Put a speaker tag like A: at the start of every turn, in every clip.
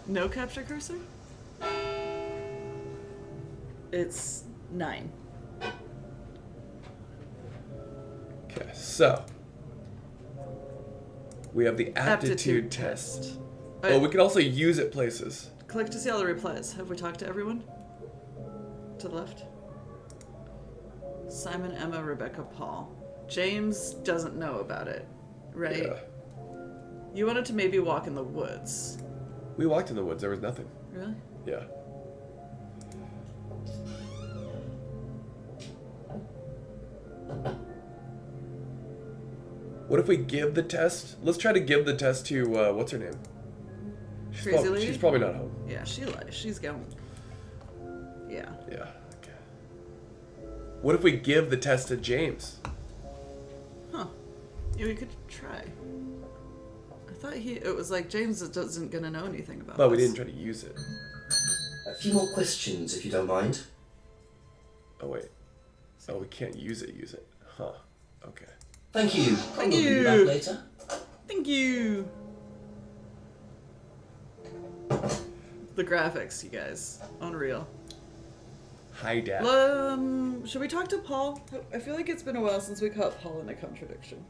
A: No capture cursor? It's 9.
B: Okay, so we have the aptitude test. Oh, we can also use it places.
A: Click to see all the replies. Have we talked to everyone? To the left. Simon, Emma, Rebecca, Paul. James doesn't know about it, right?
B: Yeah.
A: You wanted to maybe walk in the woods.
B: We walked in the woods. There was nothing.
A: Really?
B: Yeah. What if we give the test? Let's try to give the test to, what's her name?
A: Crazy lady?
B: She's probably not home.
A: Yeah, she lies. She's going. Yeah.
B: Yeah, okay. What if we give the test to James?
A: Huh. Yeah, we could try. I thought it was like James isn't gonna know anything about
B: But
A: this.
B: we didn't try to use it.
C: A few more questions, if you don't mind.
B: Oh, wait. Oh, we can't use it. Huh. Okay.
C: Thank you.
A: Thank
C: I'll
A: you.
C: be back later.
A: Thank you. The graphics, you guys. Unreal.
B: Hi, Dad.
A: Should we talk to Paul? I feel like it's been a while since we caught Paul in a contradiction.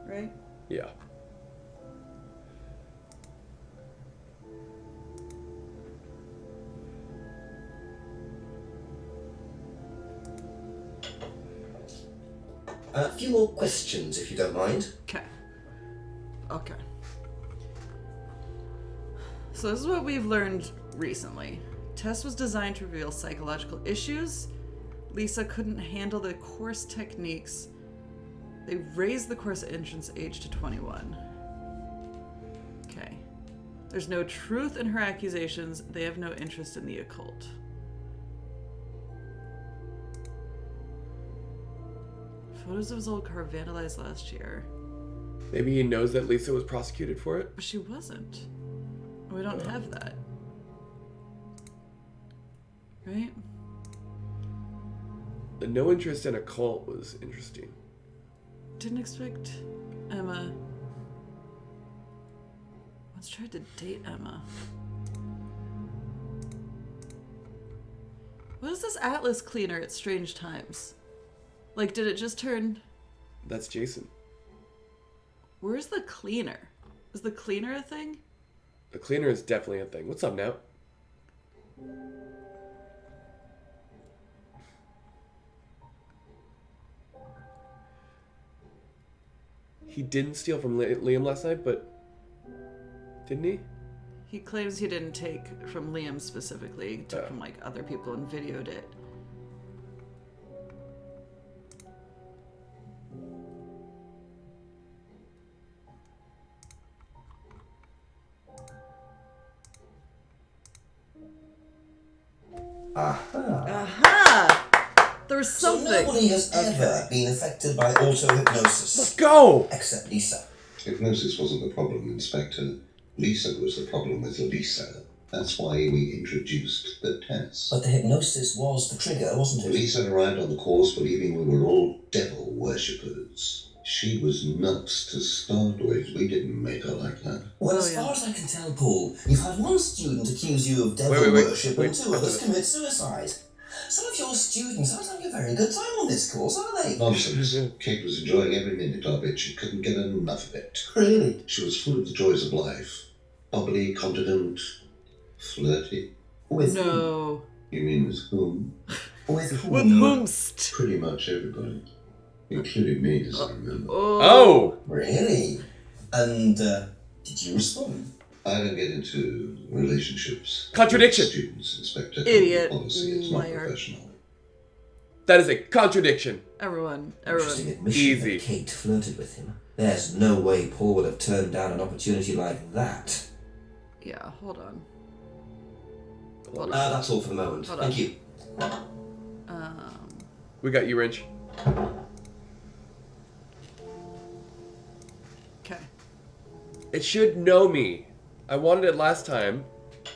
A: Right?
B: Yeah.
C: A few more questions, if you don't mind.
A: Okay. Okay. So this is what we've learned recently. Test was designed to reveal psychological issues. Lisa couldn't handle the course techniques. They raised the course entrance age to 21. Okay. There's no truth in her accusations. They have no interest in the occult. Photos of his old car vandalized last year.
B: Maybe he knows that Lisa was prosecuted for it?
A: But she wasn't. We don't have that. Right?
B: The no interest in a cult was interesting.
A: Didn't expect Emma. Once tried to date Emma. What is this Atlas cleaner at strange times? Like, did it just turn...
B: That's Jason.
A: Where's the cleaner? Is the cleaner a thing?
B: The cleaner is definitely a thing. What's up now? He didn't steal from Liam last night, but... Didn't he?
A: He claims he didn't take from Liam specifically. He took from, like, other people and videoed it. Aha! There was something.
C: So nobody has ever been affected by auto-hypnosis.
B: Let's go!
C: Except Lisa.
D: Hypnosis wasn't the problem, Inspector. Lisa was the problem with Lisa. That's why we introduced the test.
C: But the hypnosis was the trigger, wasn't it?
D: Lisa arrived on the course believing we were all devil worshippers. She was nuts to start with. We didn't make her like that.
C: Well, as far as I can tell, Paul, you've had one student accuse you of devil worship and two others commit suicide. Some of your students aren't having a very good time on this course, are they?
D: Nonsense. Kate was enjoying every minute of it. She couldn't get enough of it.
C: Really?
D: She was full of the joys of life. Bubbly, confident, flirty.
C: With
A: No.
D: You mean with whom?
C: With whom?
A: With whomst.
D: Pretty much everybody. Including me, as I remember.
B: Oh!
C: Really? And, did you respond?
D: I don't get into relationships.
B: Contradiction.
D: With students, Inspector.
A: Idiot.
D: Policy. It's not
A: Liar.
D: professional.
B: That is a contradiction.
A: Everyone.
C: Interesting admission
B: Easy.
C: that Kate flirted with him. There's no way Paul would have turned down an opportunity like that.
A: Yeah, hold on.
C: That's all for the moment.
A: Hold
C: Thank
A: on.
C: you.
B: We got you, Wrench.
A: Okay.
B: It should know me. I wanted it last time.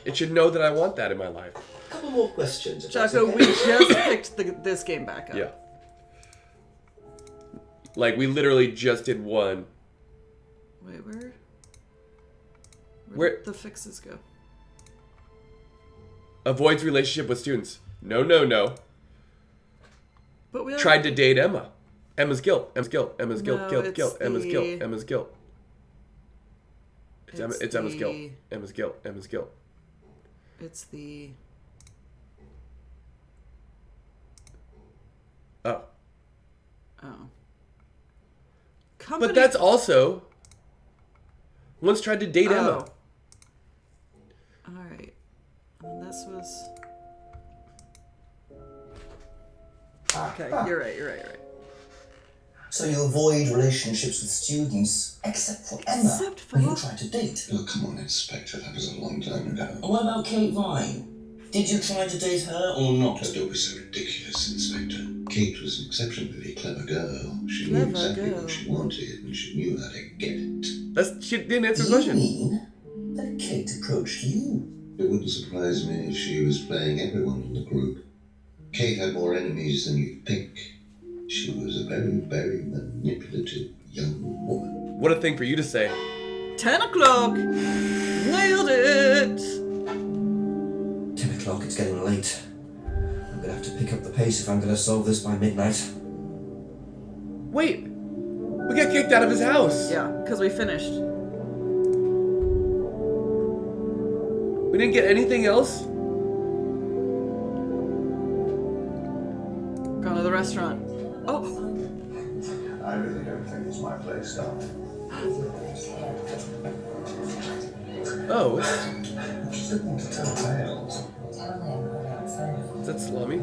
B: It should know that I want that in my life.
C: A couple more questions. If that's
A: Jocko,
C: okay.
A: we just picked this game back up.
B: Yeah. Like, we literally just did one.
A: Wait,
B: Where
A: the fixes go?
B: avoids relationship with students. No, no, no.
A: But we
B: Tried to date Emma. Emma's guilt. Emma's guilt. Emma's guilt.
A: No,
B: Guilt.
A: it's
B: Guilt. Emma's
A: the-
B: guilt. Emma's guilt. It's Emma's guilt.
A: the-
B: Emma's guilt. Emma's guilt.
A: It's the...
B: Oh.
A: Oh. Company...
B: But that's also... Once tried to date Emma.
A: Alright. And this was... Okay, you're right.
C: So you avoid relationships with students, except for Emma,
A: Except for-
C: who you tried to date.
D: Oh, come on, Inspector. That was a long time ago.
C: And what about Kate Vine? Did you try to date her or not?
D: Don't be so ridiculous, Inspector. Kate was an exceptionally clever girl. She
A: Clever
D: knew exactly
A: girl.
D: what she wanted, and she knew how to get it.
B: She didn't answer the
C: You
B: question.
C: mean that Kate approached you?
D: It wouldn't surprise me if she was playing everyone in the group. Kate had more enemies than you'd think. She was a very, very manipulative young woman.
B: What a thing for you to say.
A: 10 o'clock! Nailed it!
C: 10 o'clock, it's getting late. I'm gonna have to pick up the pace if I'm gonna solve this by midnight.
B: Wait. We got kicked out of his house.
A: Yeah, because we finished.
B: We didn't get anything else?
A: Gone to the restaurant. Oh!
D: I really don't think it's my place, darling.
B: Oh.
D: She's looking to tell tales.
B: Is that salami?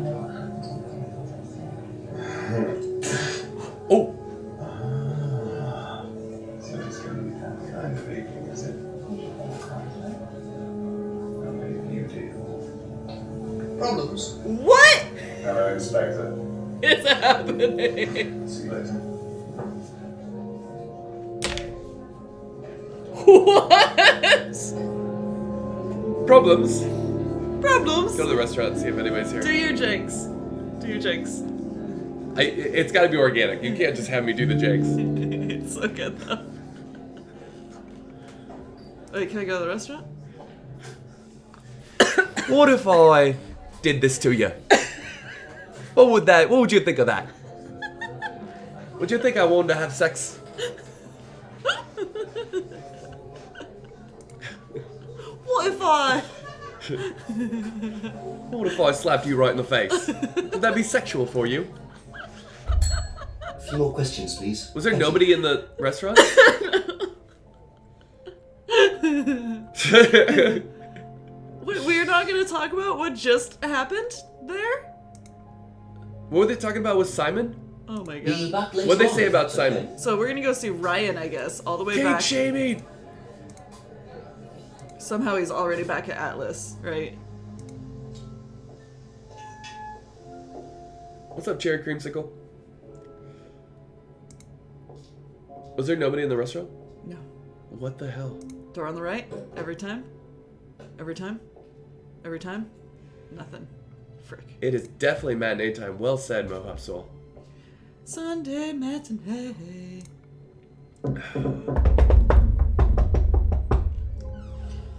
B: Oh!
D: So it's going to be that kind of evening, is it? Okay, new deal. Problems?
A: What
D: Hello, Inspector.
A: is happening?
D: See you later.
A: What?
B: Problems?
A: Problems?
B: Go to the restaurant and see if anybody's here.
A: Do your jinx. Do your jinx.
B: It's gotta be organic. You can't just have me do the jinx.
A: It's so good though. Wait, can I go to the restaurant?
B: What if I did this to you? What would you think of that? Would you think I wanted to have sex?
A: What if I...
B: What if I slapped you right in the face? Would that be sexual for you?
C: A few more questions, please.
B: Was there
C: Thank you.
B: nobody in the restaurant?
A: Wait, we're not gonna talk about what just happened there?
B: What were they talking about with Simon?
A: Oh my
C: Be
A: god.
C: back later
B: What'd they
C: on,
B: say
C: if
B: about
C: that's okay.
B: Simon?
A: So we're gonna go see Ryan, I guess, all the way
B: Kink
A: back.
B: shaming!
A: Somehow he's already back at Atlas, right?
B: What's up, Cherry Creamsicle? Was there nobody in the restaurant?
A: No.
B: What the hell?
A: Door on the right? Every time? Every time? Every time? Nothing. Frick.
B: It is definitely matinee time. Well said, Mohawk Soul.
A: Sunday matinee.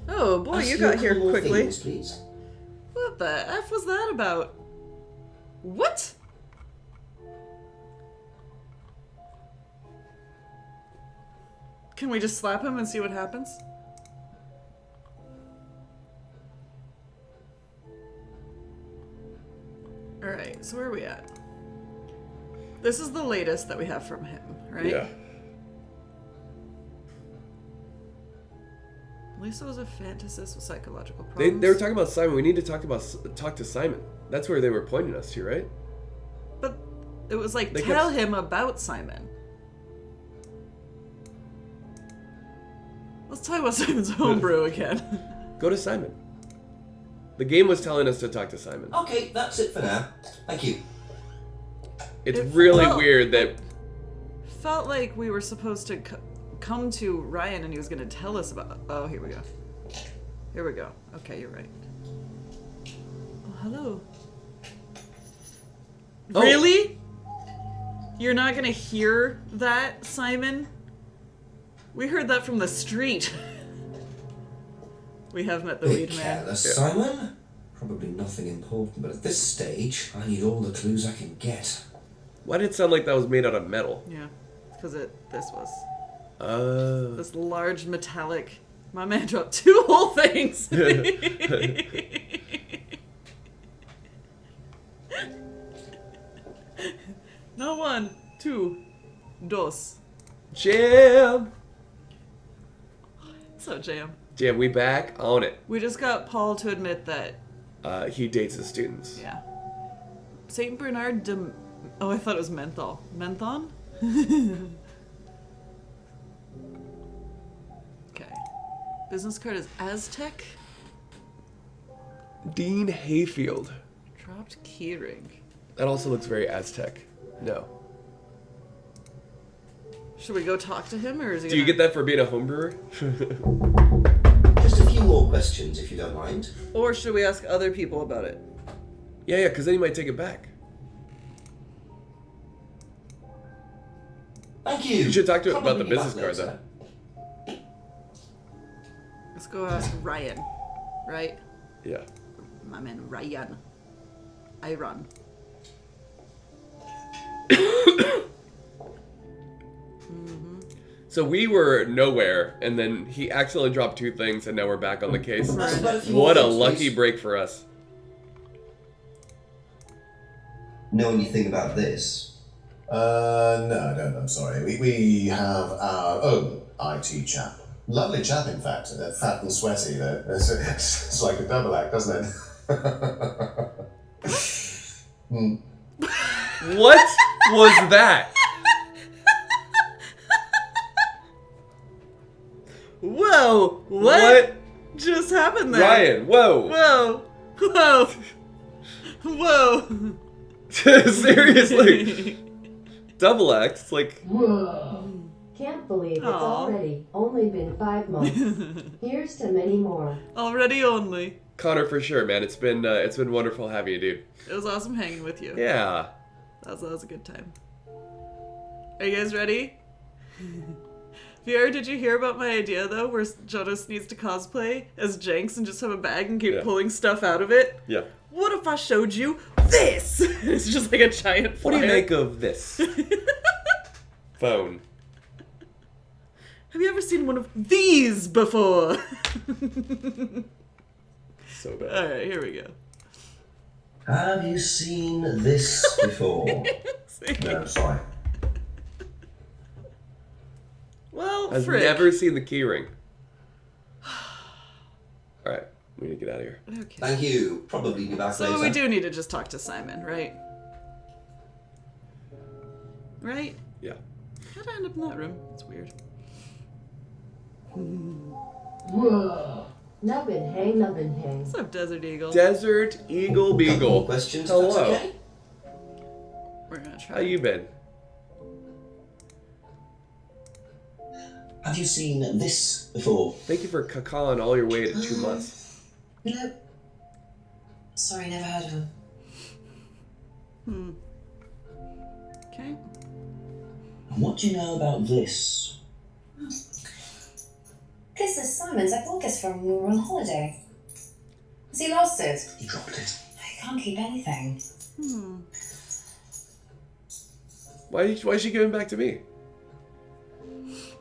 A: Oh boy,
C: Ask
A: you
C: a
A: got here
C: couple more
A: quickly.
C: things, please.
A: What the F was that about? What? Can we just slap him and see what happens? Alright, so where are we at? This is the latest that we have from him, right?
B: Yeah.
A: Lisa was a fantasist with psychological
B: They
A: problems.
B: were talking about Simon. We need to talk to Simon. That's where they were pointing us to, right?
A: But it was like,
B: They
A: tell
B: kept-
A: him about Simon. Let's talk about Simon's homebrew again.
B: Go to Simon. The game was telling us to talk to Simon.
C: Okay, that's it for now. Thank you.
B: It's
A: It
B: really
A: felt-
B: weird that
A: Felt like we were supposed to come to Ryan and he was going to tell us about... Oh, here we go. Here we go. Okay, you're right. Oh, hello.
B: Oh.
A: Really? You're not going to hear that, Simon? We heard that from the street. We have met the
C: Bit
A: weed man.
C: careless, Simon. Probably nothing important, but at this stage, I need all the clues I can get.
B: Why did it sound like that was made out of metal?
A: Yeah, because this was
B: Oh.
A: this large metallic. My man dropped 2 whole things. Not 1, 2, dos.
B: Jam!
A: So Jam.
B: Jam, we back on it.
A: We just got Paul to admit that.
B: He dates his students.
A: Yeah. Saint Bernard de. Oh, I thought it was menthol. Menthon? Okay. Business card is Aztec.
B: Dean Hayfield.
A: Dropped keyring.
B: That also looks very Aztec. No.
A: Should we go talk to him, or is he?
B: Do you get that for being a homebrewer?
C: Just a few more questions, if you don't mind.
A: Or should we ask other people about it?
B: Yeah, because then he might take it back.
C: Thank you.
B: You should talk to him about
C: Probably
B: the business
C: back
B: card,
C: later.
B: though.
A: Let's go ask Ryan. Right?
B: Yeah.
A: My man Ryan. I run.
B: So we were nowhere, and then he accidentally dropped 2 things, and now we're back on the case.
C: Ask about a few more
B: What a
C: things,
B: lucky
C: please.
B: break for us.
C: Know anything about this?
E: No, I don't, I'm sorry. We have our own IT chap. Lovely chap, in fact. Fat and sweaty, though. It's like a double act, doesn't it?
B: What was that?
A: Whoa! What just happened there?
B: Ryan, whoa.
A: Whoa! Whoa! Whoa!
B: Seriously. Double X, like...
F: Can't believe it's
A: Aw.
F: already only been 5 months. Here's to many more.
A: Already only.
B: Connor, for sure, man. It's been wonderful having you, dude.
A: It was awesome hanging with you.
B: Yeah.
A: That was a good time. Are you guys ready? Pierre, did you hear about my idea though, where Jonas needs to cosplay as Jenks and just have a bag and keep
B: Yeah.
A: pulling stuff out of it?
B: Yeah.
A: What if I showed you this? It's just like a giant
B: What do you
A: flyer.
B: make of this? Phone.
A: Have you ever seen one of these before?
B: So bad.
A: Alright, here we go.
C: Have you seen this before? No, sorry.
A: Well,
B: Has
A: frick.
B: never seen the keyring. Alright, we need to get out of here.
A: Okay.
C: Thank you. Probably be back
A: So
C: later.
A: we do need to just talk to Simon, right? Right?
B: Yeah.
A: How'd I end up in that room? It's weird.
F: Nubbin hang, nubbin hang.
A: What's up, Desert Eagle?
B: Desert Eagle
C: Couple more
B: Beagle.
C: questions, if
B: Hello.
C: that's okay?
A: We're gonna try.
B: How you been?
C: Have you seen this before?
B: Thank you for cacawing all your way to 2 months.
G: No. Sorry, never heard of him.
A: Okay.
C: What do you know about this?
G: This is Simon's. I bought this from when we were on holiday. Has he lost it?
C: He dropped it.
G: I can't keep anything.
B: Why is she giving back to me?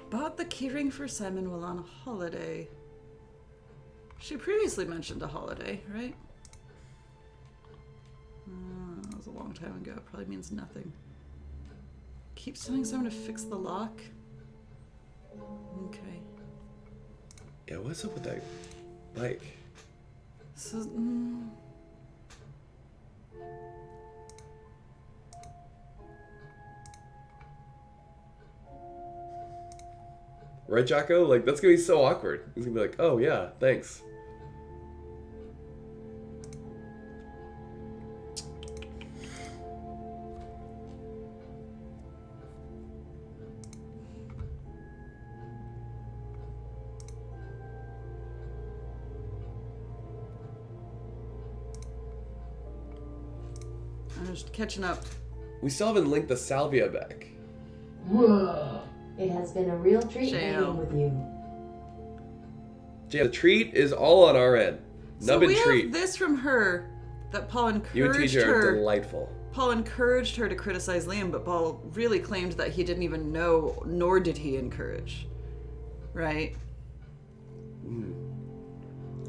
A: Bought the keyring for Simon while on a holiday. She previously mentioned a holiday, right? That was a long time ago. It probably means nothing. Keep telling someone to fix the lock. Okay.
B: Yeah, what's up with that bike?
A: This is.
B: Right, Jocko? Like, that's gonna be so awkward. He's gonna be like, oh yeah, thanks.
A: I'm just catching up.
B: We still haven't linked the salvia back.
F: It has been a real treat
A: Shale.
F: hanging with you.
B: Jam, the treat is all on our end.
A: So
B: Nub and
A: we
B: treat.
A: have this from her that Paul
B: You and
A: encouraged
B: TJ are
A: her.
B: delightful.
A: Paul encouraged her to criticize Liam, but Paul really claimed that he didn't even know, nor did he encourage. Right?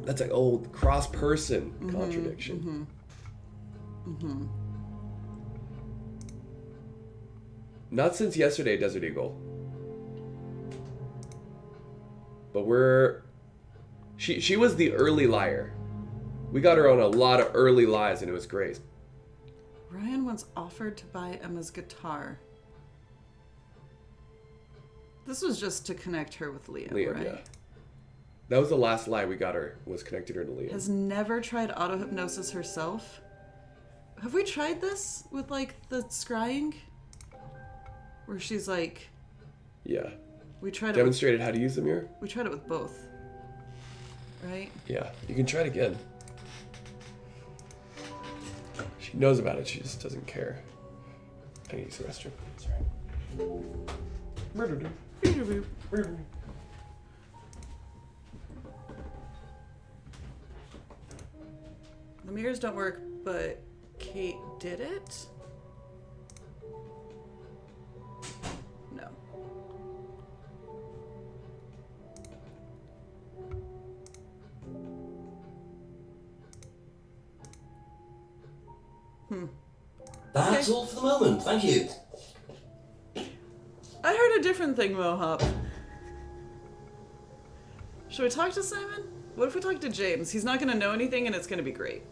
B: That's like old cross-person contradiction. Not since yesterday, Desert Eagle. But she was the early liar. We got her on a lot of early lies, and it was great.
A: Ryan once offered to buy Emma's guitar. This was just to connect her with Liam, right?
B: Yeah. That was the last lie we got her, was connected her to Liam.
A: Has never tried auto-hypnosis herself. Have we tried this with, like, the scrying? Where she's like...
B: Yeah.
A: We tried it
B: Demonstrated how to use the mirror?
A: we tried it with both. Right?
B: Yeah. You can try it again. She knows about it, she just doesn't care. I need to use the restroom. Sorry.
A: The mirrors don't work, but Kate did it? No.
C: That's all for the moment. Thank you.
A: I heard a different thing, Mohop. Should we talk to Simon? What if we talk to James? He's not gonna know anything and it's gonna be great.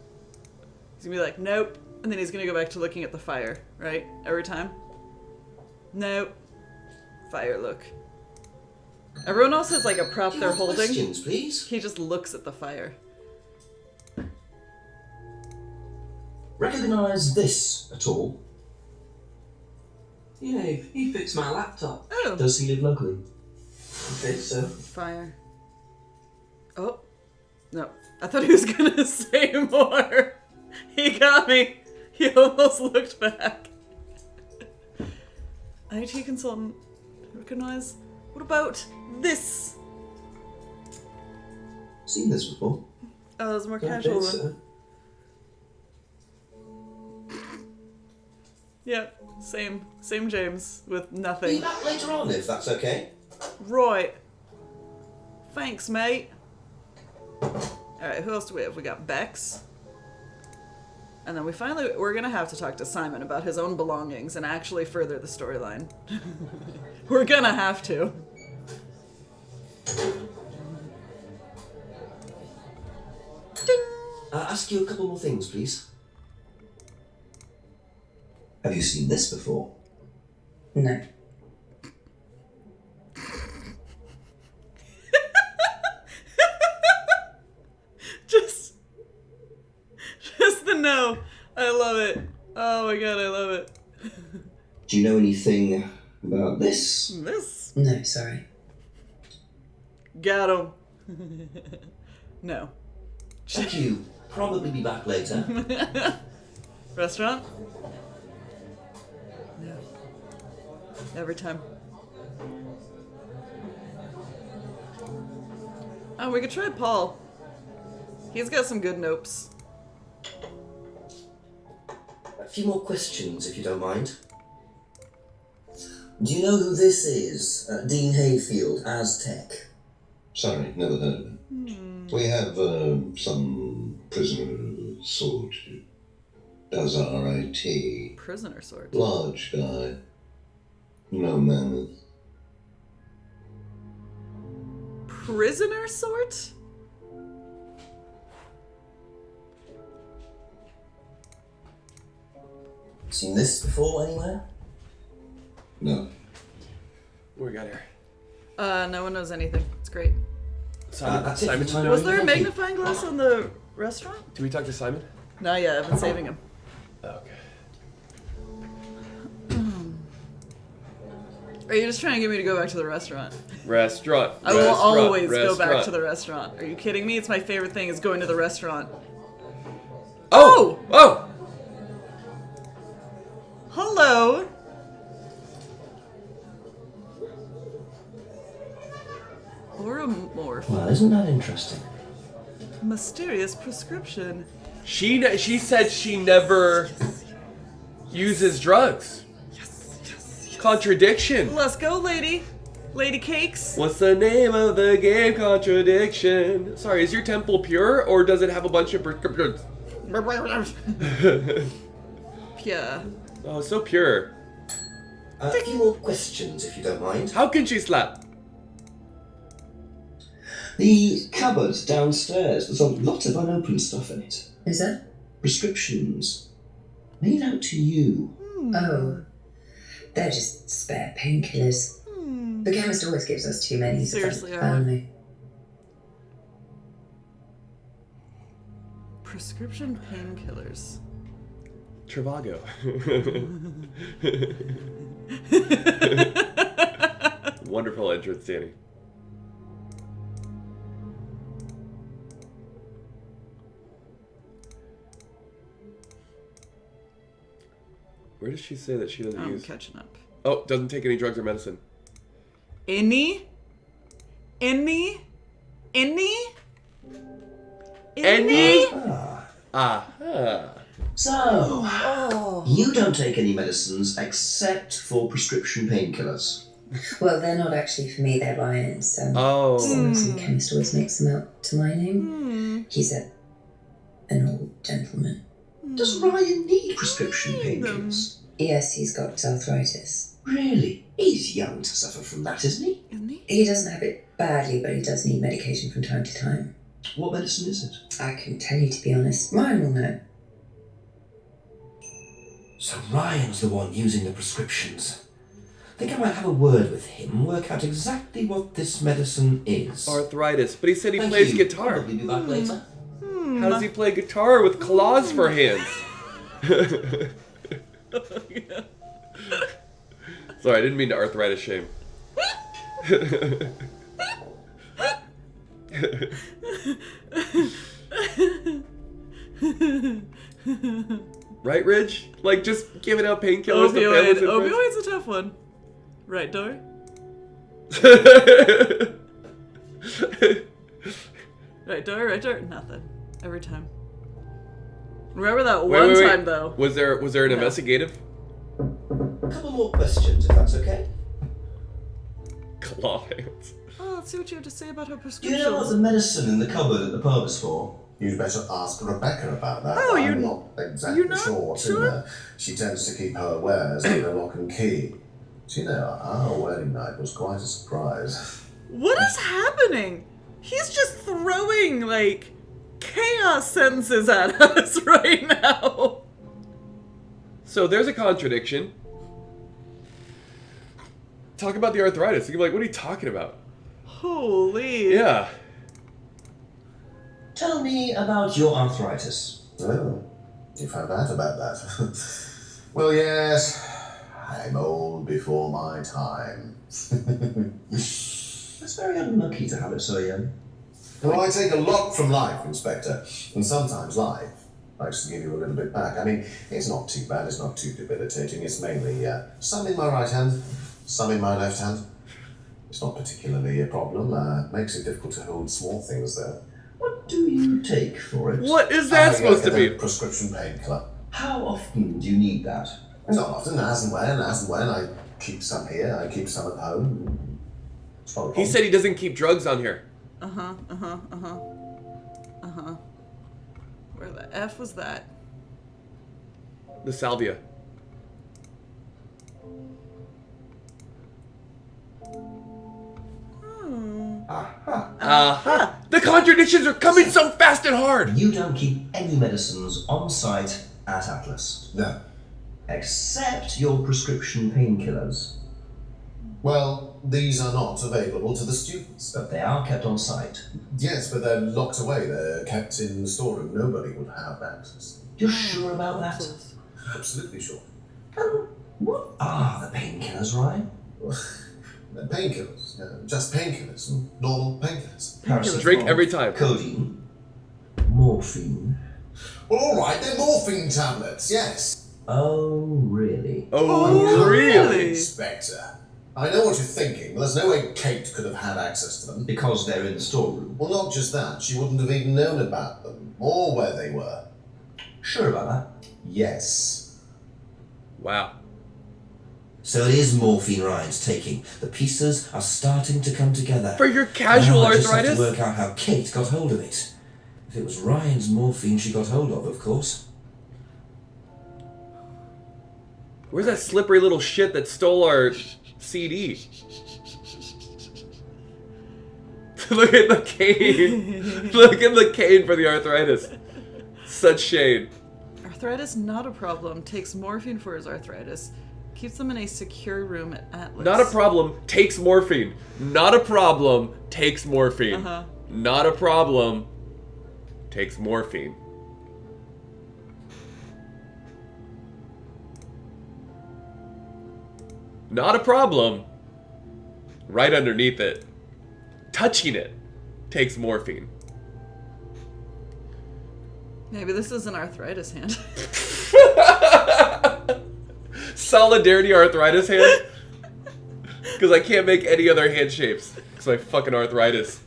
A: He's gonna be like, nope. And then he's gonna go back to looking at the fire, right? Every time? Nope. Fire look. Everyone else has like a prop
C: Do you
A: they're
C: have
A: holding.
C: questions, please?
A: He just looks at the fire.
C: Recognise this at all?
H: Yeah, he fixed my laptop.
A: Oh,
C: Does he live locally?
H: Okay, so
A: fire. Oh. No. I thought he was gonna say more. He got me. He almost looked back. IT consultant. Recognize. What about this?
C: Seen this before?
A: Oh, there's a more
H: don't
A: casual
H: think
A: one.
H: so.
A: Yep. Same James with
C: Be
A: nothing.
C: back later on if that's okay.
A: Right. Thanks, mate. Alright, who else do we have? We got Bex. And then we're gonna have to talk to Simon about his own belongings and actually further the storyline. We're gonna have to. Ding!
C: Ask you a couple more things, please. Have you seen this before?
H: No.
A: Just the no. I love it. Oh my god, I love it.
C: Do you know anything about this?
A: This.
H: No, sorry.
A: Got him. No.
C: Thank you. Probably be back later.
A: Restaurant? No. Every time. Oh, we could try Paul. He's got some good nopes.
C: A few more questions, if you don't mind. Do you know who this is? Dean Hayfield, Aztec.
D: Sorry, never heard of him. We have some prisoner sort who does our IT.
A: Prisoner sort.
D: Large guy. No manners.
A: Prisoner sort?
C: Seen this before anywhere?
D: No.
B: What we got here?
A: No one knows anything. It's great.
B: Simon.
C: That's it for
B: Simon.
C: time
A: Was
C: being.
A: there a
C: Thank you.
A: magnifying glass on the restaurant?
B: Do we talk to Simon?
A: No, yeah, I've been saving him.
B: Oh, okay.
A: Are you just trying to get me to go back to the restaurant?
B: Restaurant.
A: I will
B: restaurant,
A: always go back
B: restaurant.
A: to the restaurant. Are you kidding me? It's my favorite thing is going to the restaurant.
B: Oh! Oh!
A: Hello. Uromorph.
C: Well, isn't that interesting?
A: Mysterious prescription.
B: She said she never uses drugs. Contradiction.
A: Let's go, lady. Lady Cakes.
B: What's the name of the game? Contradiction. Sorry, is your temple pure or does it have a bunch of prescriptions?
A: Yeah.
B: Oh, so pure.
C: A few more questions, if you don't mind.
B: How can she slap?
C: The cupboard downstairs, there's a lot of unopened stuff in it.
H: Is that?
C: Prescriptions. Made out to you.
H: Oh. They're just spare painkillers. The chemist always gives us too many. So
A: Seriously,
H: family.
A: Prescription painkillers.
B: Trivago. Wonderful entrance, Danny. Where does she say that she doesn't
A: I'm
B: use?
A: catching up.
B: Oh, doesn't take any drugs or medicine.
A: Any?
B: Aha.
C: So, you don't take any medicines except for prescription painkillers.
H: Well, they're not actually for me, they're Ryan's.
B: Oh.
H: Some chemist always makes them out to my name. He's an old gentleman.
C: Does Ryan need prescription painkillers?
H: Yes, he's got arthritis.
C: Really? He's young to suffer from that, isn't he?
A: Isn't he?
H: He doesn't have it badly, but he does need medication from time to time.
C: What medicine is it?
H: I couldn't tell you, to be honest. Ryan will know.
C: So Ryan's the one using the prescriptions. I think I might have a word with him, work out exactly what this medicine is.
B: Arthritis. But he said he
C: Thank
B: plays
C: you.
B: guitar.
C: Probably be back later.
B: How does he play guitar with claws for hands? Sorry, I didn't mean to arthritis shame. Right, Ridge? Like, just giving out painkillers to families and friends?
A: Opioid's a tough one. Right, Dory? Right, Dory? Nothing. Every time. Remember that one time, though.
B: Was there an investigative?
C: A couple more questions, if that's okay.
B: Claw hands.
A: Oh, let's see what you have to say about her
C: Do you
A: prescriptions.
C: know what the medicine in the cupboard at the pub is for?
E: You'd better ask Rebecca about that.
A: Oh,
E: I'm not exactly
A: you're not
E: sure what's in
A: sure?
E: there. She tends to keep her wares under lock and key. So, you know, our wedding night was quite a surprise.
A: What is happening? He's just throwing, like, chaos sentences at us right now.
B: So there's a contradiction. Talk about the arthritis. You're like, what are you talking about?
A: Holy.
B: Yeah.
C: Tell me about your arthritis.
E: Oh, you found out about that? Well, yes, I'm old before my time.
C: It's very unlucky to have it so young.
E: Well, I take a lot from life, Inspector, and sometimes life likes to give you a little bit back. I mean, it's not too bad, it's not too debilitating. It's mainly some in my right hand, some in my left hand. It's not particularly a problem. Makes it difficult to hold small things, though.
C: What do you take for it?
B: What is that supposed to
E: get a
B: be?
E: prescription painkiller.
C: How often do you need that?
E: Not often, as and when. I keep some here, I keep some at home. It's not a
B: He
E: problem.
B: said he doesn't keep drugs on here.
A: Where the F was that?
B: The salvia. Aha! The contradictions are coming so fast and hard!
C: You don't keep any medicines on site at Atlas.
E: No.
C: Except your prescription painkillers.
E: Well, these are not available to the students.
C: But they are kept on site.
E: Yes, but they're locked away. They're kept in the storeroom. Nobody would have access.
C: You're sure about that?
E: Absolutely sure.
C: What are the painkillers, Ryan?
E: Painkillers. Just painkillers. Normal painkillers.
B: Drink every time.
C: Codeine. Morphine.
E: Well, all right, they're morphine tablets, yes.
C: Oh, really?
B: Oh, really?
E: Inspector. I know what you're thinking, but there's no way Kate could have had access to them.
C: Because they're in the storeroom.
E: Well, not just that. She wouldn't have even known about them, or where they were.
C: Sure about that?
E: Yes.
B: Wow.
C: So it is morphine Ryan's taking. The pieces are starting to come together.
B: For your casual
C: Now I just have
B: arthritis?
C: to work out how Kate got hold of it. If it was Ryan's morphine she got hold of course.
B: Where's that slippery little shit that stole our CD? Look at the cane. Look at the cane for the arthritis. Such shade.
A: Arthritis, not a problem. Takes morphine for his arthritis. Keeps them in a secure room at Atlas.
B: Not a problem. Takes morphine. Not a problem. Takes morphine.
A: Uh-huh.
B: Not a problem. Takes morphine. Not a problem. Right underneath it. Touching it. Takes morphine.
A: Maybe this is an arthritis hand.
B: Solidarity arthritis hand? Because I can't make any other hand shapes. Because my fucking arthritis.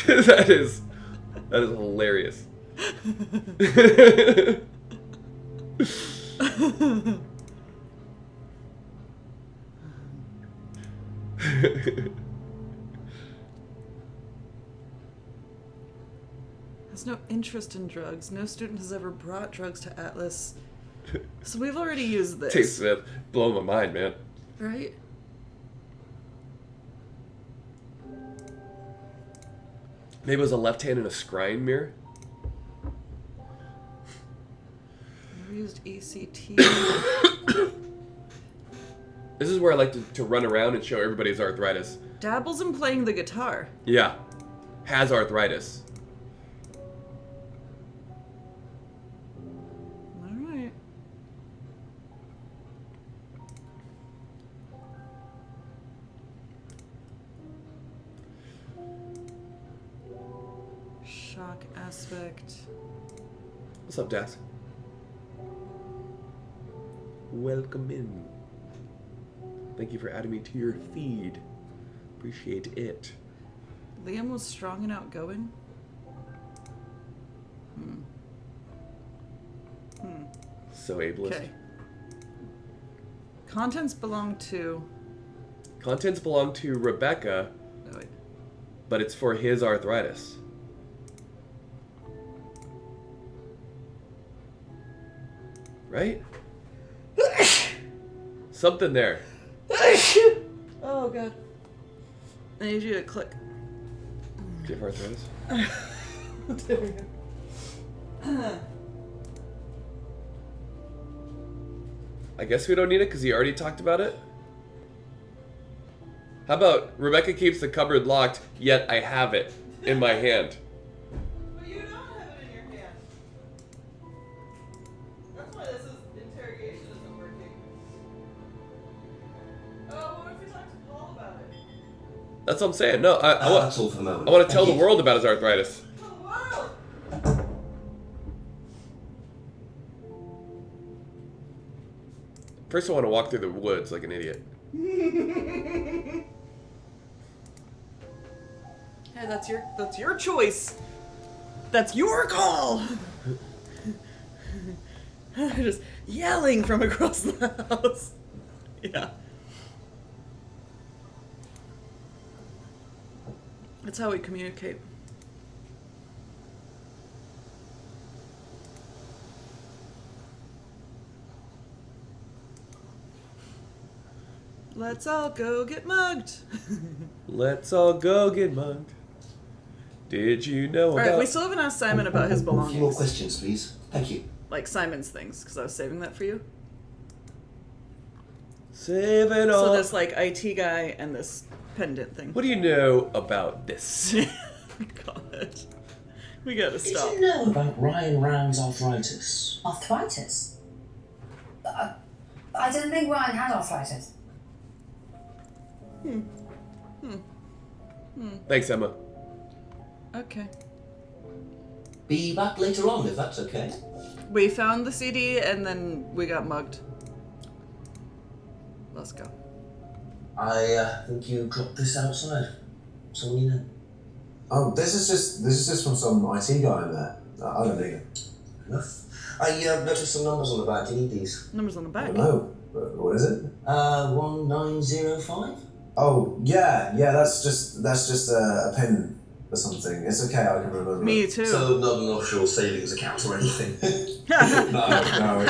B: That is hilarious.
A: Has no interest in drugs. No student has ever brought drugs to Atlas. So we've already used this.
B: Tate Smith, blowing my mind, man.
A: Right?
B: Maybe it was a left hand in a scrying mirror.
A: Never used ECT.
B: This is where I like to run around and show everybody's arthritis.
A: Dabbles in playing the guitar.
B: Yeah. Has arthritis.
A: Alright. Shock aspect.
B: What's up, Das? Welcome in. Thank you for adding me to your feed. Appreciate it.
A: Liam was strong and outgoing.
B: So ableist.
A: Okay. Contents belong to...
B: Contents belong to Rebecca,
A: Oh, wait.
B: but it's for his arthritis. Right? Something there.
A: Oh, God. I need you to click.
B: Do you have arthritis?
A: There we go.
B: I guess we don't need it because he already talked about it. How about Rebecca keeps the cupboard locked, yet I have it in my hand.
A: But you don't have it in your hand. That's why this interrogation isn't working. Oh, what if we talk to Paul about it?
B: That's what I'm saying. No, I
C: That's all for the moment.
B: want to tell
C: Thank
B: the
C: you.
B: world about his arthritis.
A: Tell the world!
B: First, I want to walk through the woods like an idiot.
A: Hey, that's your choice. That's your call. Just yelling from across the house. Yeah. That's how we communicate. Let's all go get mugged.
B: Let's all go get mugged. Did you know
A: All
B: about...
A: right, we still haven't asked Simon about his
C: A few more
A: belongings.
C: questions, please. Thank you.
A: Like Simon's things, because I was saving that for you.
B: Save it all.
A: So this like IT guy and this pendant thing.
B: What do you know about this?
A: God. We gotta stop.
H: Did you know about Ryan Rand's arthritis?
G: Arthritis? I didn't think Ryan had arthritis.
B: Thanks, Emma.
A: Okay.
C: Be back later on if that's okay.
A: We found the CD and then we got mugged. Let's go.
C: I think you dropped this outside. Someone you know.
E: Oh, this is just from some IT guy in there. I don't need it.
C: Enough. I noticed some numbers on the back. Do you need these?
A: Numbers on the
E: I
A: back.
E: don't know. What is it?
C: 1905?
E: Oh, yeah, that's just a pin or something. It's okay, I can remember.
A: Me too.
C: So not an offshore savings account or anything.
E: No,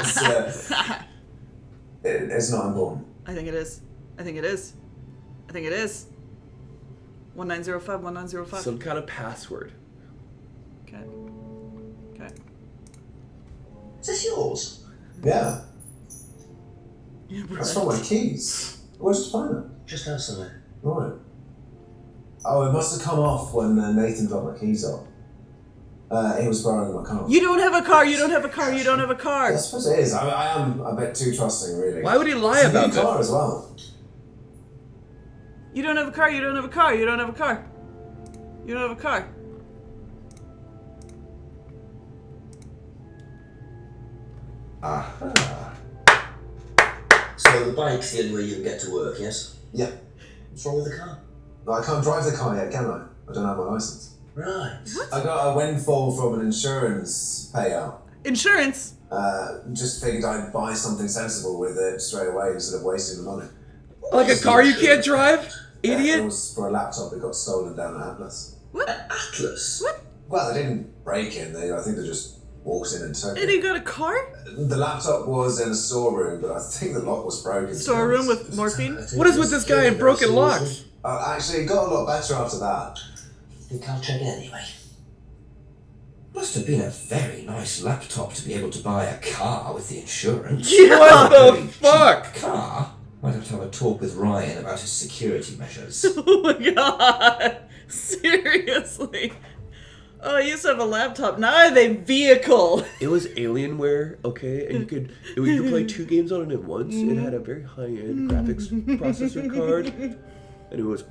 E: it's not important.
A: I think it is. 1905, 1905.
B: Some kind of password.
A: Okay.
C: Is this yours?
E: Yeah,
A: Yeah,
E: that's from my keys. Where's the phone?
C: Just outside.
E: Right. Oh, it must have come off when Nathan dropped my keys off. He was borrowing my car.
A: You don't have a car.
E: I suppose it is. I am a bit too trusting, really.
B: Why would he lie
E: It's a
B: about
E: new
B: this?
E: car as well.
A: You don't have a car.
E: Ah.
C: So the bike's the only way you can get to work, yes?
E: Yeah.
C: What's wrong with the car?
E: No, I can't drive the car yet, can I? I don't have my license.
C: Right.
E: I got a windfall from an insurance payout.
A: Insurance.
E: Just figured I'd buy something sensible with it straight away instead of wasting the money.
B: Like a car you can't drive?
E: Yeah, it
B: Idiot?
E: was for a laptop that got stolen down at Atlas.
A: What?
C: Atlas?
A: What?
E: Well, they didn't break in. I think they just walked in and took
A: And
E: it.
A: he got a car?
E: The laptop was in a storeroom, but I think the lock was broken.
A: Storeroom with morphine?
B: What is with this guy and broken locks?
E: Actually, it got a lot better after that.
C: Think I'll check it anyway.
I: Must have been a very nice laptop to be able to buy a car with the insurance.
B: What the
I: Very
B: fuck?
I: cheap car? Might have to have a talk with Ryan about his security measures.
A: Oh my god. Seriously. Oh, I used to have a laptop. Now I have a vehicle.
B: It was Alienware, okay, and you could play 2 games on it at once. It had a very high-end graphics processor card, and it was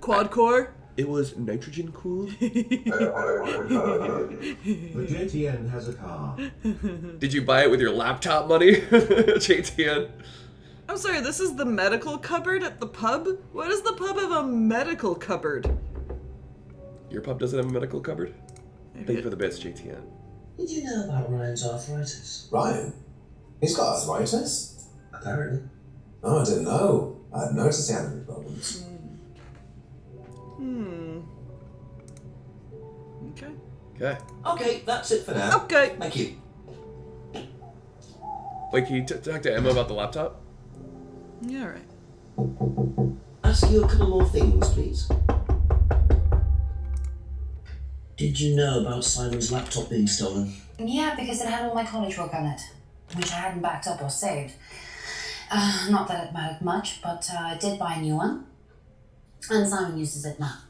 A: Quad core.
B: it was nitrogen cooled.
J: The JTN has a car.
B: Did you buy it with your laptop money, JTN?
A: I'm sorry, this is the medical cupboard at the pub? Why does the pub have a medical cupboard?
B: Your pub doesn't have a medical cupboard? Thank you for the bits, JTN.
C: Did you know about Ryan's arthritis?
E: Ryan? He's got arthritis?
C: Apparently.
E: Oh, I didn't know. I hadn't noticed he had any problems.
A: Okay.
B: Okay.
C: Okay, that's it for now.
A: Okay.
C: Thank you.
B: Wait, can you talk to Emma about the laptop?
A: Yeah, right.
C: Ask you a couple more things, please. Did you know about Simon's laptop being stolen?
G: Yeah, because it had all my college work on it, which I hadn't backed up or saved. Not that it mattered much, but I did buy a new one. And Simon uses it now.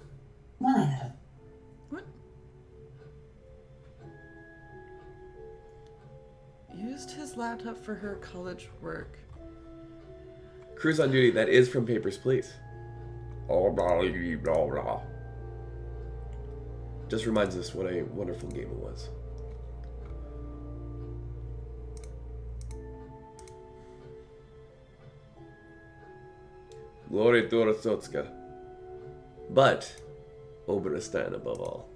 G: When I let him.
A: What? Used his laptop for her college work.
B: Cruise on Duty, that is from Papers, Please. Oh, blah, blah, blah. Just reminds us what a wonderful game it was. Glory to Rosotska. But Oberstein above all.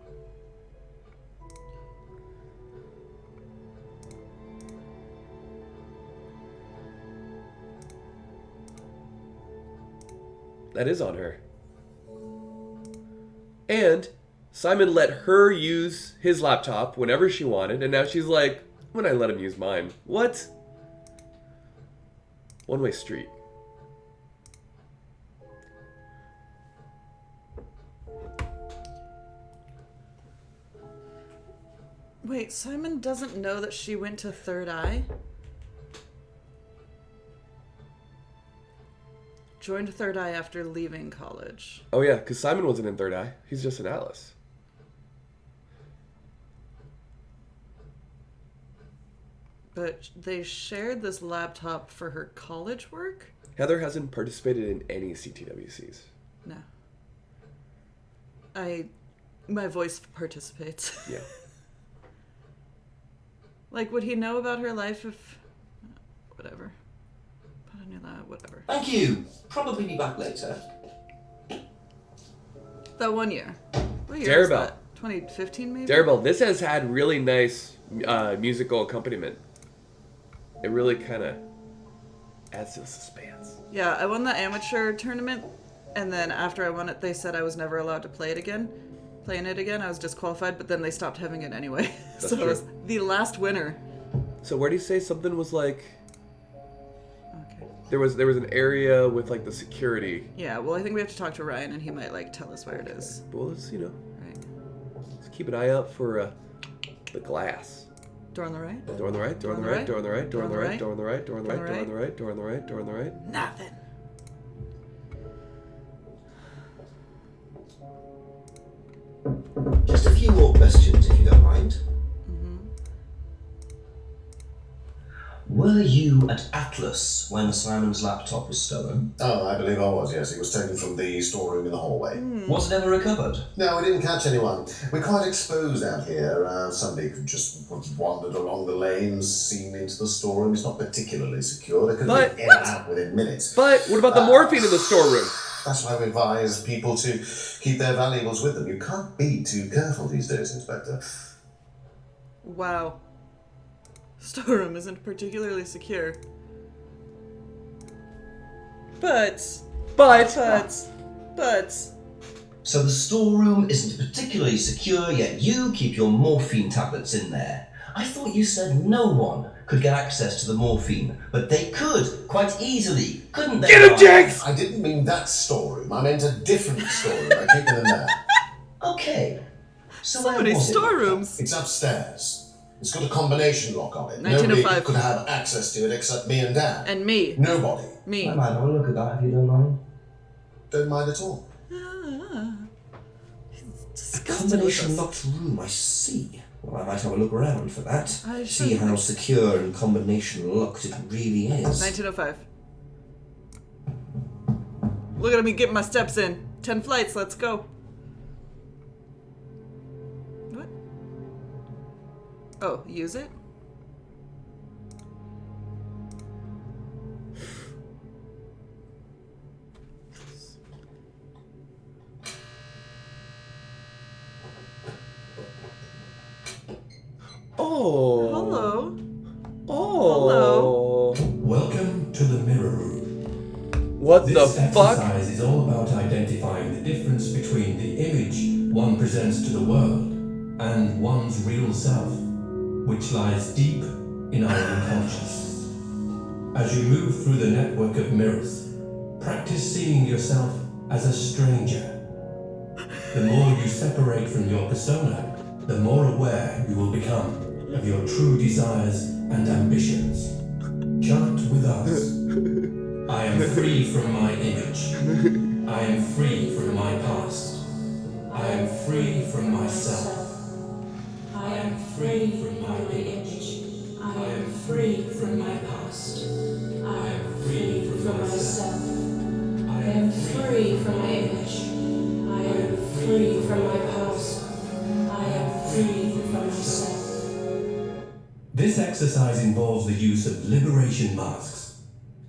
B: That is on her. And Simon let her use his laptop whenever she wanted, and now she's like, when I let him use mine. What? One-way street.
A: Wait, Simon doesn't know that she went to Third Eye? Joined Third Eye after leaving college.
B: Oh yeah, because Simon wasn't in Third Eye. He's just in Atlas.
A: But they shared this laptop for her college work?
B: Heather hasn't participated in any CTWCs.
A: No. My voice participates.
B: Yeah.
A: Like, would he know about her life if... Whatever. Bought a new whatever.
I: Thank you. Probably be back later.
A: That 1 year. What year was
B: Darabelle.
A: that? 2015 maybe?
B: Darabelle, this has had really nice musical accompaniment. It really kind of adds to the suspense.
A: Yeah, I won the amateur tournament, and then after I won it, they said I was never allowed to play it again. Playing it again, I was disqualified, but then they stopped having it anyway.
B: That's
A: So
B: true.
A: I was the last winner.
B: So where do you say something was like?
A: Okay.
B: There was an area with like the security.
A: Yeah, well, I think we have to talk to Ryan, and he might like tell us where it is.
B: Well, let's
A: Right.
B: let's keep an eye out for the glass.
A: Door on the right.
B: Door on the right. Door on the right. Door on the right. Door on the right. Door on the right. Door on the right. Door on the right. Door on the right. Door on the right.
A: Nothing.
I: Just a few more questions, if you don't mind. Were you at Atlas when Simon's laptop was stolen?
E: Oh, I believe I was, yes. It was taken from the storeroom in the hallway.
I: Was it ever recovered?
E: No, we didn't catch anyone. We're quite exposed out here. Somebody could just have wandered along the lanes, seen into the storeroom. It's not particularly secure. They could
B: But-
E: be in and out within minutes.
B: But what about the morphine in the storeroom?
E: That's why we advise people to keep their valuables with them. You can't be too careful these days, Inspector.
A: Wow. Storeroom isn't particularly secure. But.
I: So the storeroom isn't particularly secure, yet you keep your morphine tablets in there. I thought you said no one could get access to the morphine, but they could, quite easily, couldn't they?
B: Get him, Jax!
E: I didn't mean that storeroom. I meant a different storeroom. I keep them in there.
I: Okay. So
A: So
I: where
A: many
I: was it?
A: storerooms.
E: It's upstairs. It's got a combination lock on it.
A: 1905.
E: Nobody could have access to it except me and Dan.
A: And me.
E: Nobody.
A: Me.
I: I might have a look at that if you don't mind.
E: Don't mind at all.
A: Ah.
I: A
A: Disgusting
I: combination
A: with us.
I: locked room, I see. Well, I might have a look around for that.
A: I
I: See
A: should.
I: how secure and combination locked it really is.
A: 1905. Look at me getting my steps in. 10 flights, let's go. What? Oh, use it?
B: Oh.
A: Hello.
B: Oh.
K: Welcome to the mirror room.
B: What
K: This
B: the fuck?
K: exercise is all about identifying the difference between the image one presents to the world and one's real self, which lies deep in our unconscious. As you move through the network of mirrors, practice seeing yourself as a stranger. The more you separate from your persona, the more aware you will become of your true desires and ambitions. Chant with us. I am free from my image. I am free from my past. I am free from myself. I am free from my image. I am free from my past. I am free from myself. I am free from my image. I am free from my past. I am free from myself. This exercise involves the use of liberation masks.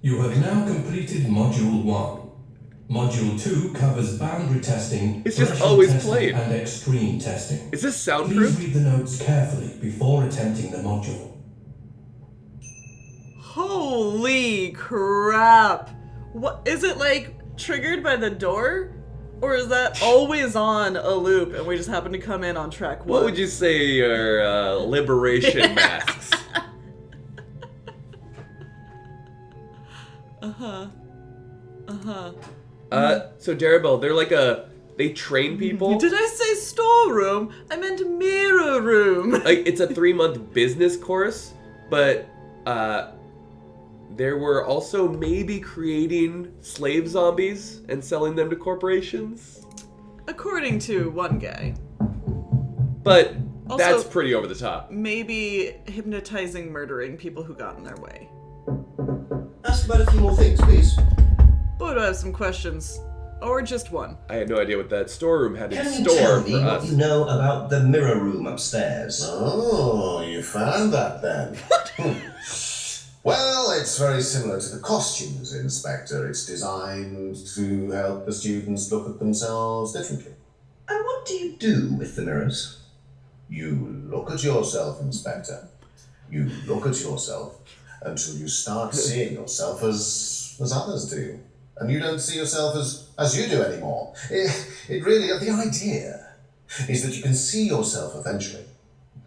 K: You have now completed Module 1. Module 2 covers boundary testing,
B: It's just
K: threshold
B: always
K: testing,
B: played.
K: and extreme testing.
B: Is this
K: Please
B: soundproof?
K: read the notes carefully before attempting the module.
A: Holy crap. What is it like triggered by the door? Or is that always on a loop and we just happen to come in on track 1?
B: What would you say are liberation masks? So Darabelle, they're like they train people.
A: Did I say storeroom? I meant mirror room.
B: Like it's a 3-month business course, but there were also maybe creating slave zombies and selling them to corporations.
A: According to one guy.
B: But
A: Also-
B: that's pretty over the top.
A: Maybe hypnotizing, murdering people who got in their way.
I: Ask about a few more things, please.
A: Boy, do I have some questions. Or just one.
B: I had no idea what that storeroom had in
I: Can you
B: store
I: tell
B: for
I: me what
B: us.
I: you know about the mirror room upstairs?
E: Oh, you found that then. Well, it's very similar to the costumes, Inspector. It's designed to help the students look at themselves differently.
I: And what do you do with the mirrors?
E: You look at yourself, Inspector. You look at yourself until you start seeing yourself as others do. And you don't see yourself as you do anymore. It really, the idea is that you can see yourself eventually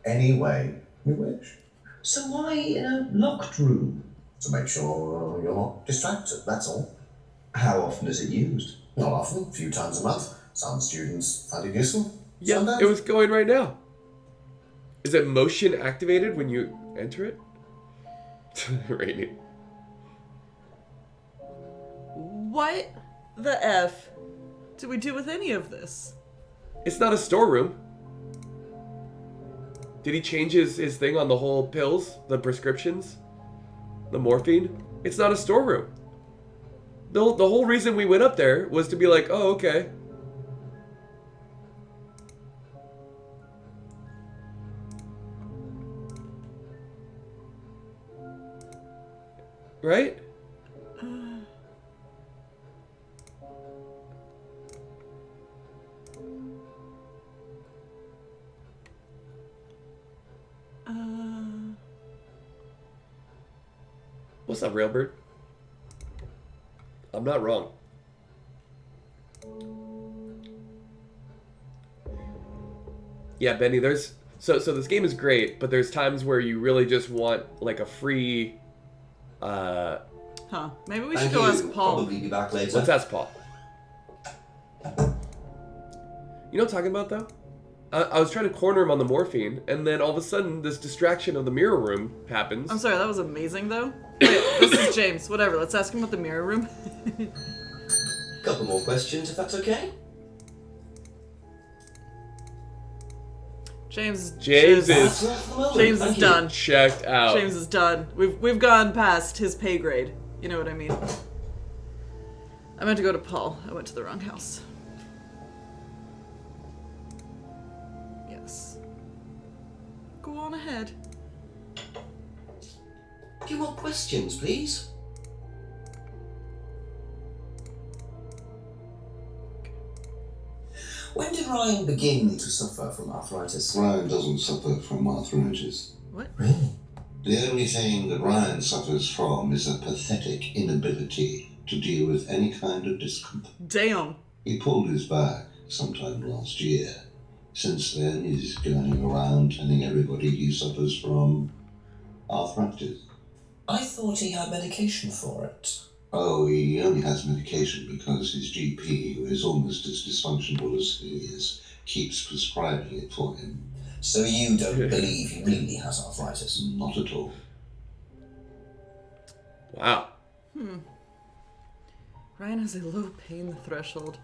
E: any way you wish.
I: So why in a locked room?
E: To make sure you're not distracted, that's all.
I: How often is it used?
E: Not often, a few times a month. Some students find it useful.
B: Yeah,
E: Some don't.
B: it was going right now. Is it motion activated when you enter it? Rainy.
A: What the F do we do with any of this?
B: It's not a storeroom. Did he change his thing on the whole pills? The prescriptions? The morphine? It's not a storeroom. The whole reason we went up there was to be like, oh, okay. Right? What's up, Railbird? I'm not wrong. Yeah, Benny, there's so this game is great, but there's times where you really just want like a free
A: Huh. Maybe we should
I: Thank
A: go
I: you.
A: ask Paul.
I: Probably be back later.
B: Let's ask Paul. You know what I'm talking about though? I was trying to corner him on the morphine, and then all of a sudden this distraction of the mirror room happens.
A: I'm sorry, that was amazing though. Wait, this is James. Whatever, let's ask him about the mirror room.
I: Couple more questions, if that's okay.
A: James
B: James
A: is James is
I: Thank you.
A: done.
B: checked out.
A: James is done. We've gone past his pay grade. You know what I mean? I meant to go to Paul. I went to the wrong house. Yes. Go on ahead.
I: A few more questions, please.
C: When did Ryan begin to suffer from arthritis?
D: Ryan doesn't suffer from arthritis.
A: What?
C: Really?
D: The only thing that Ryan suffers from is a pathetic inability to deal with any kind of discomfort.
A: Damn.
D: He pulled his back sometime last year. Since then, he's going around telling everybody he suffers from arthritis.
C: I thought he had medication for it.
D: Oh, he only has medication because his GP, who is almost as dysfunctional as he is, keeps prescribing it for him.
C: So you don't believe he really has arthritis?
D: Not at all.
B: Wow.
A: Ryan has a low pain threshold.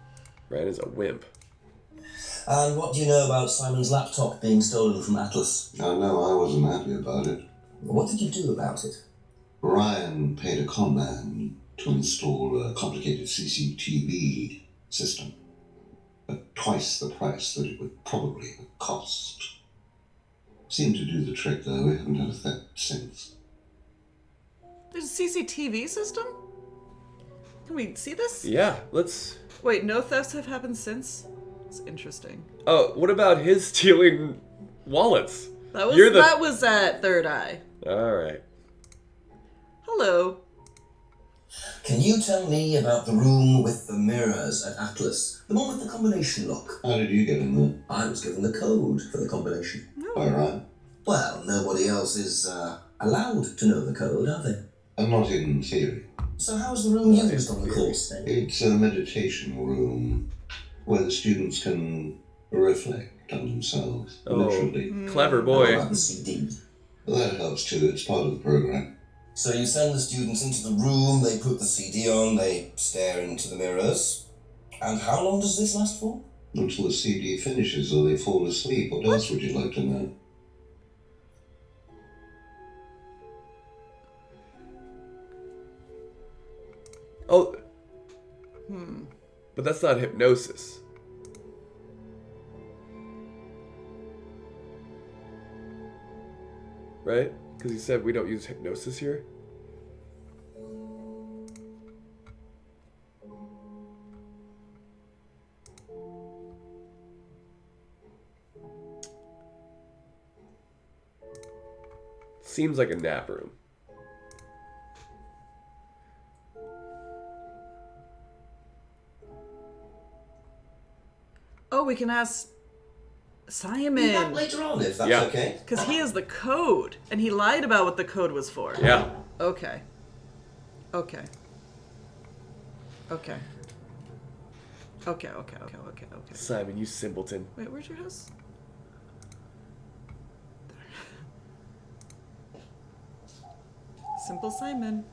B: Ryan is a wimp.
C: And what do you know about Simon's laptop being stolen from Atlas?
D: I know I wasn't happy about it.
C: What did you do about it?
D: Ryan paid a con man to install a complicated CCTV system at twice the price that it would probably have cost. Seemed to do the trick, though. We haven't had a theft since.
A: There's a CCTV system? Can we see this?
B: Yeah, let's...
A: Wait, no thefts have happened since? It's interesting.
B: Oh, what about his stealing wallets?
A: That was
B: You're the...
A: that was at Third Eye.
B: Alright.
A: Hello.
C: Can you tell me about the room with the mirrors at Atlas? The one with the combination lock?
D: How did you get in there?
C: I was given the code for the combination.
D: By Ryan?
C: Well, nobody else is allowed to know the code, are they?
D: And not in theory.
C: So how's the room used on the course then?
D: It's a meditation room where the students can reflect on themselves, literally.
B: Clever
C: How
B: boy.
C: about the CD?
D: That helps too. It's part of the program.
C: So you send the students into the room, they put the CD on, they stare into the mirrors. And how long does this last for?
D: Until the CD finishes or they fall asleep. What else would you like to know?
B: Oh. But that's not hypnosis. Right? Because he said we don't use hypnosis here. Seems like a nap room.
A: Oh, we can ask
I: Be back
A: Simon.
I: later on if that's
B: Yeah.
I: okay.
A: Because he has the code. And he lied about what the code was for.
B: Yeah.
A: Okay. Okay. Okay. Okay, okay, okay, okay, okay.
B: Simon, you simpleton.
A: Wait, where's your house? Simple Simon.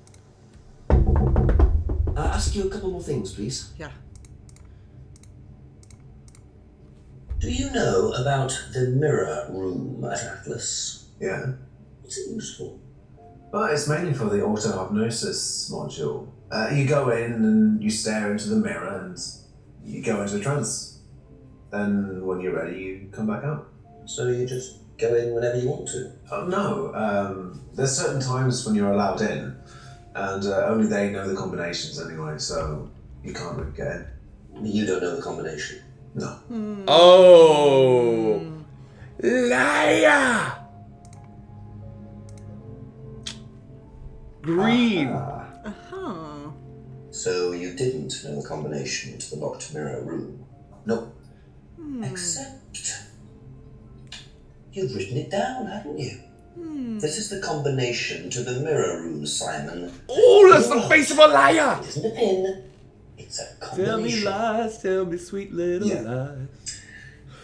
I: Ask you a couple more things, please.
A: Yeah.
I: Do you know about the mirror room at Atlas?
E: Yeah.
I: What's it used for?
E: But it's mainly for the auto-hypnosis module. You go in and you stare into the mirror and you go into a trance. Then when you're ready, you come back out.
I: So you just go in whenever you want to?
E: Oh, no. There's certain times when you're allowed in, and only they know the combinations anyway, so you can't really get in.
I: You don't know the combination?
E: No.
B: Oh. Liar. Green.
A: Uh-huh.
I: So you didn't know the combination to the locked mirror room?
E: Nope.
I: Except you've written it down, haven't you? This is the combination to the mirror room, Simon.
B: Oh, that's the face of a liar.
I: It isn't a pin. It's a combination.
B: Tell me sweet little lies.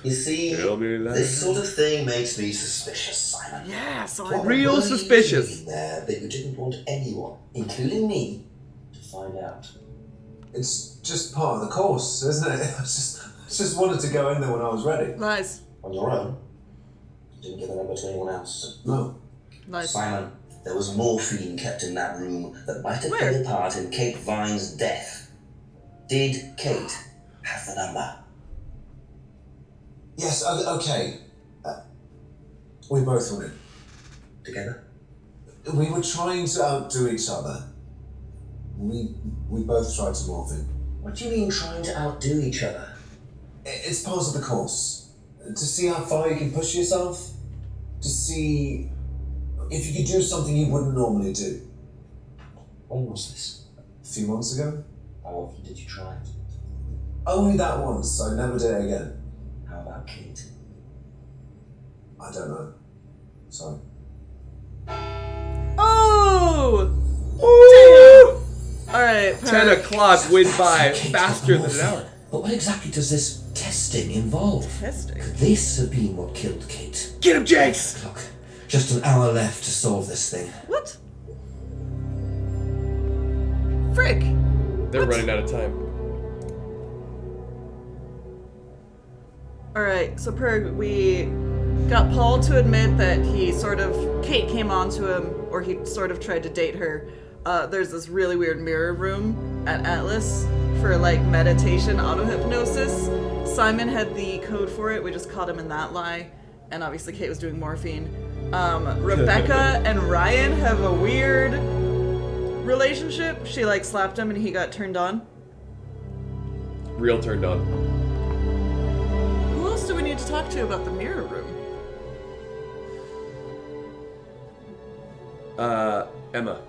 I: You see,
B: Tell me lies.
I: this sort of thing makes me suspicious, Simon.
A: Yeah, so
I: What
B: Real
I: were you
B: suspicious.
I: doing there that you didn't want anyone, including me, to find out?
E: It's just part of the course, isn't it? I just wanted to go in there when I was ready.
A: Lies.
I: On your own? You didn't give the number to anyone else?
E: No.
A: Lies.
I: Simon, there was morphine kept in that room that might have
A: Where?
I: played a part in Kate Vine's death. Did Kate have the number?
E: Yes, okay. We both went in.
I: Together?
E: We were trying to outdo each other. We both tried to morph in.
I: What do you mean trying to outdo each other?
E: It's part of the course. To see how far you can push yourself. To see if you could do something you wouldn't normally do.
I: When was this?
E: A few months ago.
I: How often did you try it?
E: Only that once. I never did it again.
I: How about Kate?
E: I don't know. Sorry.
A: Oh! Damn! Alright,
B: 10 o'clock went by faster than an hour.
I: But what exactly does this testing involve?
A: Testing?
I: Could this have been what killed Kate?
B: Get him, Jakes!
I: Look, just an hour left to solve this thing.
A: What? Frick!
B: They're running out of time.
A: Alright, so Perg, we got Paul to admit that Kate came on to him, or he sort of tried to date her. There's this really weird mirror room at Atlas for like meditation auto-hypnosis. Simon had the code for it, we just caught him in that lie. And obviously Kate was doing morphine. Rebecca and Ryan have a weird relationship. She like slapped him and he got turned on.
B: Real turned on.
A: Who else do we need to talk to about the mirror room?
B: Emma.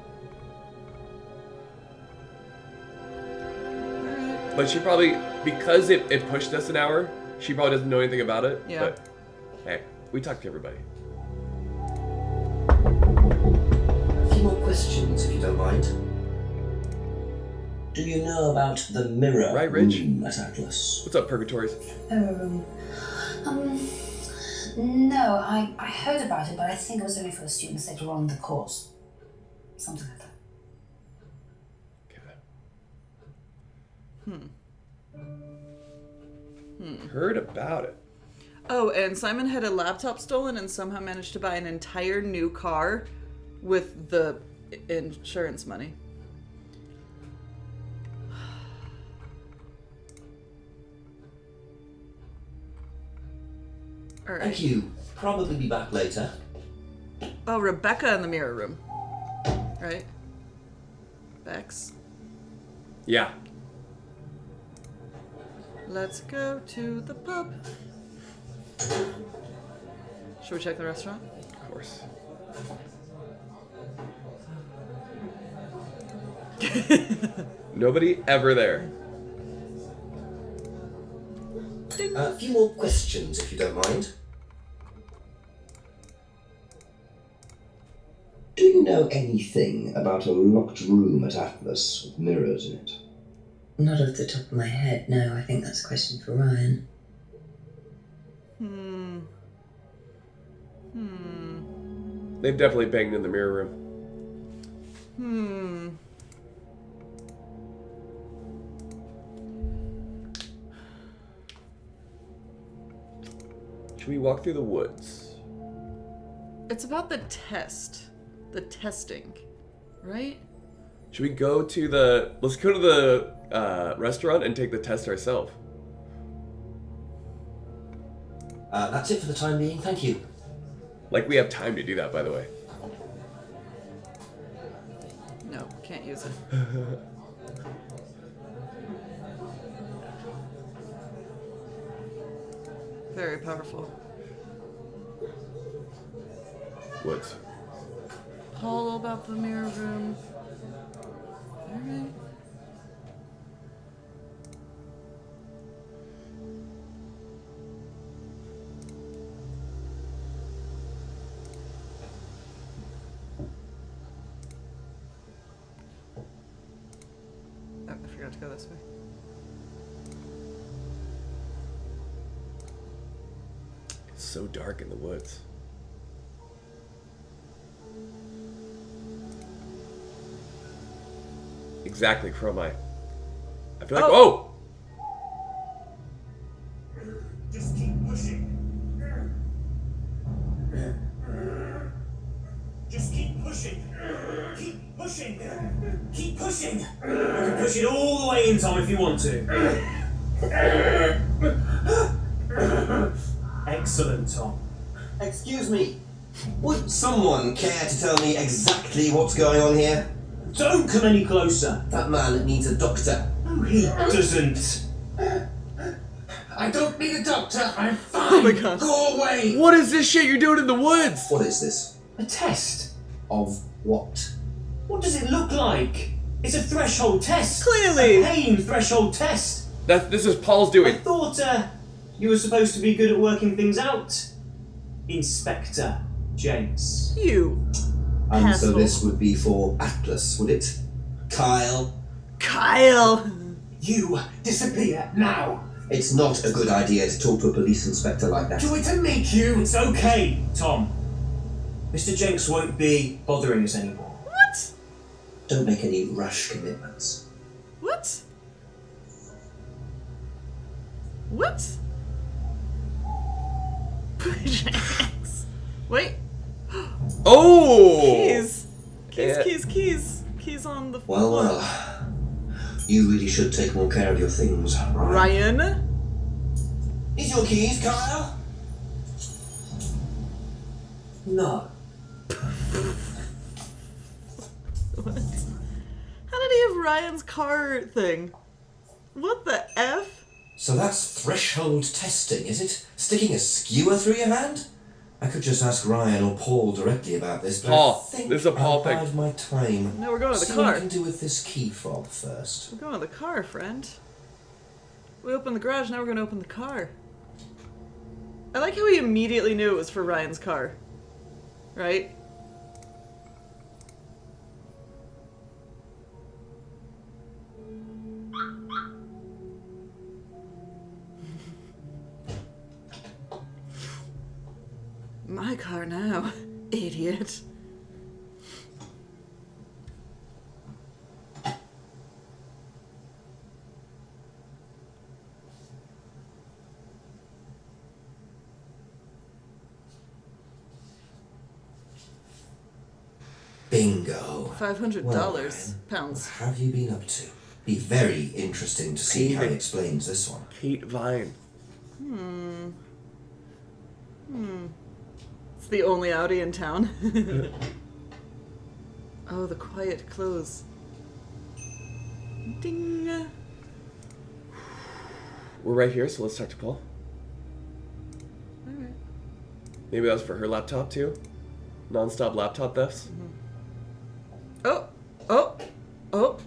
B: But she probably, because it pushed us an hour, she probably doesn't know anything about it.
A: Yeah.
B: But hey, we talked to everybody.
I: A few more questions, if you don't mind. Do you know about the mirror
B: Right, Rich?
I: room at Atlas?
B: What's up, Purgatories?
G: No, I heard about it, but I think it was only for the students later on in the course. Something like that.
B: Heard about it.
A: Oh, and Simon had a laptop stolen and somehow managed to buy an entire new car with the insurance money. All right.
I: Thank you. Probably be back later.
A: Oh, Rebecca in the mirror room. Right? Bex.
B: Yeah.
A: Let's go to the pub. Should we check the restaurant?
B: Of course. Nobody ever there.
I: A few more questions, if you don't mind. Do you know anything about a locked room at Atlas with mirrors in it?
H: Not off the top of my head, no. I think that's a question for Ryan.
B: They've definitely banged in the mirror room. Should we walk through the woods?
A: It's about the test. The testing. Right?
B: Should we go to the... Let's go to the restaurant and take the test ourselves.
I: That's it for the time being, thank you.
B: Like we have time to do that, by the way.
A: No, can't use it. Very powerful.
B: Woods.
A: Paul about the mirror room. Alright. Oh, I forgot to go this way.
B: It's so dark in the woods. Exactly, Chromite. I feel like... Oh!
L: Just keep pushing. Just keep pushing. Keep pushing. Keep pushing. You can push it all the way in, Tom, if you want to. Excellent, Tom.
I: Excuse me. Would someone care to tell me exactly what's going on here?
L: Don't come any closer.
I: That man needs a doctor.
L: No, he doesn't.
I: I don't need a doctor. I'm fine.
A: Oh my god.
I: Go away.
B: What is this shit you're doing in the woods?
I: What is this?
L: A test.
I: Of what?
L: What does it look like? It's a threshold test.
A: Clearly.
L: A pain threshold test.
B: This is Paul's
L: I
B: doing.
L: thought you were supposed to be good at working things out, Inspector Jenks.
A: You.
I: And
A: Asshole.
I: so this would be for Atlas, would it? Kyle?
A: Kyle.
L: You disappear now.
I: It's not a good idea to talk to a police inspector like that.
L: Do it to make you. It's okay, Tom. Mr. Jenks won't be bothering us anymore.
A: What?
I: Don't make any rash commitments.
A: What? What? Wait.
B: Oh!
A: Keys.
B: Yeah.
A: Keys on the floor.
I: Well, you really should take more care of your things, Ryan.
A: Ryan?
I: Is your keys, Kyle?
L: No.
A: What? How did he have Ryan's car thing? What the F?
I: So that's threshold testing, is it? Sticking a skewer through your hand? I could just ask Ryan or Paul directly about this, but
B: Paul.
I: I think
B: This is a Paul
I: I'll
B: thing.
I: bide my time.
A: No, we're going to the
I: See what
A: car.
I: I can do with this key fob first.
A: We're going to the car, friend. We opened the garage, now we're going to open the car. I like how he immediately knew it was for Ryan's car. Right? My car now, idiot.
I: Bingo.
A: $500
I: Well, Ryan,
A: pounds.
I: what have you been up to? Be very interesting to see how he
B: Pete.
I: explains this one.
B: Pete Vine.
A: It's the only Audi in town. Oh, the quiet close. Ding.
B: We're right here, so let's talk to Paul.
A: Alright.
B: Maybe that was for her laptop too? Non-stop laptop thefts?
A: Oh! Oh! Oh!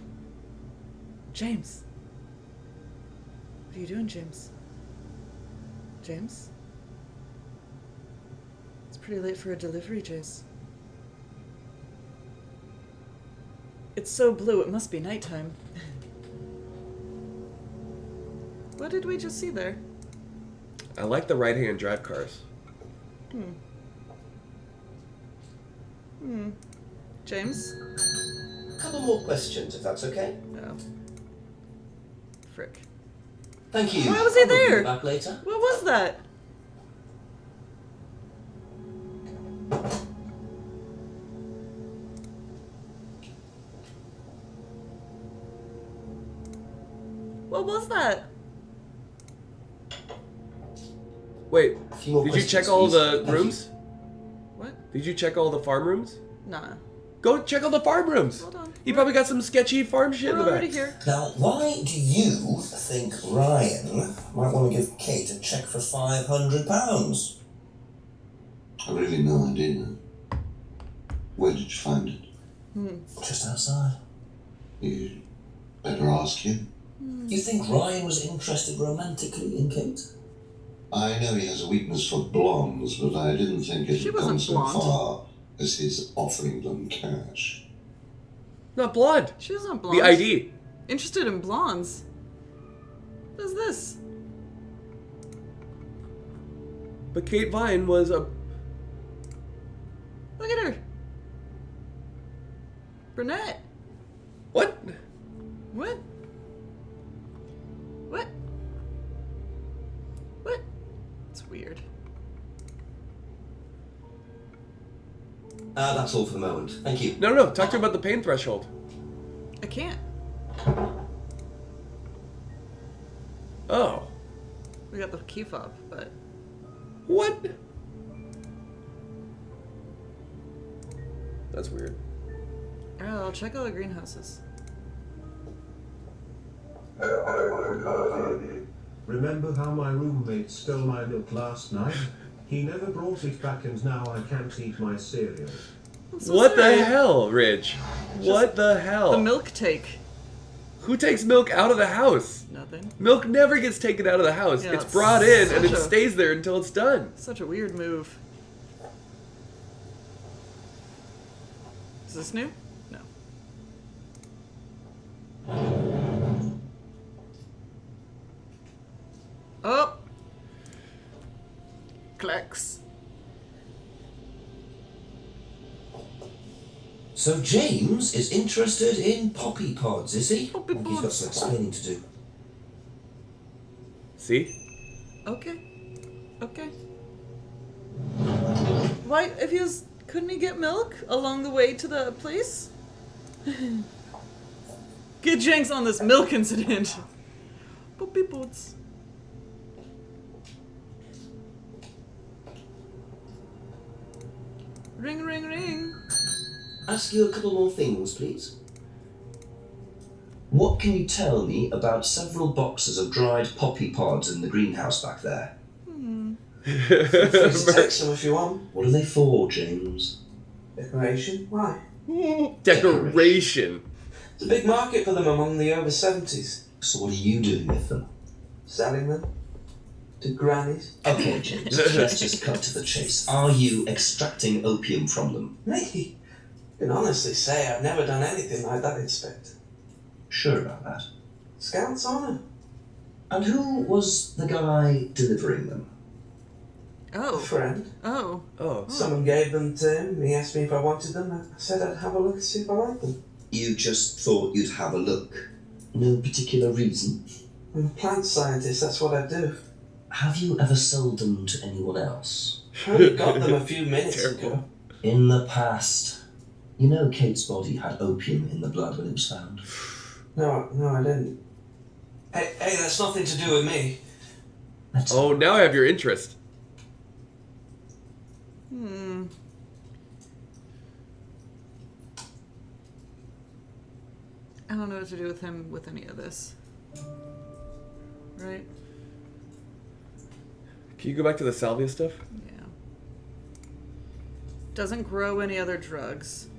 A: James. What are you doing, James? James? It's pretty late for a delivery, Jace. It's so blue, it must be nighttime. What did we just see there?
B: I like the right-hand drive cars.
A: James?
I: A couple more questions, if that's okay.
A: Oh. Frick.
I: Thank you.
A: Why was he
I: I'll be
A: there?
I: back later.
A: What was that? What was that?
B: Wait,
I: A few more
B: did you
I: questions,
B: check all
I: please.
B: the
I: Thank you.
B: rooms?
A: What?
B: Did you check all the farm rooms?
A: Nah.
B: Go check all the farm rooms.
A: Hold on.
B: He probably got some sketchy farm shit in
A: We're
B: the
A: already
B: back.
A: here.
C: Now, why do you think Ryan might want to give Kate a cheque for £500?
D: I really no idea. Where did you find it?
C: Just outside.
D: You better ask him.
C: You think Ryan was interested romantically in Kate?
D: I know he has a weakness for blondes, but I didn't think it
A: She
D: had gone
A: wasn't
D: so
A: blonde.
D: far as his offering them cash.
B: Not blonde.
A: She's not blonde.
B: The ID.
A: Interested in blondes. What is this?
B: But Kate Vine was a...
A: Look at her. Brunette.
B: What?
A: What? What? What? It's weird.
I: That's all for the moment. Thank you.
B: No, talk to her about the pain threshold.
A: I can't.
B: Oh.
A: We got the key fob, but...
B: What? That's weird.
A: Alright, I'll check all the greenhouses.
J: Remember how my roommate stole my milk last night? He never brought it back and now I can't eat my cereal.
A: I'm so
B: What
A: sorry.
B: the hell, Ridge? What the hell?
A: The milk take.
B: Who takes milk out of the house?
A: Nothing.
B: Milk never gets taken out of the house.
A: Yeah,
B: it's
A: it's
B: brought in and
A: such
B: it
A: a-
B: stays there until it's done.
A: Such a weird move. Is this new? No. Oh! Clicks.
I: So James is interested in poppy pods, is he?
A: Poppy
I: I think he's got
A: pods.
I: some explaining to do.
B: See?
A: Okay. Okay. Why, if he was, couldn't he get milk along the way to the place? Get Jenks on this milk incident. Poppy pods. Ring, ring, ring.
I: Ask you a couple more things, please. What can you tell me about several boxes of dried poppy pods in the greenhouse back there?
C: Feel free to take some if you want.
I: What are they for, James?
C: Decoration? Why?
B: Decoration.
C: It's a big market for them among the over 70s.
I: So what are you doing with them?
C: Selling them to grannies.
I: Okay, James, let's just cut to the chase. Are you extracting opium from them?
C: Me? I can honestly say I've never done anything like that, Inspector.
I: Sure about that.
C: Scout's honour.
I: And who was the guy delivering them?
C: A
A: Oh.
C: friend.
A: Oh.
B: Oh.
C: Someone gave them to him. He asked me if I wanted them. I said I'd have a look and see if I liked them.
I: You just thought you'd have a look. No particular reason.
C: I'm a plant scientist, that's what I do.
I: Have you ever sold them to anyone else?
C: I only got them a few minutes ago.
I: In the past. You know Kate's body had opium in the blood when it was found.
C: No, I didn't. Hey, that's nothing to do with me.
B: Oh, now I have your interest.
A: I don't know what to do with him with any of this. Right?
B: Can you go back to the salvia stuff?
A: Yeah. Doesn't grow any other drugs.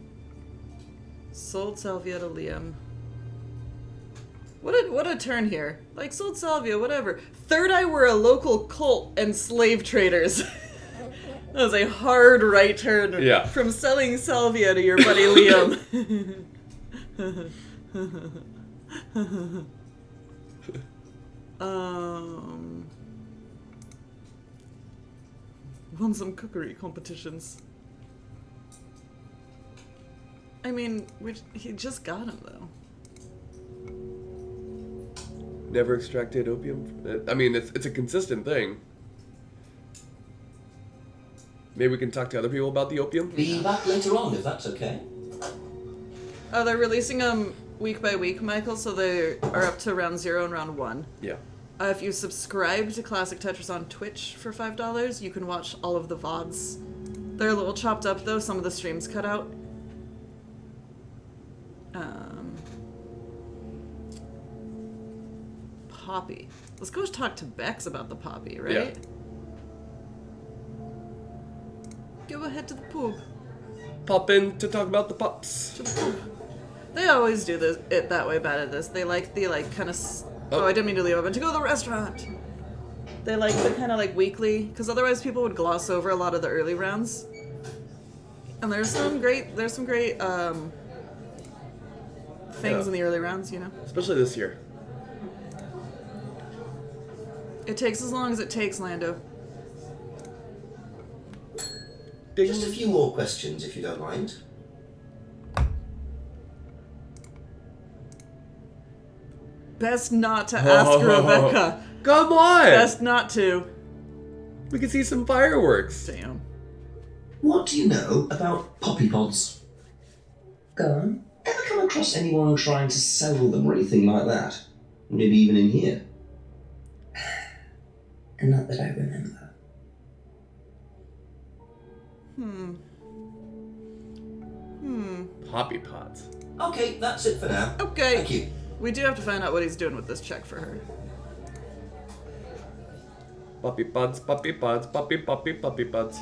A: Sold salvia to Liam. What a turn here. Like, sold salvia, whatever. Third Eye were a local cult and slave traders. That was a hard right turn.
B: Yeah.
A: From selling salvia to your buddy Liam. Won some cookery competitions. I mean, he just got him, though.
B: Never extracted opium. I mean, it's a consistent thing. Maybe we can talk to other people about the opium.
I: Be back later on, if that's okay.
A: Oh, they're releasing them week by week, Michael, so they are up to round 0 and round 1.
B: Yeah.
A: If you subscribe to Classic Tetris on Twitch for $5, you can watch all of the VODs. They're a little chopped up, though. Some of the streams cut out. Poppy. Let's go talk to Bex about the Poppy, right?
B: Yeah.
A: Go ahead to the pub.
B: Pop in to talk about the pops.
A: To the pub. They always do it that way bad at this. They like the, kind of... Oh, I didn't mean to leave. I meant to go to the restaurant. They like the kind of, weekly... Because otherwise people would gloss over a lot of the early rounds. And there's some great things in the early rounds, you know?
B: Especially this year.
A: It takes as long as it takes, Lando.
I: Just a few more questions, if you don't mind.
A: Best not to ask Rebecca.
B: Come on!
A: Best not to.
B: We can see some fireworks.
A: Damn.
I: What do you know about poppy pods?
H: Go on.
I: Ever come across anyone trying to sell them or anything like that? Maybe even in here?
H: Not that I remember.
B: Poppy pods.
I: Okay, that's it for now.
A: Okay.
I: Thank you.
A: We do have to find out what he's doing with this check for her.
B: Poppy pods, poppy pods, poppy pods.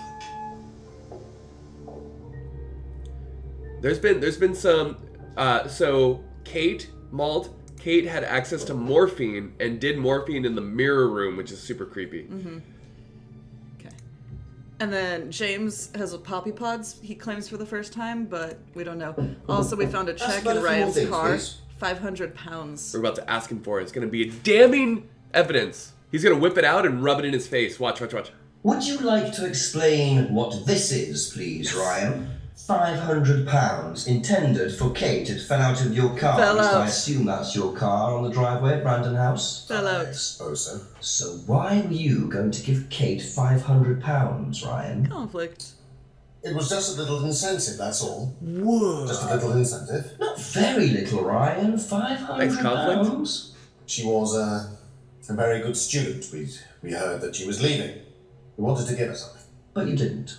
B: There's been some so Kate had access to morphine and did morphine in the mirror room, which is super creepy.
A: Mm-hmm. Okay. And then James has a poppy pods, he claims for the first time, but we don't know. Also, we found a check in Ryan's car.
B: Please.
A: £500.
B: We're about to ask him for it. It's gonna be a damning evidence. He's gonna whip it out and rub it in his face. Watch.
I: Would you like to explain what this is, please, Ryan? £500 intended for Kate. It fell out of your car.
A: Fell
I: At least
A: out.
I: I assume that's your car on the driveway at Brandon House.
A: Fell out.
E: I suppose so.
I: So why were you going to give Kate £500, Ryan?
A: Conflict.
E: It was just a little incentive, that's all.
I: Whoa.
E: Just a little incentive.
I: Not very little, Ryan. £500.
E: She was a very good student. We heard that she was leaving. We wanted to give her something.
I: But you didn't.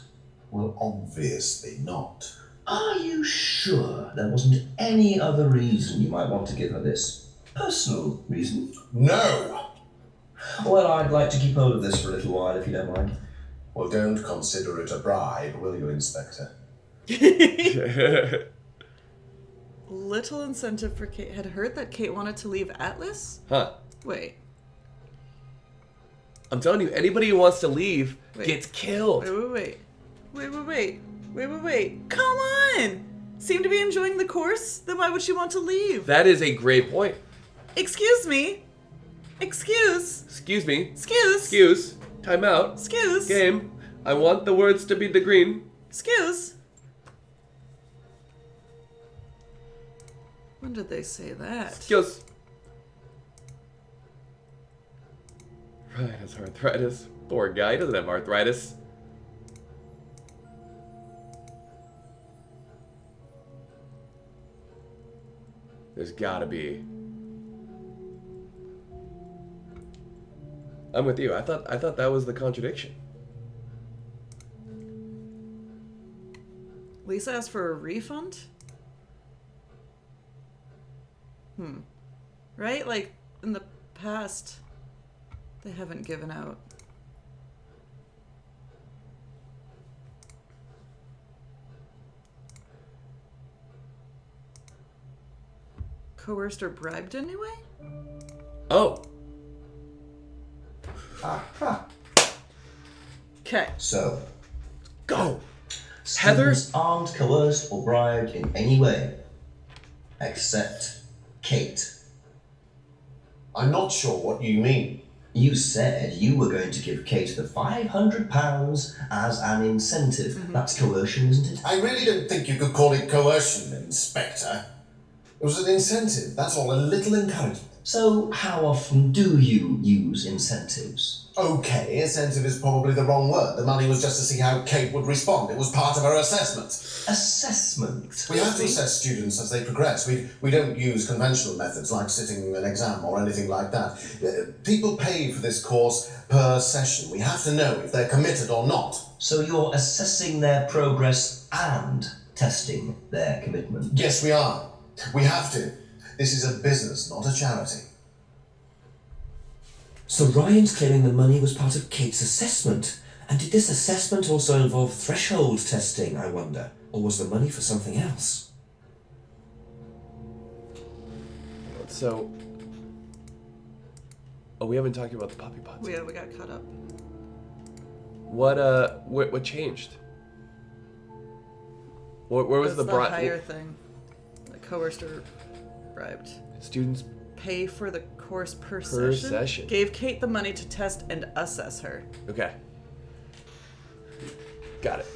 E: Well, obviously not.
I: Are you sure there wasn't any other reason you might want to give her this? Personal reason?
E: No!
I: Well, I'd like to keep hold of this for a little while, if you don't mind.
E: Well, don't consider it a bribe, will you, Inspector?
A: Little incentive for Kate. Had heard that Kate wanted to leave Atlas?
B: Huh.
A: Wait.
B: I'm telling you, anybody who wants to leave gets killed.
A: Wait. Come on! Seem to be enjoying the course? Then why would she want to leave?
B: That is a great point.
A: Excuse me.
B: Excuse me.
A: Excuse.
B: Excuse. Time out.
A: Excuse.
B: Game. I want the words to be the green.
A: Excuse. When did they say that?
B: Excuse. Ryan has arthritis. Poor guy. He doesn't have arthritis. There's gotta be. I'm with you. I thought that was the contradiction.
A: Lisa asked for a refund? Right? Like, in the past, they haven't given out. Coerced or bribed anyway?
B: Oh.
E: Aha.
A: Okay.
I: So,
B: Go. Heather?
I: students aren't coerced or bribed in any way, except Kate.
E: I'm not sure what you mean.
I: You said you were going to give Kate the £500 as an incentive. That's coercion, isn't it?
E: I really don't think you could call it coercion, Inspector. It was an incentive, that's all, a little encouragement.
I: So, how often do you use incentives?
E: Okay, incentive is probably the wrong word. The money was just to see how Kate would respond. It was part of her assessment.
I: Assessment?
E: We have to assess students as they progress. We don't use conventional methods like sitting an exam or anything like that. People pay for this course per session. We have to know if they're committed or not.
I: So you're assessing their progress and testing their commitment?
E: Yes, we are. We have to. This is a business, not a charity.
M: So Ryan's claiming the money was part of Kate's assessment. And did this assessment also involve threshold testing, I wonder? Or was the money for something else?
B: So... Oh, we haven't talked about the poppy pods.
A: Yeah, we got caught up.
B: What changed? Where was
A: That's
B: the
A: the higher thing? The coerced or bribed.
B: Students
A: pay for the course per
B: session.
A: Gave Kate the money to test and assess her.
B: Okay. Got it.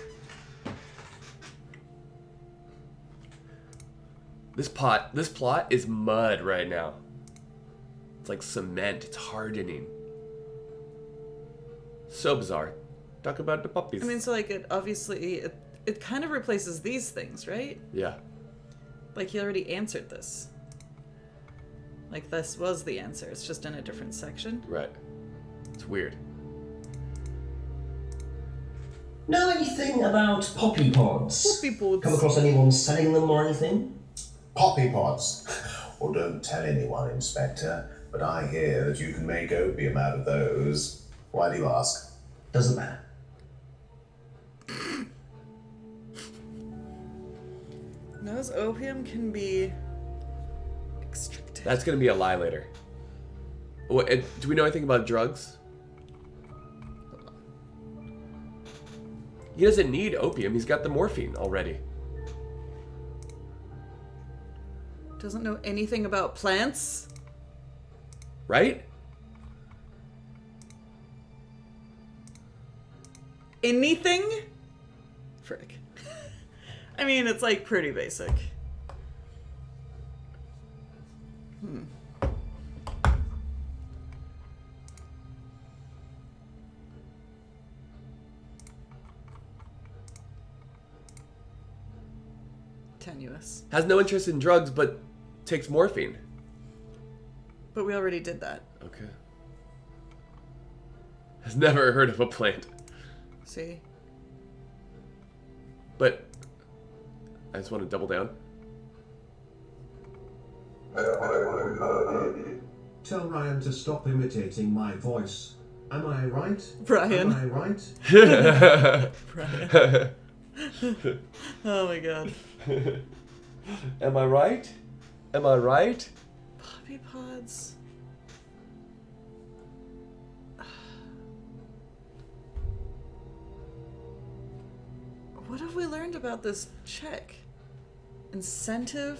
B: This plot is mud right now. It's like cement. It's hardening. So bizarre. Talk about the puppies.
A: I mean, so like it obviously it kind of replaces these things, right?
B: Yeah.
A: Like he already answered this. Like this was the answer. It's just in a different section.
B: Right. It's weird.
I: Know anything about poppy pods?
A: Poppy pods.
I: Come across anyone selling them or anything?
E: Poppy pods? Well, don't tell anyone, Inspector, but I hear that you can make opium out of those. Why do you ask?
I: Doesn't matter.
A: Knows opium can be extracted.
B: That's gonna be a lie later. Do we know anything about drugs? He doesn't need opium. He's got the morphine already.
A: Doesn't know anything about plants.
B: Right?
A: Anything? Frick. I mean, it's like pretty basic. Tenuous.
B: Has no interest in drugs, but takes morphine.
A: But we already did that.
B: Okay. Has never heard of a plant.
A: See?
B: But I just want to double down.
J: Tell Ryan to stop imitating my voice. Am I right?
A: Brian.
J: Am I right?
A: Brian. Oh my god.
B: Am I right? Am I right?
A: Poppy pods. What have we learned about this check? Incentive?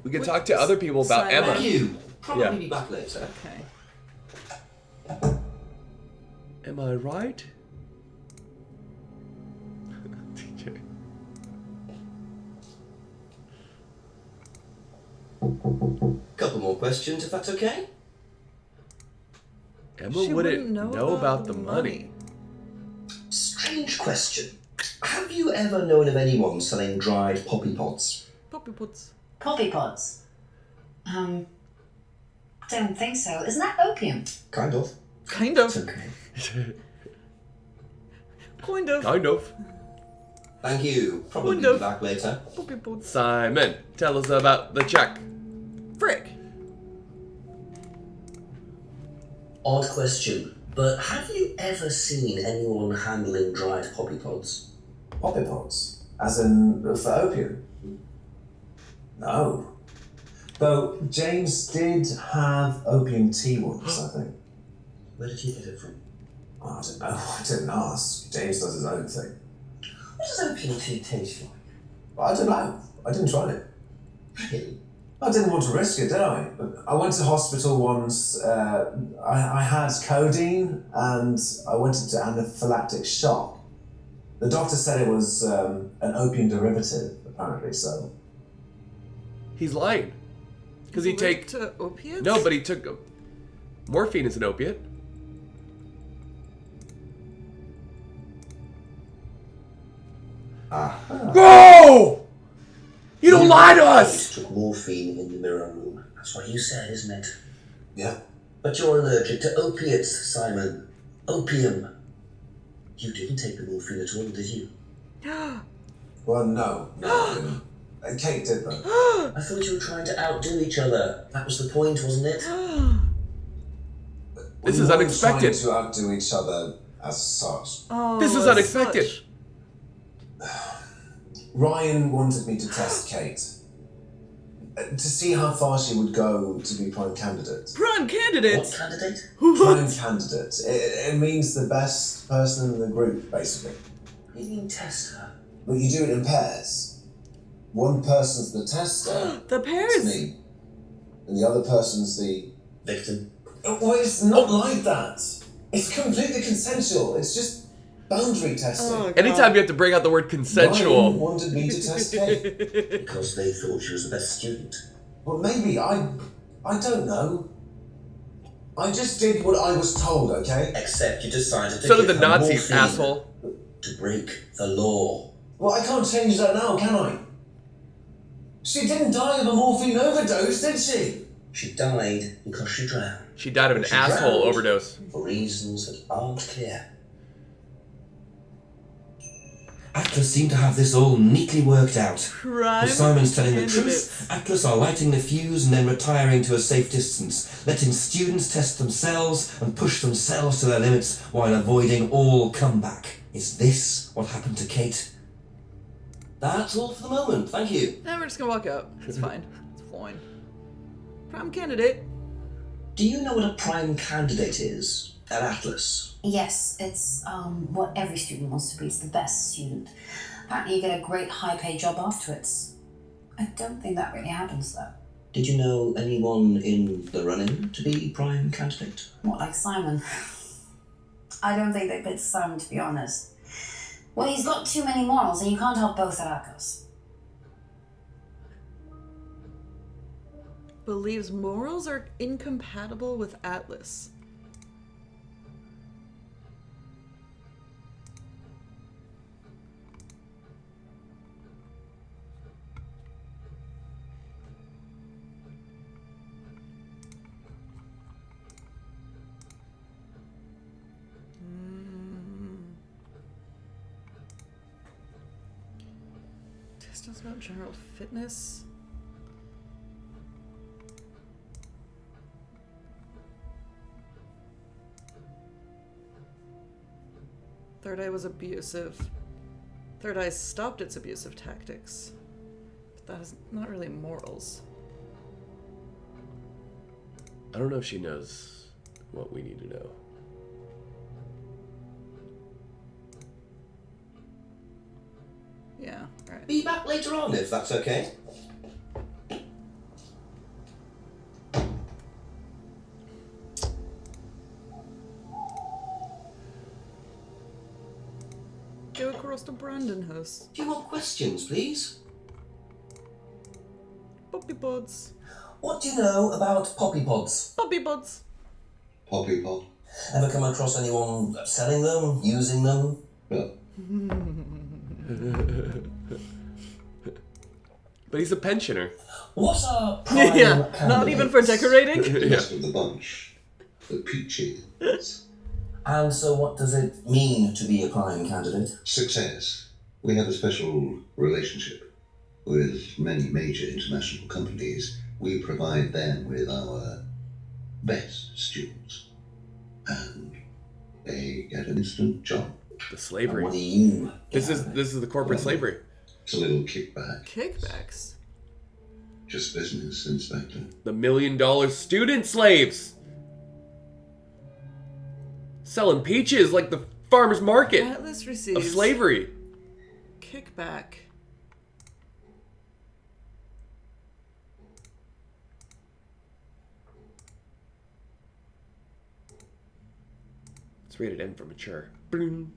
B: We can talk to other people about Emma.
I: Thank you. Probably
B: Yeah.
I: be back later.
A: Okay.
B: Am I right? TJ.
I: Couple more questions, if that's okay.
B: Emma
A: She
B: wouldn't know about the money.
I: Strange question. Have you ever known of anyone selling dried poppy pods?
A: Poppy pods.
G: Poppy pods? Don't think so. Isn't that opium?
I: Kind of.
A: Kind of.
I: It's okay.
A: Kind of.
B: Kind of.
I: Thank you. Probably
A: Kind
I: be
A: of.
I: back later.
A: Poppy pods.
B: Simon, tell us about the check.
A: Frick.
I: Odd question, but have you ever seen anyone handling dried poppy pods?
E: Poppy pods? As in, for opium? No. Though James did have opium tea once, I think.
I: Where did he get it from?
E: Oh, I don't know. I didn't ask. James does his own thing.
I: What does opium tea taste like?
E: I don't know. I didn't try it.
I: Really?
E: I didn't want to risk it, did I? I went to hospital once. I had codeine and I went into anaphylactic shock. The doctor said it was an opium derivative, apparently, so.
B: He's lying. Because he take
A: opiates?
B: No, but he took morphine is an opiate. Bro! You don't lie to us!
I: Took morphine in the mirror room. That's what you said, isn't it?
E: Yeah.
I: But you're allergic to opiates, Simon. Opium. You didn't take the morphine at all, did you?
E: Well, no. I didn't. Kate did, though.
I: I thought you were trying to outdo each other. That was the point, wasn't it?
B: This is unexpected.
E: Trying to outdo each other as such.
A: Oh,
B: this is unexpected.
E: Ryan wanted me to test Kate. To see how far she would go to be prime candidate.
A: Prime candidate?
I: What candidate?
E: Prime candidate. It means the best person in the group, basically.
I: You mean test her?
E: But you do it in pairs. One person's the tester.
A: The pairs?
E: Me. And the other person's the
I: victim.
E: Well, it's not like that. It's completely consensual. It's just boundary testing.
A: Oh,
B: anytime you have to bring out the word consensual.
E: Ryan wanted me to test Kate.
I: Because they thought she was the best student.
E: Well, maybe. I don't know. I just did what I was told, okay?
I: Except you decided to
B: So did
I: give
B: the
I: her
B: Nazis,
I: morphine
B: asshole.
I: to break the law.
E: Well, I can't change that now, can I? She didn't die of a morphine overdose, did she?
I: She died because she drowned.
B: She died of an
I: She
B: asshole
I: drowned
B: overdose.
I: For reasons that aren't clear.
M: Atlas seem to have this all neatly worked out.
A: Prime
M: If Simon's telling the
A: candidates.
M: truth, Atlas are lighting the fuse and then retiring to a safe distance, letting students test themselves and push themselves to their limits while avoiding all comeback. Is this what happened to Kate?
I: That's all for the moment, thank you.
A: We're just gonna walk out. It's fine. It's fine. Prime candidate.
I: Do you know what a prime candidate is at Atlas?
G: Yes, it's what every student wants to be. It's the best student. Apparently you get a great high-paid job afterwards. I don't think that really happens, though.
I: Did you know anyone in the running to be prime candidate?
G: What, like Simon? I don't think they picked Simon, to be honest. Well, he's got too many morals, and you can't have both at Atlas.
A: Believes morals are incompatible with Atlas. Test us about general fitness. Third Eye was abusive. Third Eye stopped its abusive tactics. But that is not really morals.
B: I don't know if she knows what we need to know.
A: Yeah, right.
I: Be back later on if that's okay.
A: Go across to Brandon House.
I: A few more questions, please.
A: Poppy pods.
I: What do you know about poppy pods?
A: Poppy pods.
D: Poppy pod?
I: Ever come across anyone selling them, using them?
D: No.
B: But he's a pensioner.
I: What's a prime
A: Yeah,
I: candidate?
A: not even for decorating.
D: The rest of the bunch. The peachy.
I: And so what does it mean to be a prime candidate?
D: Success. We have a special relationship with many major international companies. We provide them with our best students. And they get an instant job.
B: The slavery.
I: What do you
B: This is the corporate slavery.
D: It's a little kickback.
A: Kickbacks.
D: Just business, Inspector.
B: The $1 million student slaves. Selling peaches like the farmer's market
A: Atlas
B: of
A: receives
B: slavery.
A: kickback.
B: It's rated M for mature. Boom.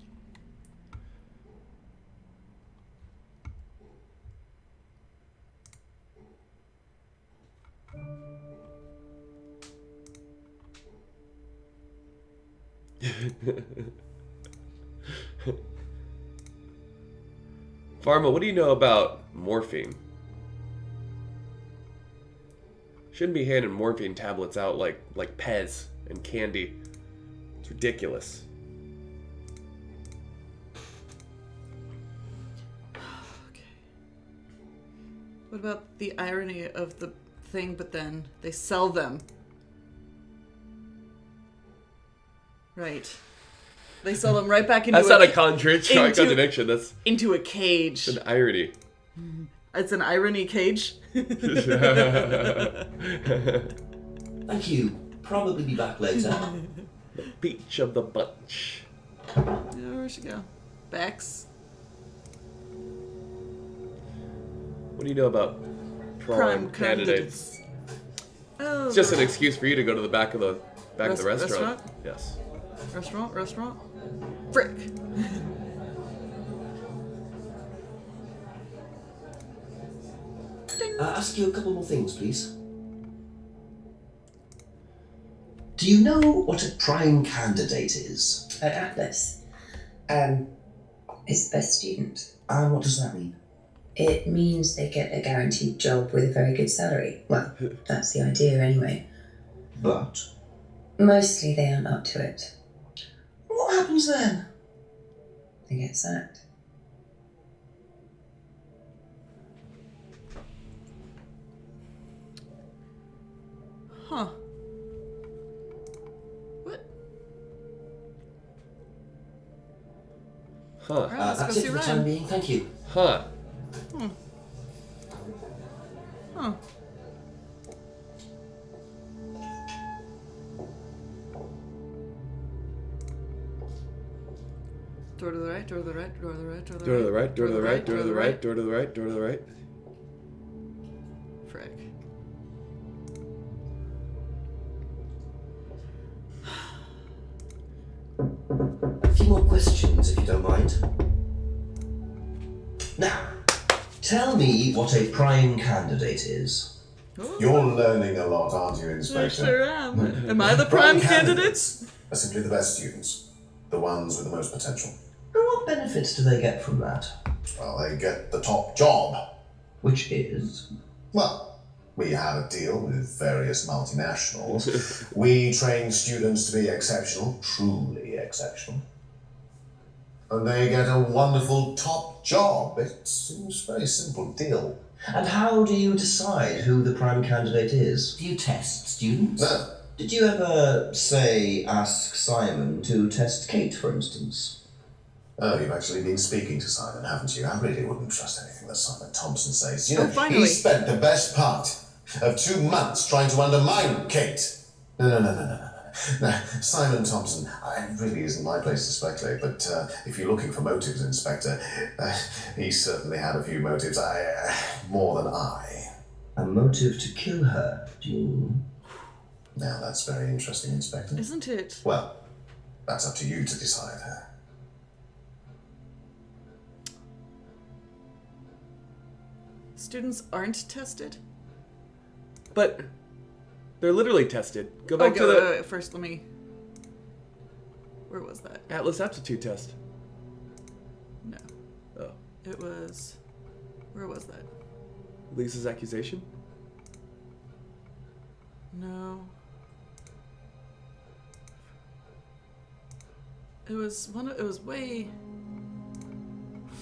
B: Pharma, what do you know about morphine? Shouldn't be handing morphine tablets out like Pez and candy. It's ridiculous.
A: Okay. What about the irony of the thing, but then they sell them? Right. They sell them right back into
B: That's not a contradiction. That's
A: into a cage.
B: an irony.
A: It's an irony cage.
M: Thank you. Probably be back later.
B: The peach of the bunch.
A: Yeah, where should go? Bex.
B: What do you know about prime candidates?
A: Oh.
B: It's just an excuse for you to go to the back of the restaurant. Yes.
A: Restaurant? Frick.
I: Ask you a couple more things, please. Do you know what a prime candidate is?
H: At Atlas. It's the best student.
I: And what does that mean?
H: It means they get a guaranteed job with a very good salary. Well, that's the idea anyway.
I: But
H: Mostly they aren't up to it.
I: what happens then?
H: They get sacked.
A: Huh. What?
B: Huh.
A: Alright, let's go
I: That's it
A: see
I: for the
A: Ryan.
I: time being. Thank you.
B: Huh.
A: Huh. Door to the right, door to the right, door to the right, door to the
B: Door to the
A: right.
B: right, door to the right, door to the right, door to the right, door to the right.
A: Frick.
I: A few more questions, if you don't mind. Now, tell me what a prime candidate is.
E: You're learning a lot, aren't you,
A: I
E: Inspector?
A: sure am. Am I the prime candidate?
E: Are simply the best students. The ones with the most potential.
I: And what benefits do they get from that?
E: Well, they get the top job.
I: Which is?
E: Well, we have a deal with various multinationals. We train students to be exceptional, truly exceptional. And they get a wonderful top job. It seems a very simple deal.
I: And how do you decide who the prime candidate is? Do you test students?
E: No.
I: Did you ever, say, ask Simon to test Kate, for instance?
E: Oh, you've actually been speaking to Simon, haven't you? I really wouldn't trust anything that Simon Thompson says. You know,
A: finally.
E: he spent the best part of 2 months trying to undermine Kate. No. Simon Thompson, it really isn't my place to speculate, but if you're looking for motives, Inspector, he certainly had a few motives, more than I.
I: A motive to kill her, do you mean?
E: Now, that's very interesting, Inspector.
A: Isn't it?
E: Well, that's up to you to decide.
A: Students aren't tested?
B: But they're literally tested. Go
A: Oh,
B: back to the
A: first, let me... Where was that?
B: Atlas aptitude test.
A: No.
B: Oh.
A: It was... Where was that?
B: Lisa's accusation?
A: No. It was one of... It was way...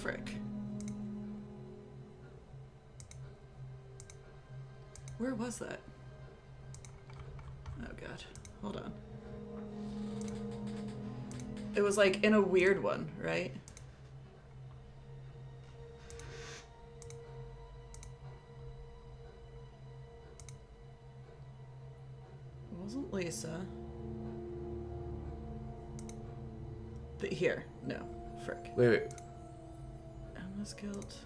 A: Frick. Where was that? Oh god. Hold on. It was like in a weird one, right? Wasn't Lisa. But here, no. Frick.
B: Wait.
A: Emma's guilt.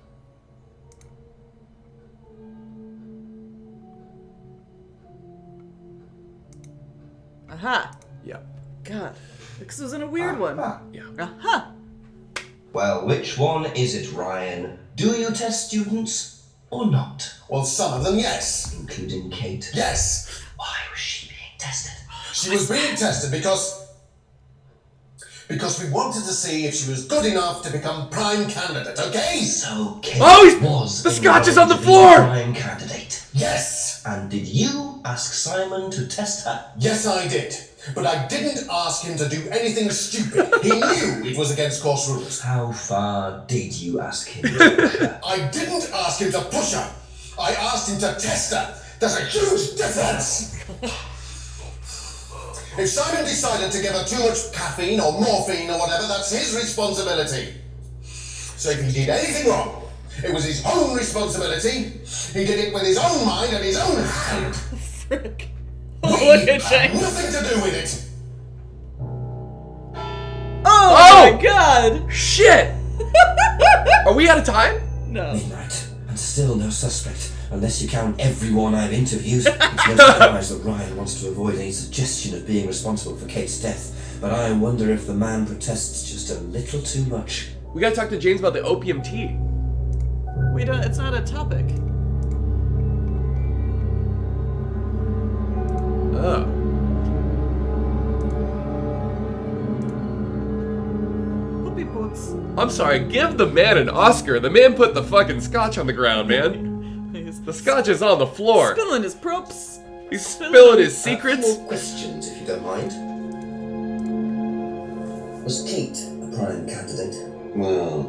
A: Aha!
B: Yeah.
A: God. Because it was in a weird one.
B: Yeah.
A: Aha!
I: Well, which one is it, Ryan? Do you test students or not?
E: Well, some of them, yes.
I: Including Kate?
E: Yes.
I: Why was she being tested?
E: She was being tested because we wanted to see if she was good enough to become prime candidate, okay?
I: So Kate
B: Oh,
I: was
B: the scotch is on the
I: to be
B: floor!
I: prime candidate.
E: Yes.
I: And did you ask Simon to test her?
E: Yes, I did. But I didn't ask him to do anything stupid. He knew it was against course rules.
I: How far did you ask him to push her?
E: I didn't ask him to push her. I asked him to test her. There's a huge difference. If Simon decided to give her too much caffeine or morphine or whatever, that's his responsibility. So if he did anything wrong, it was his own responsibility. He did it with his own mind and his own hand.
A: Frick.
E: We
A: Look at
E: had
A: James.
E: nothing to do with it.
A: Oh my god!
B: Shit! Are we out of time?
A: No.
M: Midnight, and still no suspect, unless you count everyone I've interviewed. It's no surprise that Ryan wants to avoid any suggestion of being responsible for Kate's death, but I wonder if the man protests just a little too much.
B: We gotta talk to James about the opium tea.
A: We don't. It's not a topic.
B: Oh.
A: Puppy boots.
B: I'm sorry, give the man an Oscar. The man put the fucking scotch on the ground, man.
A: He's
B: The scotch is on the floor.
A: spilling his props.
B: He's spilling his secrets.
I: More questions, if you don't mind. Was Kate a prime candidate?
D: Well,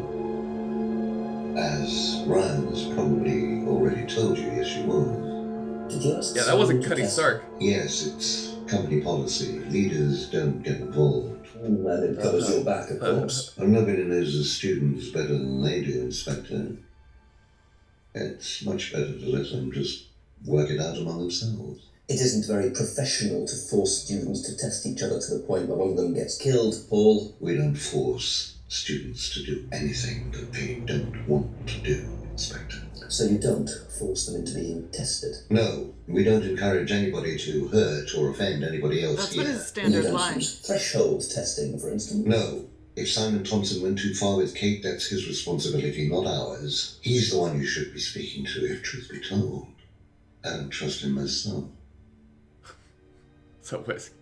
D: as Ryan has probably already told you, yes, she was.
I: Did you ask
B: Yeah, that wasn't
I: Simon to
B: Cuddy
I: test
B: Stark.
D: Yes, it's company policy. Leaders don't get involved.
I: her? Well, it covers your back, of course.
D: Nobody knows the students better than they do, Inspector. It's much better to let them just work it out among themselves.
I: It isn't very professional to force students to test each other to the point where one of them gets killed, Paul.
D: We don't force students to do anything that they don't want to do, Inspector.
I: So you don't force them into being tested?
D: No, we don't encourage anybody to hurt or offend anybody else
A: That's
D: here.
A: what his
I: You
A: standard
I: don't
A: line.
I: use threshold testing, for instance?
D: No. If Simon Thompson went too far with Kate, that's his responsibility, not ours. He's the one you should be speaking to, if truth be told. I don't trust him myself.
B: So Whisk.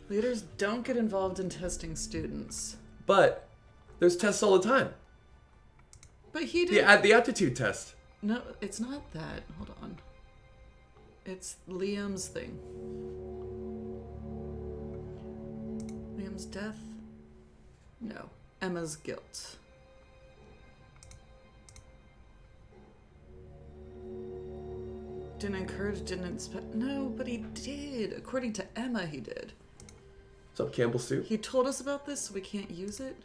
A: Leaders don't get involved in testing students.
B: But there's tests all the time.
A: But he did.
B: The aptitude test.
A: No, it's not that. Hold on. It's Liam's thing. Liam's death? No. Emma's guilt. Didn't encourage, didn't inspect. No, but he did. According to Emma, he did.
B: What's up, Campbell Soup?
A: He told us about this, so we can't use it?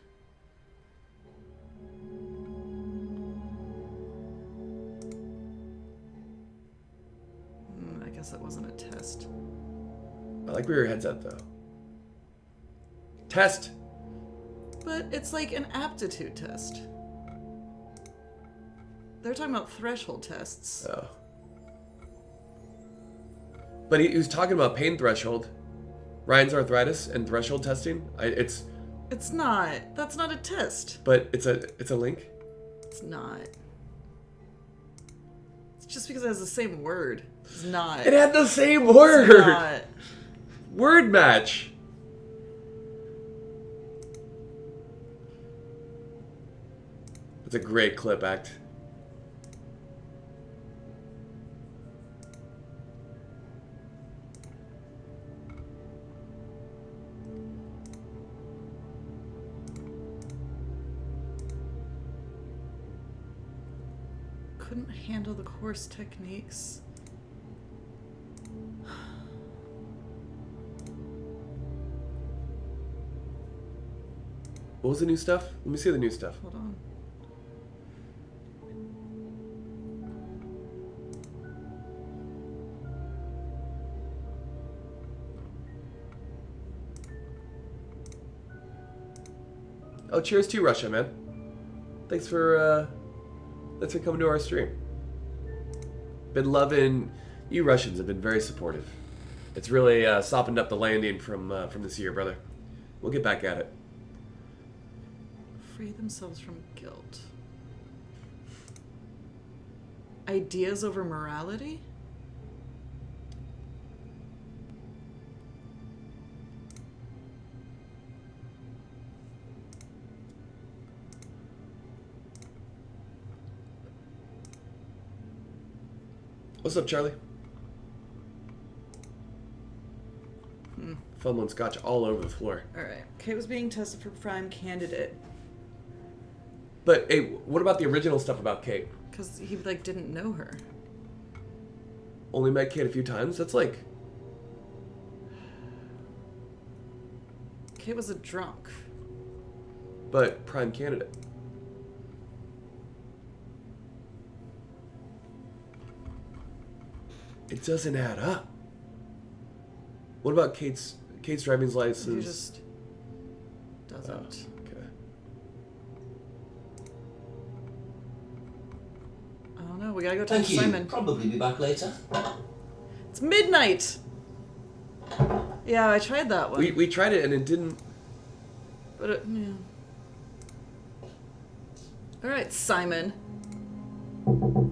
A: I guess that wasn't a test.
B: I like where your head's at, though. Test.
A: But it's like an aptitude test. They're talking about threshold tests.
B: Oh. But he was talking about pain threshold. Ryan's arthritis and threshold testing. It's
A: not. That's not a test.
B: But it's a link.
A: It's not. It's just because it has the same word. It's not.
B: It had the same word.
A: It's not.
B: Word match. It's a great clip act.
A: Couldn't handle the course techniques.
B: What was the new stuff? Let me see the new stuff.
A: Hold on.
B: Oh, cheers to you, Russia, man. Thanks for coming to our stream. Been loving you. Russians have been very supportive. It's really softened up the landing from this year, brother. We'll get back at it.
A: Free themselves from guilt. Ideas over morality?
B: What's up, Charlie? Fumbling scotch all over the floor.
A: Alright. Kate was being tested for prime candidate.
B: But, hey, what about the original stuff about Kate?
A: Because he, like, didn't know her.
B: Only met Kate a few times? That's like...
A: Kate was a drunk.
B: But prime candidate. It doesn't add up. What about Kate's driving license?
A: He just doesn't.
B: Okay.
A: I don't know. We gotta go talk
I: Thank
A: to
I: you.
A: Simon.
I: Probably be back later.
A: It's midnight. Yeah, I tried that one.
B: We tried it and it didn't.
A: But it, yeah. All right, Simon.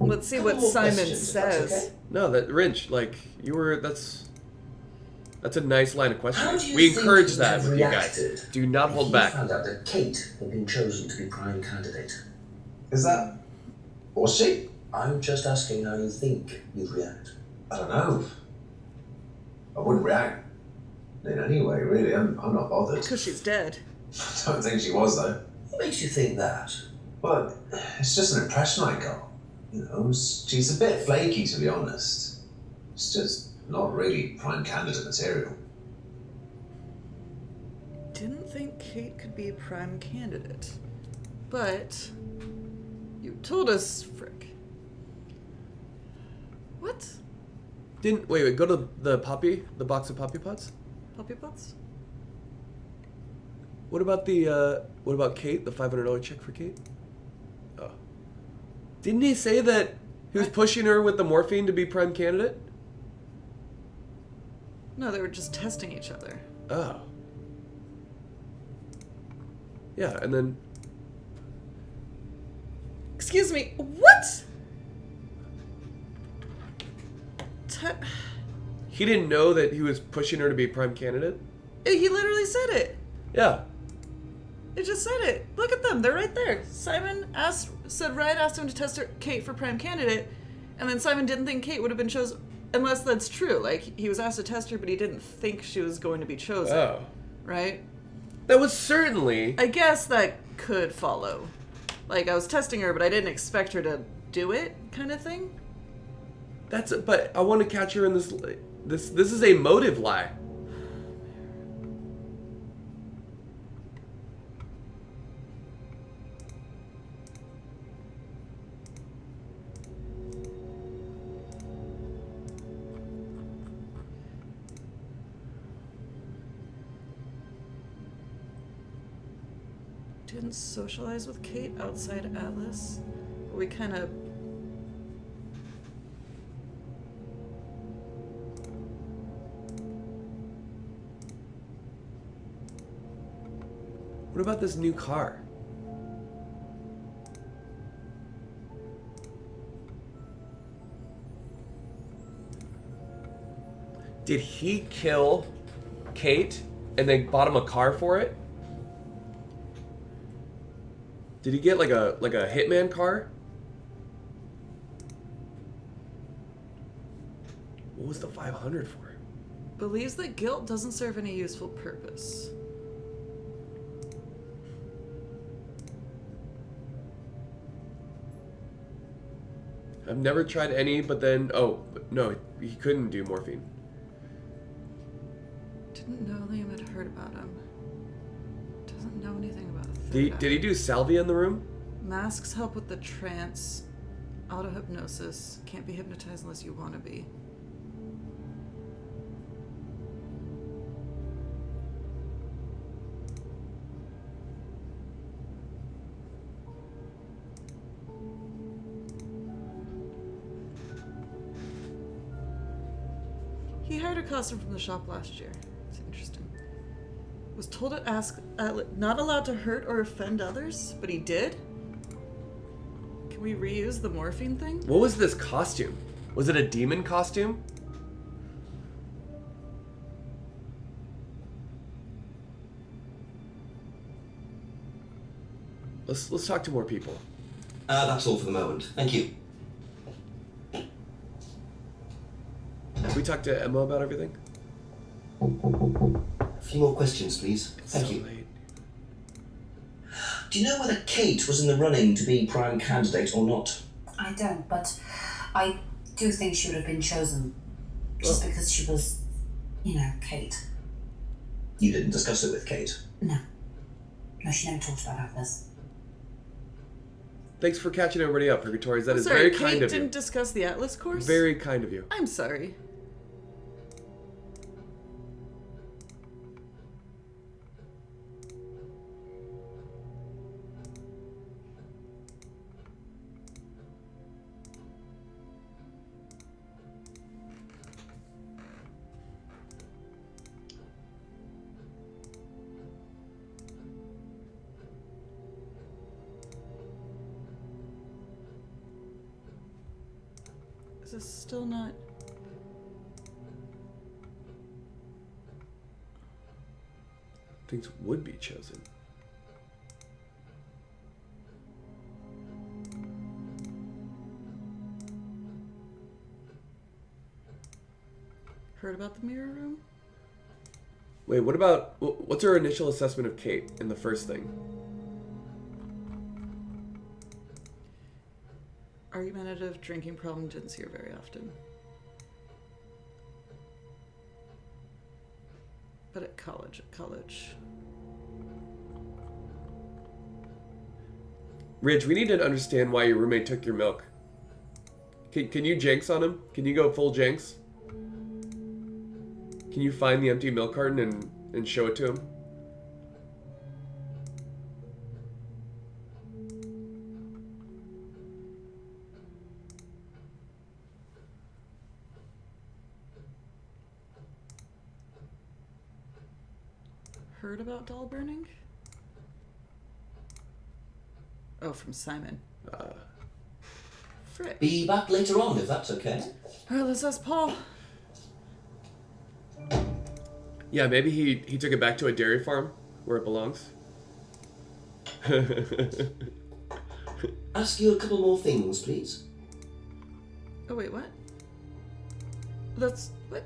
A: Let's see what Simon says.
I: Okay?
B: No, that Rinch, like you were. That's a nice line of
H: How
B: questioning.
H: do you
B: We
H: think
B: encourage
H: you
B: that
H: have
B: with you guys.
H: reacted
B: Do not
H: if
B: hold
H: you
B: back.
H: found out that Kate had been chosen to be prime candidate?
E: Is that... Was she?
H: I'm just asking how you think you'd react.
E: I don't know. I wouldn't react in any way, really. I'm not bothered.
A: Because she's dead.
E: I don't think she was, though.
H: What makes you think that?
E: Well, it's just an impression I got. You know, she's a bit flaky, to be honest. It's just not really prime candidate material.
A: Didn't think Kate could be a prime candidate. But you told us, frick. What?
B: Wait, go to the box of poppy pods?
A: Puppy butts?
B: What about Kate, the $500 check for Kate? Oh. Didn't he say that he was pushing her with the morphine to be prime candidate?
A: No, they were just testing each other.
B: Oh. Yeah, and then...
A: Excuse me, what?
B: He didn't know that he was pushing her to be prime candidate?
A: He literally said it.
B: Yeah.
A: It just said it. Look at them. They're right there. Simon asked him to test Kate for prime candidate, and then Simon didn't think Kate would have been chosen, unless that's true. Like, he was asked to test her, but he didn't think she was going to be chosen.
B: Oh.
A: Right?
B: That was certainly...
A: I guess that could follow. Like, I was testing her, but I didn't expect her to do it, kind of thing.
B: But I want to catch her in this... This is a motive lie.
A: Didn't socialize with Kate outside Atlas. We kind of...
B: What about this new car? Did he kill Kate and they bought him a car for it? Did he get like a hitman car? What was the 500 for?
A: believes that guilt doesn't serve any useful purpose.
B: I've never tried any, but then... Oh, no, he couldn't do morphine.
A: Didn't know Liam had heard about him. Doesn't know anything about it.
B: Did he do salvia in the room?
A: Masks help with the trance. Auto-hypnosis. Can't be hypnotized unless you want to be. He hired a costume from the shop last year. It's interesting. Was told to ask, not allowed to hurt or offend others, but he did? Can we reuse the morphine thing?
B: What was this costume? Was it a demon costume? Let's talk to more people.
M: That's all for the moment. Thank you.
B: Have we talked to Emma about everything?
M: A few more questions, please. Thank you.
B: Late.
M: Do you know whether Kate was in the running to be prime candidate or not?
G: I don't, but I do think she would have been chosen just because she was, you know, Kate.
M: You didn't discuss it with Kate?
G: No. No, she never talked about Atlas.
B: Thanks for catching everybody up, Purgatories. That is
A: Sorry,
B: very
A: Kate
B: kind of you.
A: didn't discuss the Atlas course?
B: Very kind of you.
A: I'm sorry. Is this still not...
B: Things would be chosen.
A: Heard about the mirror room?
B: Wait, what about... What's our initial assessment of Kate in the first thing?
A: Argumentative, drinking problem, didn't see her very often. But at college.
B: Ridge, we need to understand why your roommate took your milk. Can you Jenks on him? Can you go full Jenks? Can you find the empty milk carton and show it to him?
A: Heard about doll burning? Oh, from Simon. Frick.
M: Be back later on, if that's okay.
A: Alright, let's ask Paul.
B: Yeah, maybe he took it back to a dairy farm where it belongs.
M: Ask you a couple more things, please.
A: Oh, wait, what? That's... what?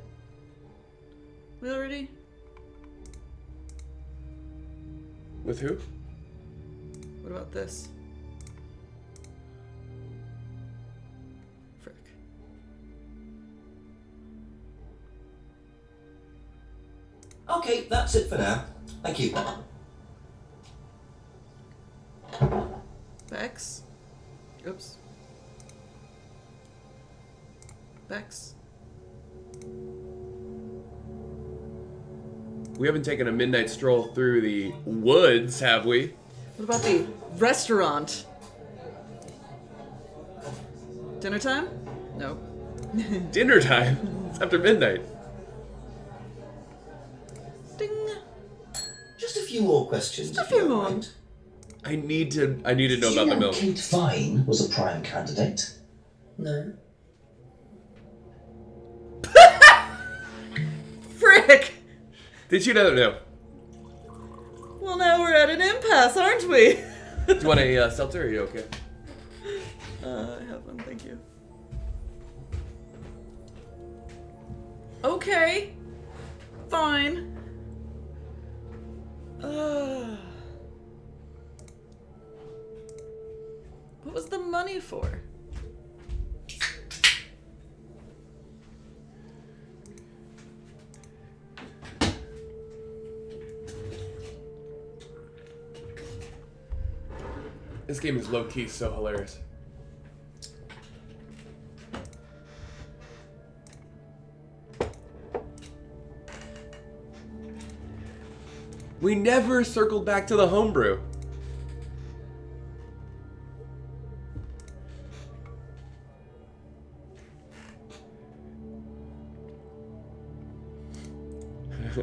A: We already...
B: With who?
A: What about this? Frick.
M: Okay, that's it for now. Thank you.
A: Bex? Oops. Bex?
B: We haven't taken a midnight stroll through the woods, have we?
A: What about the restaurant? Dinner time? Nope.
B: Dinner time? It's after midnight.
A: Ding.
M: Just a few more questions.
A: Just a few more.
M: Mind.
B: I need to know about the milk.
M: Kate Vine was a prime candidate? No.
A: Frick!
B: Did you know?
A: Well, now we're at an impasse, aren't we?
B: Do you want a seltzer? Or are you okay?
A: I have one, thank you. Okay. Fine. What was the money for?
B: This game is low-key so hilarious. We never circled back to the homebrew.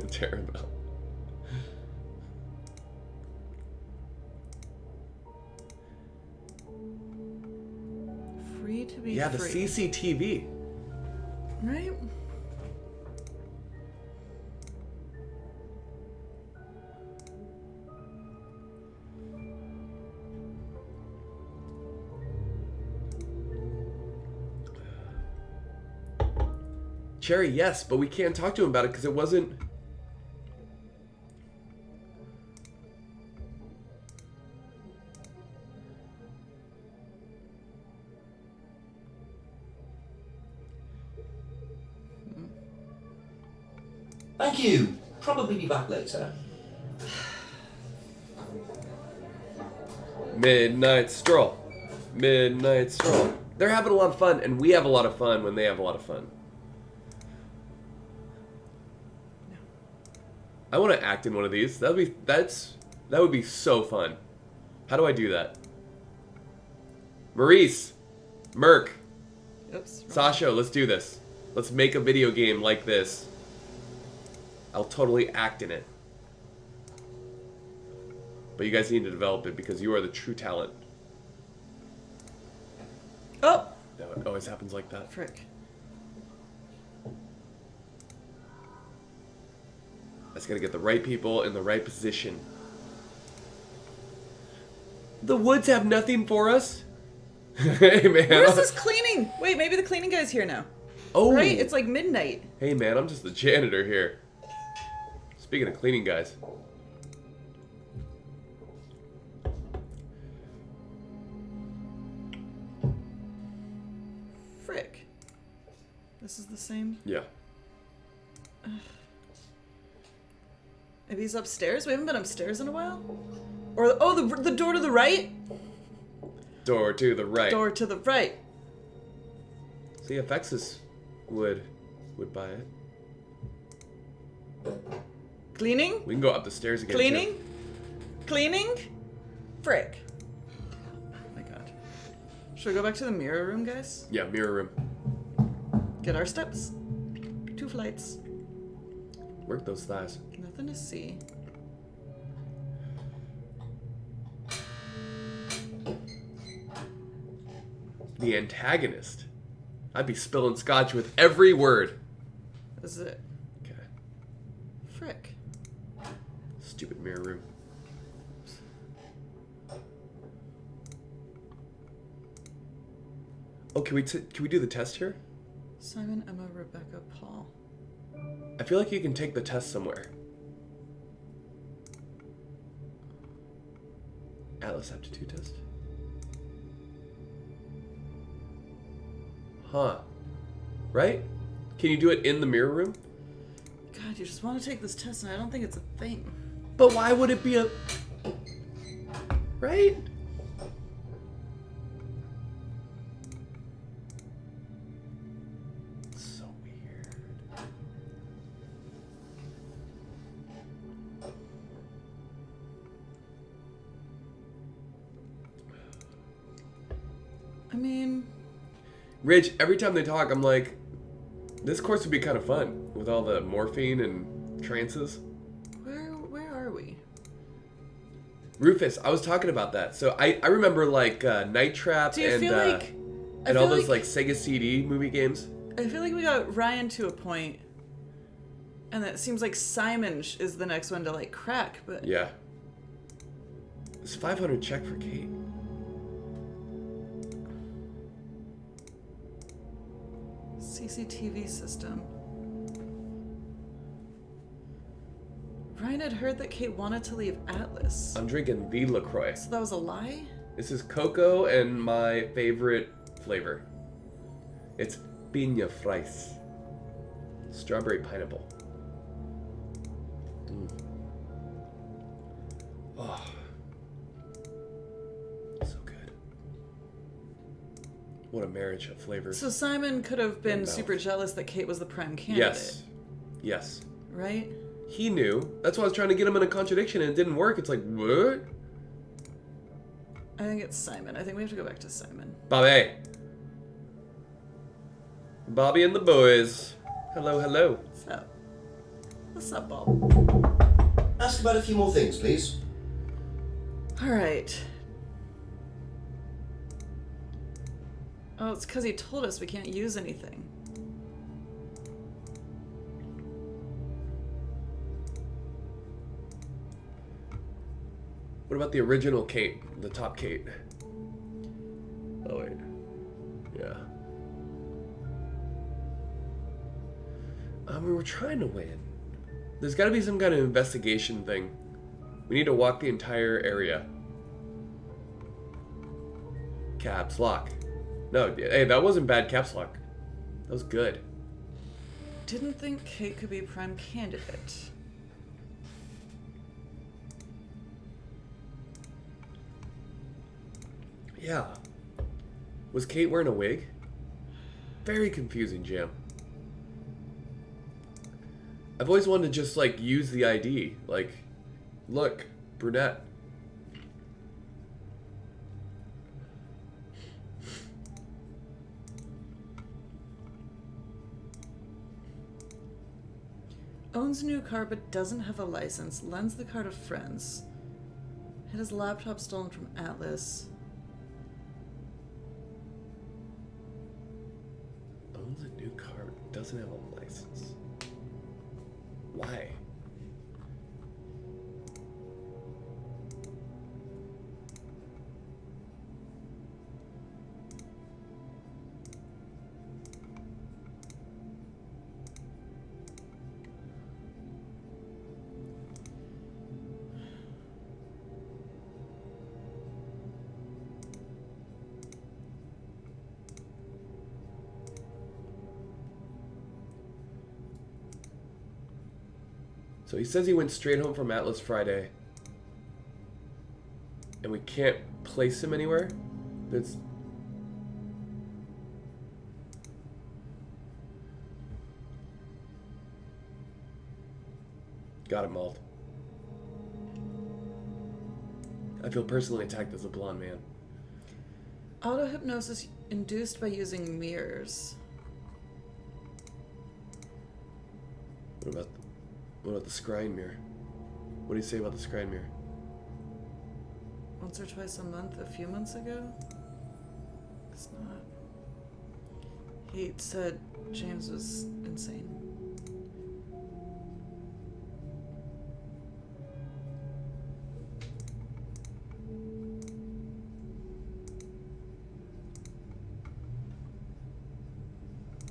B: Terrible.
A: Free to be
B: Yeah,
A: free.
B: the CCTV.
A: Right?
B: Cherry, yes, but we can't talk to him about it because it wasn't...
M: Thank you. Probably be back later.
B: Midnight stroll. Midnight stroll. They're having a lot of fun, and we have a lot of fun when they have a lot of fun. I want to act in one of these. That would be so fun. How do I do that? Maurice, Merc,
A: Oops.
B: Sasha, let's do this. Let's make a video game like this. I'll totally act in it. But you guys need to develop it because you are the true talent.
A: Oh!
B: No, it always happens like that.
A: Frick.
B: I just gotta get the right people in the right position. The woods have nothing for us. Hey, man.
A: Where's this cleaning? Wait, maybe the cleaning guy's here now.
B: Oh.
A: Right? It's like midnight.
B: Hey, man, I'm just the janitor here. Speaking of cleaning guys.
A: Frick. This is the same?
B: Yeah.
A: Maybe he's upstairs? We haven't been upstairs in a while? Or, oh, the door to the right?
B: Door to the right.
A: Door to the right.
B: See, FX's would buy it.
A: Cleaning?
B: We can go up the stairs again.
A: Cleaning?
B: Too.
A: Cleaning? Frick. Oh my god. Should we go back to the mirror room, guys?
B: Yeah, mirror room.
A: Get our steps. 2 flights.
B: Work those thighs.
A: Nothing to see.
B: The antagonist. I'd be spilling scotch with every word.
A: Is it?
B: Okay.
A: Frick.
B: Stupid mirror room. Oh, can we do the test here?
A: Simon, Emma, Rebecca, Paul.
B: I feel like you can take the test somewhere. Atlas aptitude test. Huh. Right? Can you do it in the mirror room?
A: God, you just want to take this test and I don't think it's a thing.
B: But why would it be a... Right? So weird.
A: I mean...
B: Ridge, every time they talk, I'm like, this course would be kind of fun with all the morphine and trances.
A: Where are we?
B: Rufus, I was talking about that. So I remember like Night Trap and all those like Sega CD movie games.
A: I feel like we got Ryan to a point, and it seems like Simon is the next one to like crack. But
B: yeah, it's 500 check for Kate.
A: CCTV system. Ryan had heard that Kate wanted to leave Atlas.
B: I'm drinking the LaCroix.
A: So that was a lie?
B: This is cocoa and my favorite flavor. It's piña fries. Strawberry pineapple. Oh. So good. What a marriage of flavors.
A: So Simon could have been super jealous that Kate was the prime candidate.
B: Yes. Yes.
A: Right?
B: He knew. That's why I was trying to get him in a contradiction and it didn't work. It's like, what?
A: I think it's Simon. I think we have to go back to Simon.
B: Bobby. Bobby and the boys. Hello, hello.
A: What's up? What's up, Bob?
E: Ask about a few more things, please.
A: Alright. Oh, it's because he told us we can't use anything.
B: What about the original Kate? The top Kate? Oh, wait. Yeah. We were trying to win. There's got to be some kind of investigation thing. We need to walk the entire area. Caps lock. No, hey, that wasn't bad caps lock. That was good.
A: Didn't think Kate could be prime candidate.
B: Yeah. Was Kate wearing a wig? Very confusing, Jam. I've always wanted to just, like, use the ID. Like, look, brunette.
A: Owns a new car but doesn't have a license. Lends the car to friends. Had his laptop stolen from Atlas.
B: Owns a new car but doesn't have a license. Why? So he says he went straight home from Atlas Friday. And we can't place him anywhere? That's... Got it, Malt. I feel personally attacked as a blonde man.
A: Auto-hypnosis induced by using mirrors.
B: What about the scrying mirror? What do you say about the scrying mirror?
A: Once or twice a month, a few months ago? It's not. He said James was insane.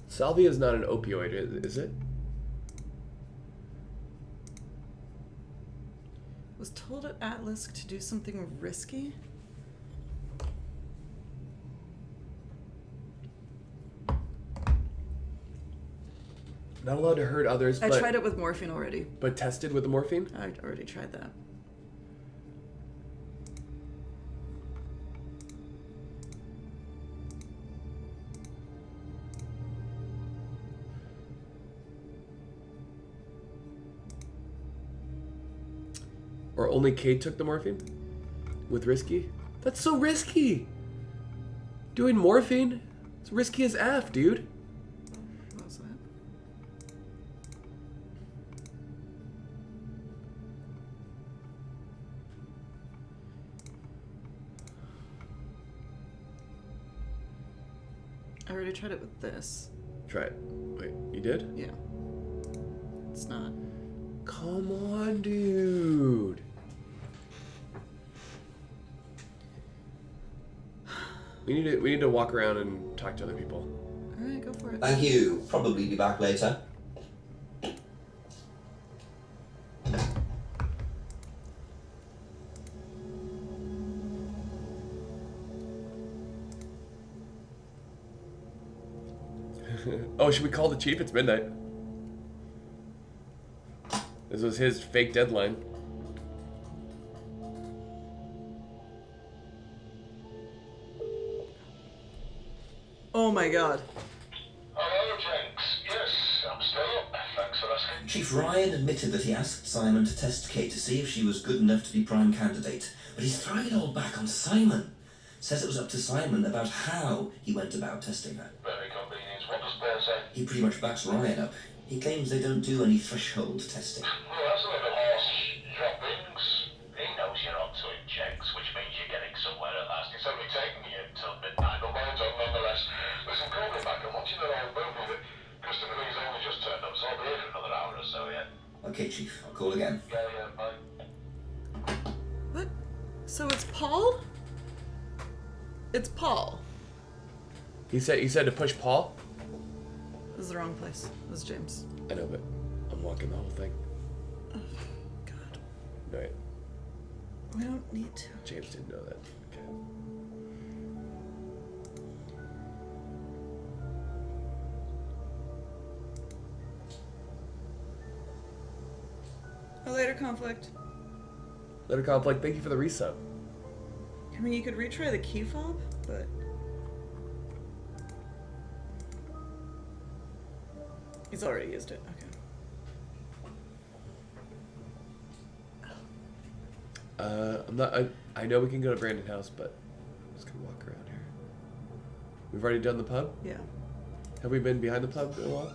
B: Salvia is not an opioid, is it?
A: Was told at Atlas to do something risky?
B: Not allowed to hurt others, but...
A: I tried it with morphine already.
B: But tested with the morphine?
A: I already tried that.
B: Or only Kate took the morphine? With risky? That's so risky! Doing morphine? It's risky as F, dude.
A: What was that? I already tried it with this.
B: Try it. Wait, you did?
A: Yeah. It's not.
B: Come on, dude. We need to walk around and talk to other people.
A: Alright, go for it.
M: Thank you. Probably be back later.
B: Oh, should we call the chief? It's midnight. This was his fake deadline.
A: Oh my god.
N: Hello, Jenks. Yes, I'm still up. Thanks for asking.
I: Chief Ryan admitted that he asked Simon to test Kate to see if she was good enough to be prime candidate, but he's throwing it all back on Simon. Says it was up to Simon about how he went about testing her.
N: Very convenient. What does Paul say?
I: He pretty much backs Ryan up.
M: He claims they don't do any threshold testing.
N: Well, that's a little horse droppings. He knows you're onto it, Jenks, which means you're getting somewhere at last. It's only taking you till midnight, but well done nonetheless. Listen, call me back. I'm watching the old movie that Christopher Lee's only just turned up, so I'll be here for another hour or so, yeah?
M: Okay, Chief. I'll call again.
N: Yeah, bye.
A: What? So it's Paul? It's Paul.
B: He said to push Paul?
A: This is the wrong place. This is James.
B: I know, but I'm walking the whole thing.
A: Oh, God.
B: Right.
A: We don't need to.
B: James didn't know that. Okay.
A: A later conflict.
B: Letter conflict, thank you for the resub.
A: I mean, you could retry the key fob, but... He's already used it. Okay.
B: I'm not. I know we can go to Brandon House, but I'm just gonna walk around here. We've already done the pub?
A: Yeah.
B: Have we been behind the pub in a while?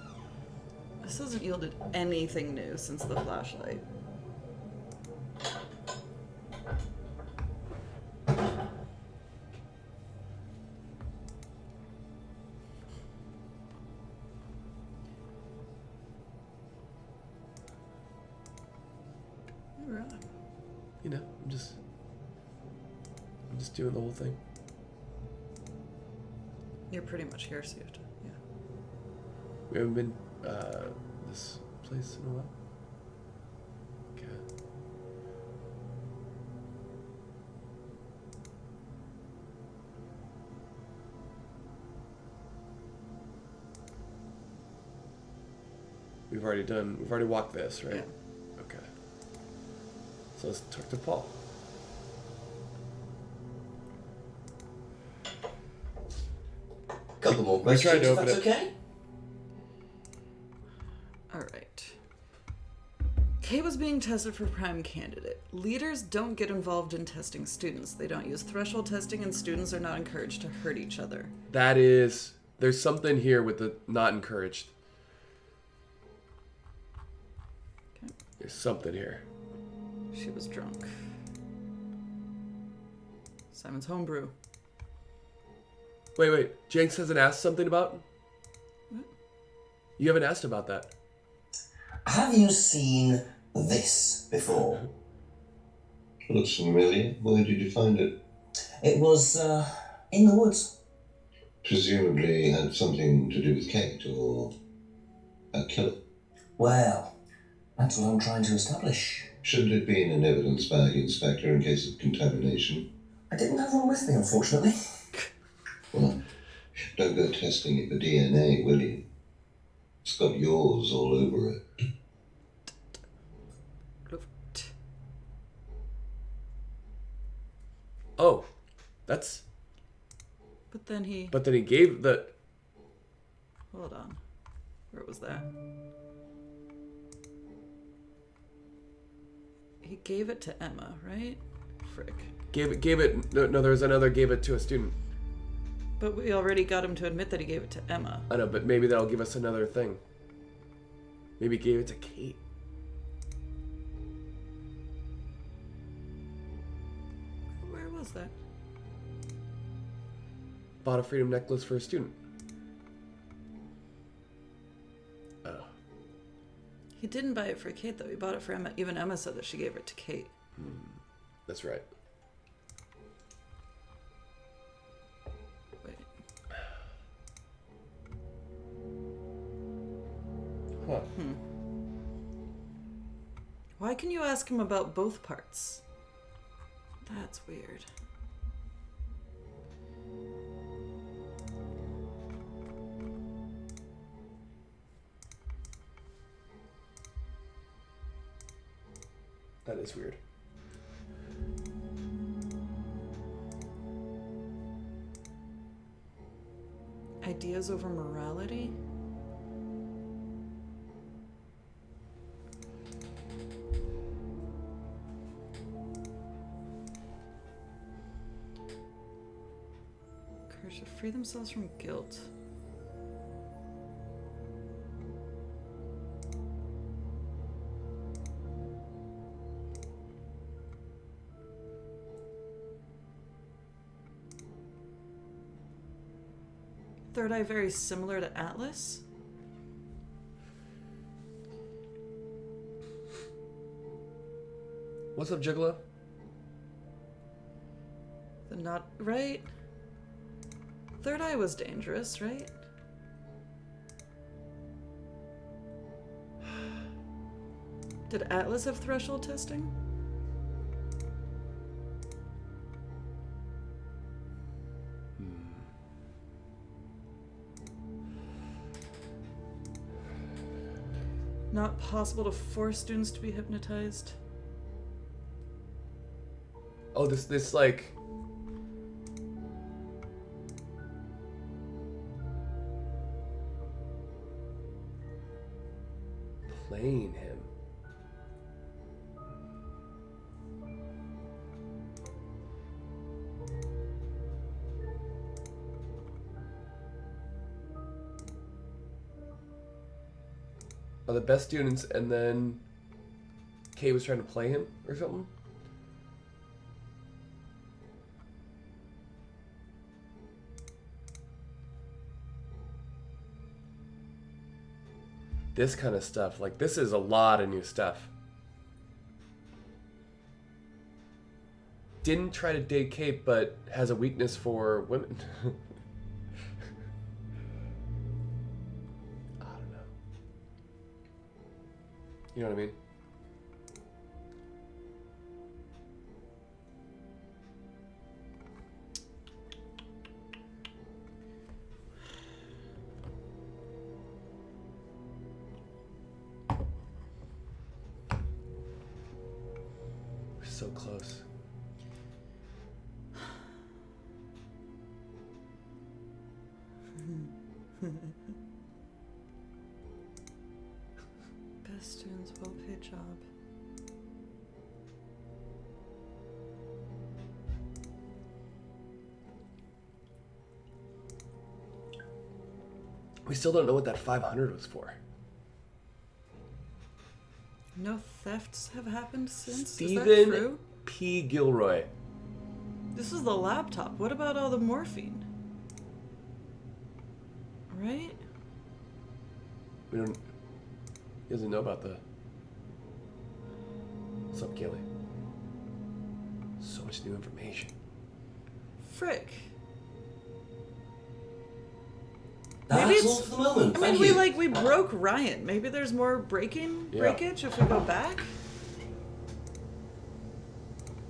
A: This hasn't yielded anything new since the flashlight.
B: You know, I'm just doing the whole thing.
A: You're pretty much here, so you have to, yeah.
B: We haven't been this place in a while. Okay. We've already walked this, right?
A: Yeah.
B: Okay. So let's talk to Paul.
M: Couple more
B: We
M: questions,
B: tried to
M: if
B: open
M: that's
B: it.
M: okay?
A: Alright. Kay was being tested for prime candidate. Leaders don't get involved in testing students. They don't use threshold testing, and students are not encouraged to hurt each other.
B: That is, there's something here with the not encouraged.
A: Okay.
B: There's something here.
A: She was drunk. Simon's homebrew.
B: Wait. Jenks hasn't asked something about?
A: What?
B: You haven't asked about that.
I: Have you seen this before?
D: Looks familiar. Where did you find it?
I: It was in the woods.
D: Presumably had something to do with Kate or a killer.
I: Well, that's what I'm trying to establish.
D: Shouldn't it be in an evidence bag, Inspector, in case of contamination?
I: I didn't have one with me, unfortunately.
D: Well, don't go testing it for DNA, will you? It's got yours all over it.
B: Oh, that's...
A: But then he
B: gave the...
A: Hold on. Where was that? He gave it to Emma, right? Frick.
B: Gave it... No, there was another gave it to a student.
A: But we already got him to admit that he gave it to Emma.
B: I know, but maybe that'll give us another thing. Maybe he gave it to Kate.
A: Where was that?
B: Bought a freedom necklace for a student. Oh.
A: He didn't buy it for Kate, though. He bought it for Emma. Even Emma said that she gave it to Kate.
B: That's right.
A: Wait.
B: Huh.
A: Why can you ask him about both parts? That's weird.
B: That is weird.
A: Ideas over morality? Courage to free themselves from guilt. Third Eye very similar to Atlas?
B: What's up, Gigolo?
A: The not right. Third Eye was dangerous, right? Did Atlas have threshold testing? Not possible to force students to be hypnotized.
B: Oh, this like... playing him. Are the best students, and then Kay was trying to play him or something? This kind of stuff, like this is a lot of new stuff. Didn't try to date Kate, but has a weakness for women. I don't know. You know what I mean? We're so close.
A: Best students, well-paid job.
B: We still don't know what that 500 was for.
A: No thefts have happened since? Is that
B: Stephen
A: true?
B: P. Gilroy.
A: This was the laptop. What about all the morphine? Right?
B: We don't... He doesn't know about the... What's up, Gilly? So much new information.
A: Frick.
M: That's all for the moment.
A: I
M: Thank
A: mean,
M: you.
A: we broke Ryan. Maybe there's more breakage if we go back.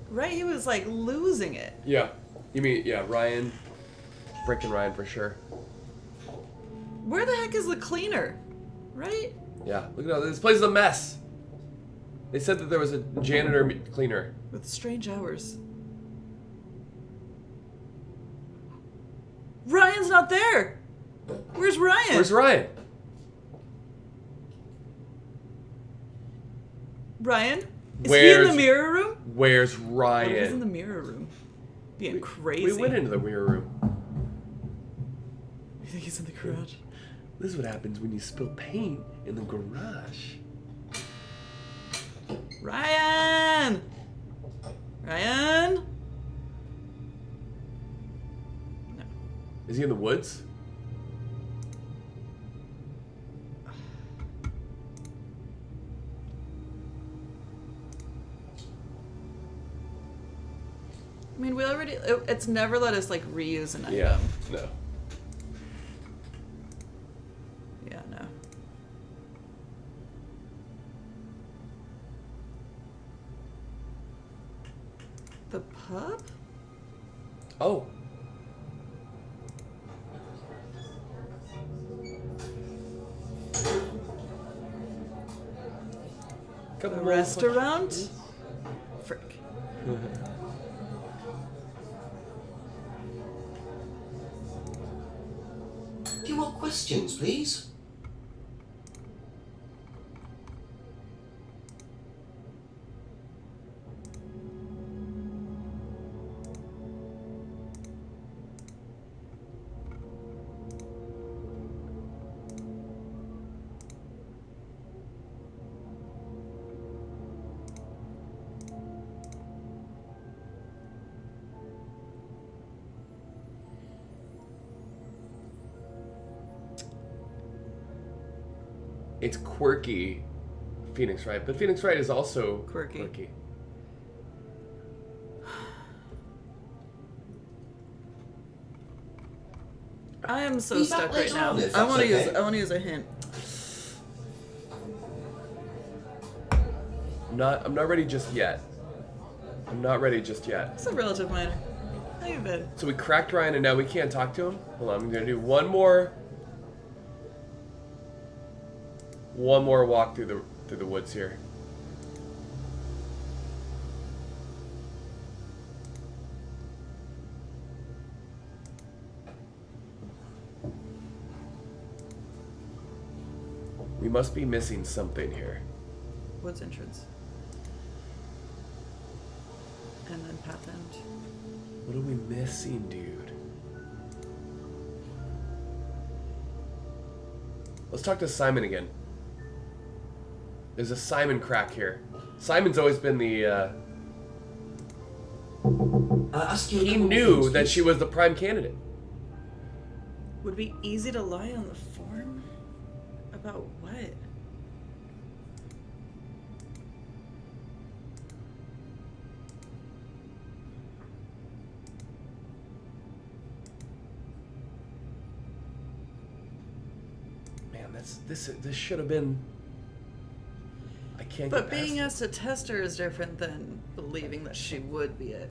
A: Right? He was like losing it.
B: Yeah. You mean, yeah, Ryan. Breaking Ryan for sure.
A: Where the heck is the cleaner? Right?
B: Yeah, look at all this place is a mess. They said that there was a janitor cleaner.
A: With strange hours. Ryan's not there! Where's Ryan?
B: Where's Ryan?
A: Ryan? Is he in the mirror room?
B: Where's
A: What if he's in
B: Ryan?
A: the mirror room? Being crazy.
B: We went into the mirror room.
A: You think he's in the garage?
B: This is what happens when you spill paint in the garage.
A: Ryan! Ryan? No.
B: Is he in the woods?
A: I mean, we already... It's never let us, like, reuse an item.
B: Yeah, no.
A: Yeah, no. The pub?
B: Oh.
A: The restaurant? Frick.
M: A few more questions, please.
B: It's quirky, Phoenix Wright, but Phoenix Wright is also quirky.
A: I am so
I: Be
A: stuck
I: back
A: right
I: later
A: now.
I: on, if
A: I
I: that's
A: want to
I: okay.
A: use. I want to use a hint.
B: I'm not ready just yet. I'm not ready just yet.
A: It's a relative minor. How you been?
B: So we cracked Ryan and now we can't talk to him? Hold on, I'm gonna do one more walk through the woods here. We must be missing something here.
A: Woods entrance. And then path end.
B: What are we missing, dude? Let's talk to Simon again. There's a Simon crack here. Simon's always been the,
I: ask you a
B: he
I: couple of
B: knew
I: things,
B: that
I: please.
B: she was the prime candidate.
A: Would be easy to lie on the form? About what?
B: Man, this should have been. I can't.
A: But
B: get past
A: being
B: it.
A: asked to test her is different than believing that she would be it.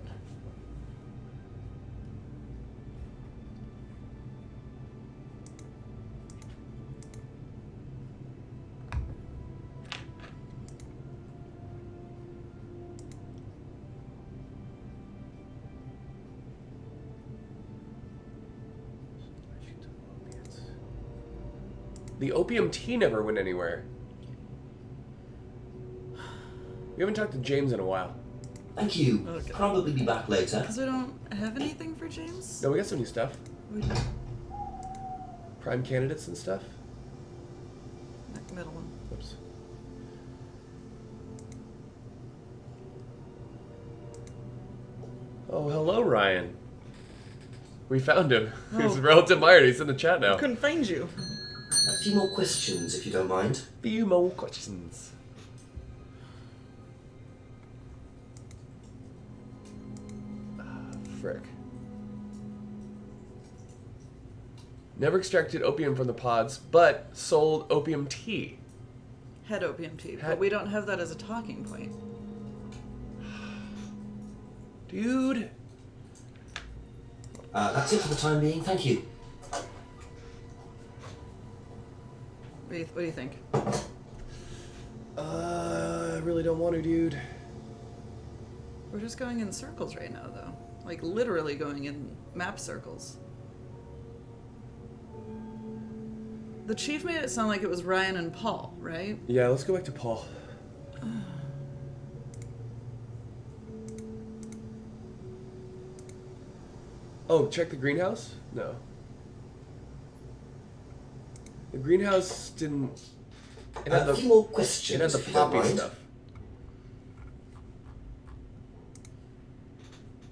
B: The opium tea never went anywhere. We haven't talked to James in a while.
I: Thank you.
A: Okay.
I: Probably be back later.
A: Because we don't have anything for James?
B: No, we got some new stuff.
A: We do.
B: Prime candidates and stuff.
A: Middle one.
B: Oops. Oh, hello, Ryan. We found him. He's
A: Oh.
B: relative minor. He's in the chat now.
A: Couldn't find you.
I: A few more questions, if you don't mind.
B: Few more questions. Frick. Never extracted opium from the pods, but sold opium tea.
A: Had opium tea,
B: Had-
A: but we don't have that as a talking point.
B: Dude.
I: That's it for the time being. Thank you.
A: What do you think?
B: I really don't want to, dude.
A: We're just going in circles right now, though. Like, literally going in map circles. The chief made it sound like it was Ryan and Paul, right?
B: Yeah, let's go back to Paul. Oh, check the greenhouse? No. The greenhouse didn't... It had
I: A few more questions,
B: It had the
I: if you don't
B: poppy
I: mind.
B: stuff.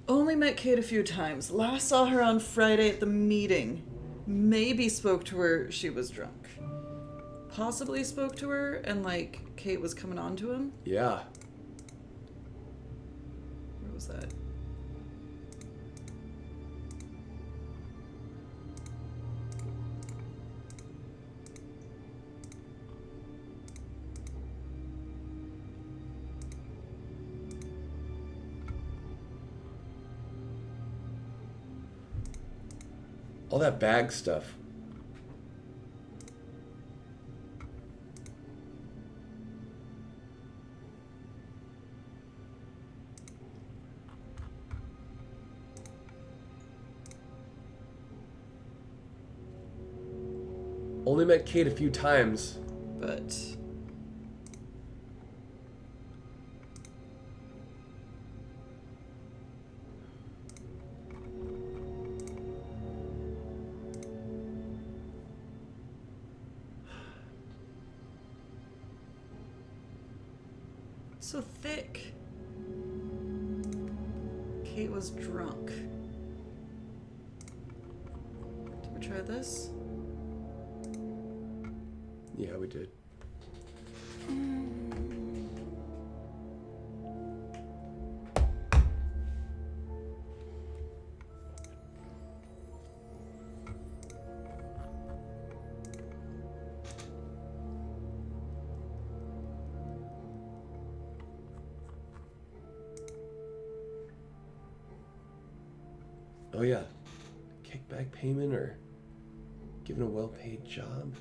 A: Only met Kate a few times. Last saw her on Friday at the meeting. Maybe spoke to her, she was drunk. Possibly spoke to her and, like, Kate was coming on to him.
B: Yeah.
A: Where was that?
B: All that bag stuff. Only met Kate a few times.
A: But... so thick. Kate was drunk. Did we try this?
B: Yeah, we did. Oh yeah. Kickback payment or given a well-paid job?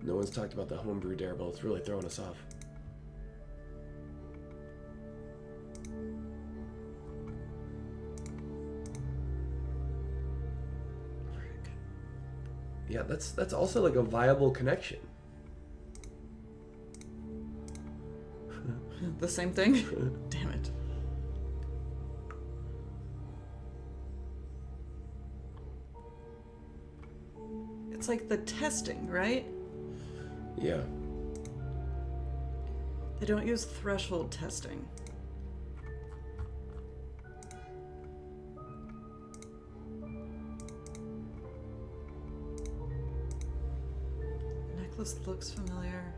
B: No one's talked about the homebrew Darebell. It's really throwing us off. Yeah, that's also like a viable connection.
A: The same thing? Damn it. It's like the testing, right?
B: Yeah.
A: They don't use threshold testing. Necklace looks familiar.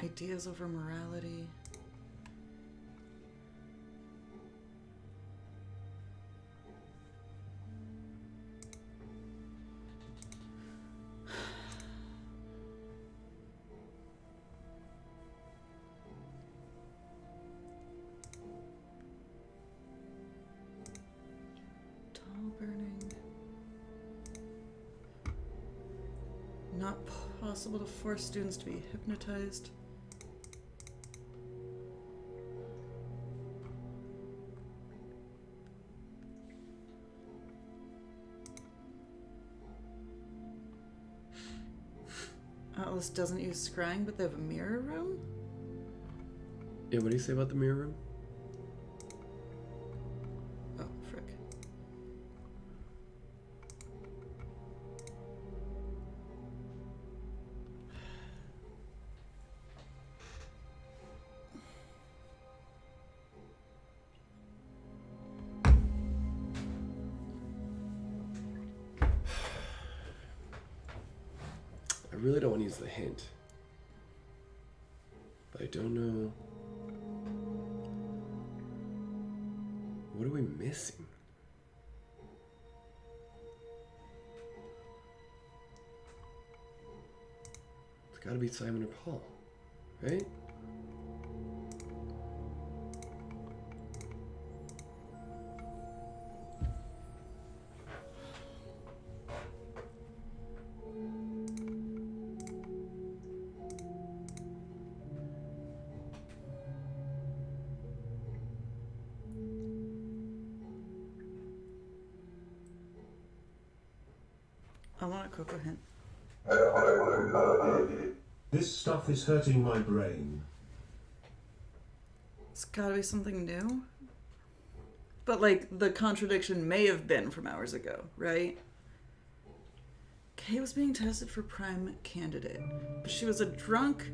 A: Ideas over morality. Tall burning. Not possible to force students to be hypnotized. Atlas doesn't use scrying, but they have a mirror room?
B: Yeah, what do you say about the mirror room?
A: Oh, frick.
B: I really don't want to use the hint. But I don't know. What are we missing? It's gotta be Simon or Paul, right?
A: I want a cocoa hint.
J: This stuff is hurting my brain.
A: It's gotta be something new. But like the contradiction may have been from hours ago, right? Kay was being tested for prime candidate, but she was a drunk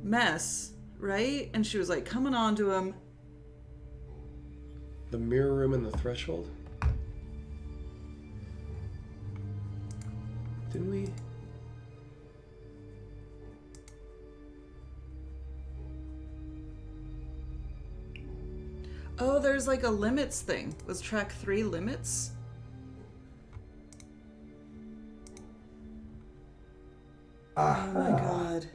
A: mess, right? And she was like coming on to him.
B: The mirror room and the threshold? Didn't we?
A: Oh, there's like a limits thing. Was track 3 limits? Oh my god.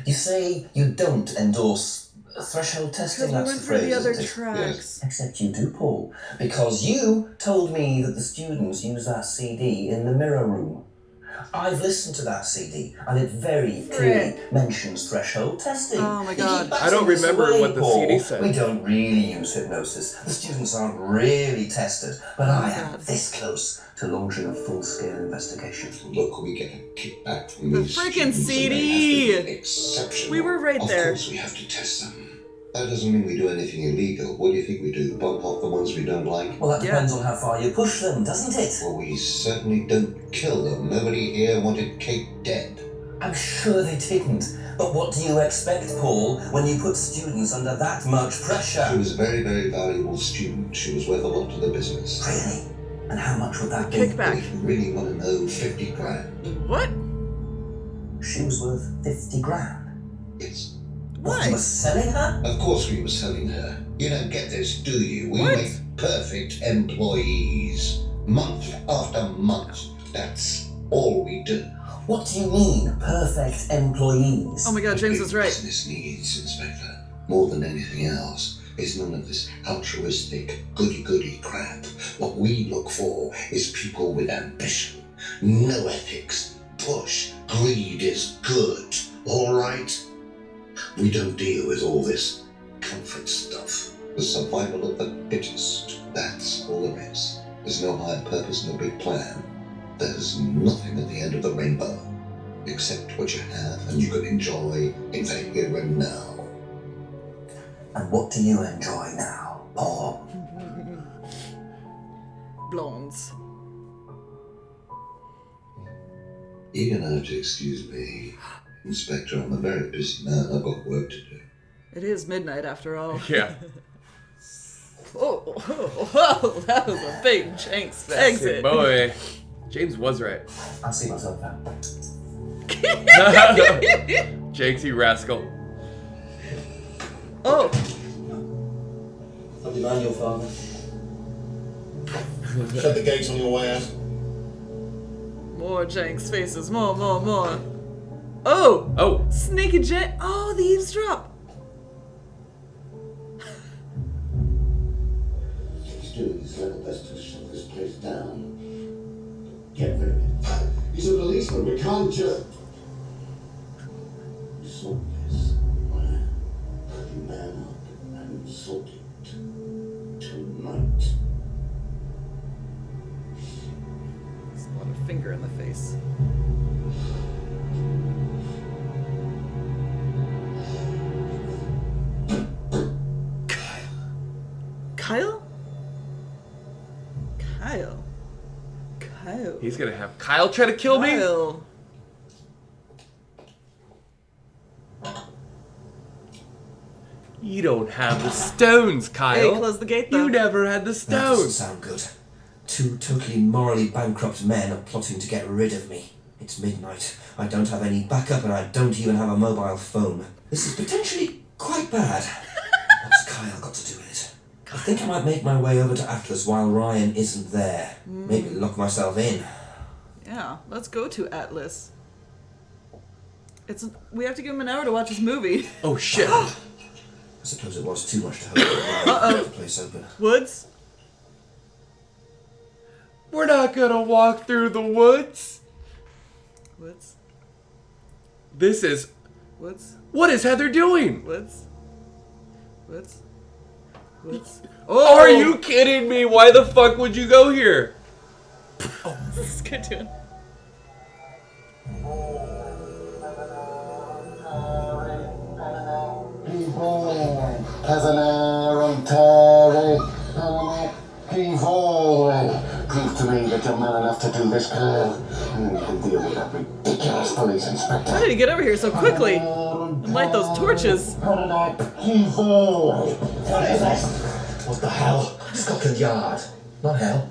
I: You say you don't endorse threshold testing,
A: Because we
I: that's
A: went
I: the
A: through
I: phrase,
A: the other
I: isn't it?
A: tracks.
I: Yes. Except you do, Paul. Because you told me that the students use that CD in the mirror room. I've listened to that CD, and it very clearly mentions threshold testing.
A: Oh my god.
B: I don't remember what the CD said.
I: We don't really use hypnosis. The students aren't really tested, but I am this close to launching a full-scale investigation.
D: Look, we get a kickback from
A: The
D: these
A: freaking
D: students, and they
A: CD!
D: have to be exceptional.
A: We were right
D: of
A: there.
D: Of course we have to test them. That doesn't mean we do anything illegal. What do you think we do? Bump off the ones we don't like?
I: Well, that depends on how far you push them, doesn't it?
D: Well, we certainly don't kill them. Nobody here wanted Kate dead.
I: I'm sure they didn't. But what do you expect, Paul, when you put students under that much pressure?
D: She was a very, very valuable student. She was worth a lot to the business.
I: Really?
C: And how much would that be?
A: Kickback.
D: If you really want to know, 50 grand.
A: What?
C: She was worth 50 grand.
D: Yes.
C: What? You were selling her?
D: Of course we were selling her. You don't get this, do you? We
A: What?
D: make perfect employees. Month after month. That's all we do.
C: What do you mean, perfect employees?
A: Oh my god, James was right.
D: Business needs, Inspector, more than anything else, is none of this altruistic, goody-goody crap. What we look for is people with ambition, no ethics, push, greed is good, all right? We don't deal with all this comfort stuff. The survival of the fittest, that's all there is. There's no higher purpose, no big plan. There's nothing at the end of the rainbow, except what you have and you can enjoy in the here and now.
C: And what do you enjoy now, Paul?
A: Blondes.
D: You're gonna have to excuse me, Inspector. I'm a very busy man. I've got work to do.
A: It is midnight after all.
B: Yeah.
A: Oh, that was a big Jenks
B: Hey,
A: exit.
B: boy. James was right.
C: I'll see myself out.
B: Jakes, you rascal.
A: Oh.
C: I'll demand your father.
E: Shut the gates on your way out.
A: More Jenks faces. More. Oh!
B: Oh!
A: Sneaky Jen. Oh, the eavesdrop.
D: He's doing his level best to shut this place down. Get rid of it. He's a policeman. We can't just. Sort this. Man up and sort it tonight.
A: There's a lot of finger in the face. Kyle? Kyle.
B: He's gonna have Kyle try to kill me?
A: Kyle.
B: You don't have the stones, Kyle.
A: Hey, close the gate, though.
B: You never had the
M: That doesn't
B: stones.
M: sound good. Two totally morally bankrupt men are plotting to get rid of me. It's midnight. I don't have any backup and I don't even have a mobile phone. This is potentially quite bad. What's Kyle got to do with it? I think I might make my way over to Atlas while Ryan isn't there. Maybe lock myself in.
A: Yeah, let's go to Atlas. We have to give him an hour to watch his movie.
B: Oh shit.
M: I suppose it was too much to hope that Ryan kept the place open.
A: Woods?
B: We're not gonna walk through the woods.
A: Woods?
B: This is...
A: Woods?
B: What is Heather doing?
A: Woods? Woods? Woods?
B: Oh! Are you kidding me? Why the fuck would you go here?
A: Oh, this is good tune.
D: Prove to me that you're man enough to do this, Kyle. And you can deal with that ridiculous police inspector.
A: How did he get over here so quickly? And light those torches.
C: What is this? What the hell? Scotland Yard. Not hell.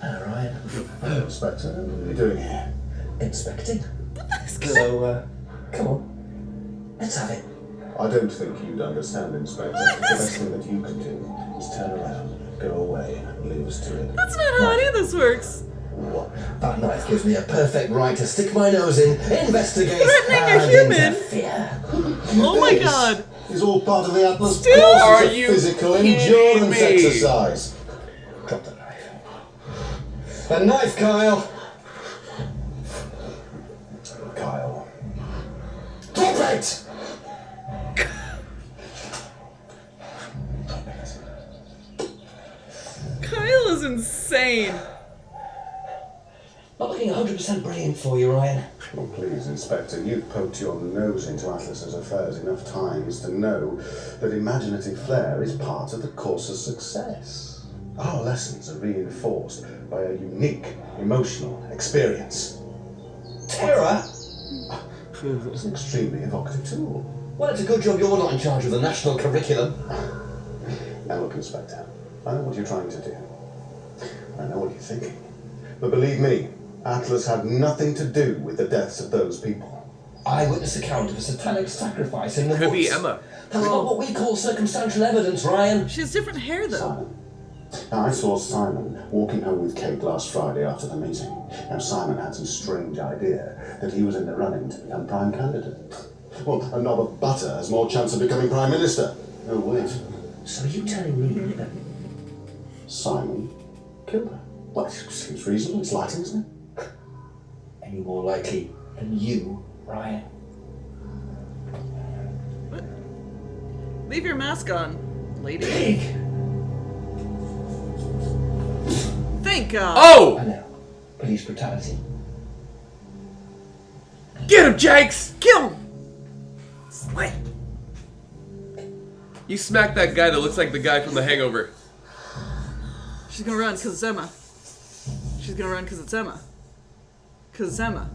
C: Ryan.
E: Hello, Inspector. What are you doing here?
C: Inspecting. So, come on. Let's have it.
E: I don't think you'd understand, Inspector. The best thing that you can do is turn around, go away, and leave us to it.
A: That's not how any of this works.
C: That knife gives me a perfect right to stick my nose in, investigate,
A: Threatening a
C: and
A: human?
C: interfere.
A: Oh my god.
E: It's all part of the Atlas
A: Still?
E: course.
B: Are
E: It's a
B: you
E: physical
B: kidding
E: endurance
B: me?
E: exercise.
C: Drop the knife. The knife, Kyle!
E: Kyle.
C: Drop it!
A: Kyle is insane.
C: Not looking 100% brilliant for you, Ryan.
E: Oh, please, Inspector, you've poked your nose into Atlas's affairs enough times to know that imaginative flair is part of the course's success. Our lessons are reinforced by a unique emotional experience.
C: Terror?
E: It's an extremely evocative tool.
C: Well, it's a good job you're not in charge of the national curriculum.
E: Now look, Inspector, I know what you're trying to do. I know what you're thinking. But believe me, Atlas had nothing to do with the deaths of those people.
I: Eyewitness account of a satanic sacrifice in the
B: Could
I: woods.
B: be Emma.
I: That's not what we call circumstantial evidence, Ryan.
A: She has different hair, though.
E: Simon. Now, I saw Simon walking home with Kate last Friday after the meeting. Now, Simon had some strange idea that he was in the running to become prime candidate. Well, a knob of butter has more chance of becoming prime minister. Oh, wait.
I: So are you telling me that
E: Simon killed her? Well, it seems reasonable. It's likely, isn't it?
I: any more likely than you, Ryan?
A: What? Leave your mask on, lady.
I: Pig!
A: Thank God.
B: Oh!
I: I know. Police brutality.
B: Get him, Jakes!
A: Kill him! Slay.
B: You smacked that guy that looks like the guy from The Hangover.
A: She's gonna run because it's Emma. She's gonna run because it's Emma. Because it's Emma.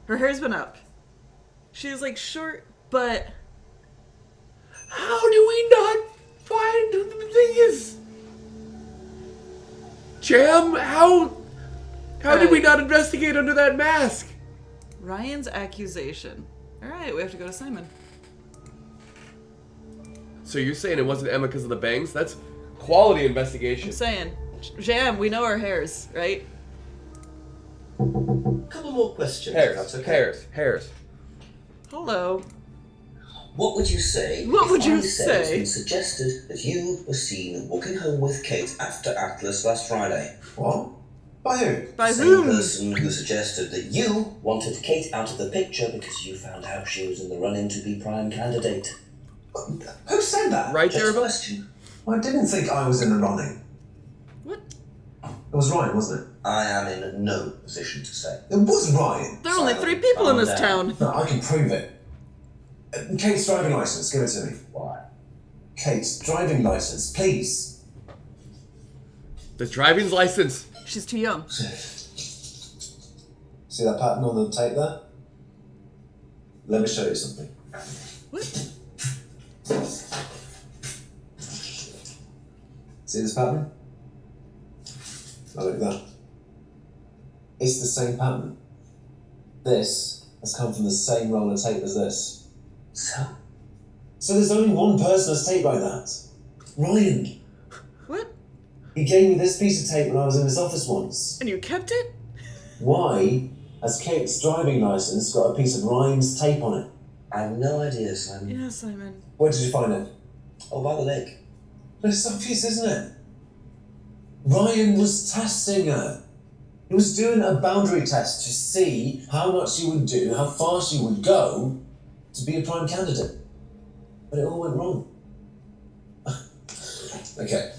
A: Her hair's been up. She's like short, but...
B: How do we not find who the thing is? Jam, how did we not investigate under that mask?
A: Ryan's accusation. Alright, we have to go to Simon.
B: So you're saying it wasn't Emma because of the bangs? That's quality investigation.
A: I'm saying, Jam, we know our hairs, right?
I: Couple more questions. if that's okay.
B: Hairs.
A: Hello.
I: What would you say
A: What
I: if
A: would you
I: I said it's
A: say?
I: been suggested that you were seen walking home with Kate after Atlas last Friday?
E: What? By who?
A: By
I: Same
A: whom?
I: person who suggested that you wanted Kate out of the picture because you found out she was in the running to be prime candidate.
E: Who said that?
B: Right
I: Just
B: there,
I: a
B: Bill?
I: question.
E: I didn't think I was in the running.
A: What?
E: It was Ryan, wasn't it?
I: I am in no position to say.
E: It was Ryan.
A: There are only
I: Simon,
A: 3 people in
I: calm
A: this
I: down.
A: town.
E: No, I can prove it. Kate's driving license, give it to me.
I: Why?
E: Kate's driving license, please.
B: The driving license.
A: She's too young.
E: See that pattern on the tape there? Let me show you something.
A: What?
E: See this pattern? Now look at that. It's the same pattern. This has come from the same roll of tape as this. So there's only one person that's taped like that. Ryan.
A: What?
E: He gave me this piece of tape when I was in his office once.
A: And you kept it?
E: Why has Kate's driving license got a piece of Ryan's tape on it?
I: I have no idea, Simon.
A: Yeah, Simon.
E: Where did you find it?
I: Oh, by the lake.
E: But it's obvious, isn't it? Ryan was testing her. He was doing a boundary test to see how much she would do, how far she would go to be a prime candidate. But it all went wrong. Okay.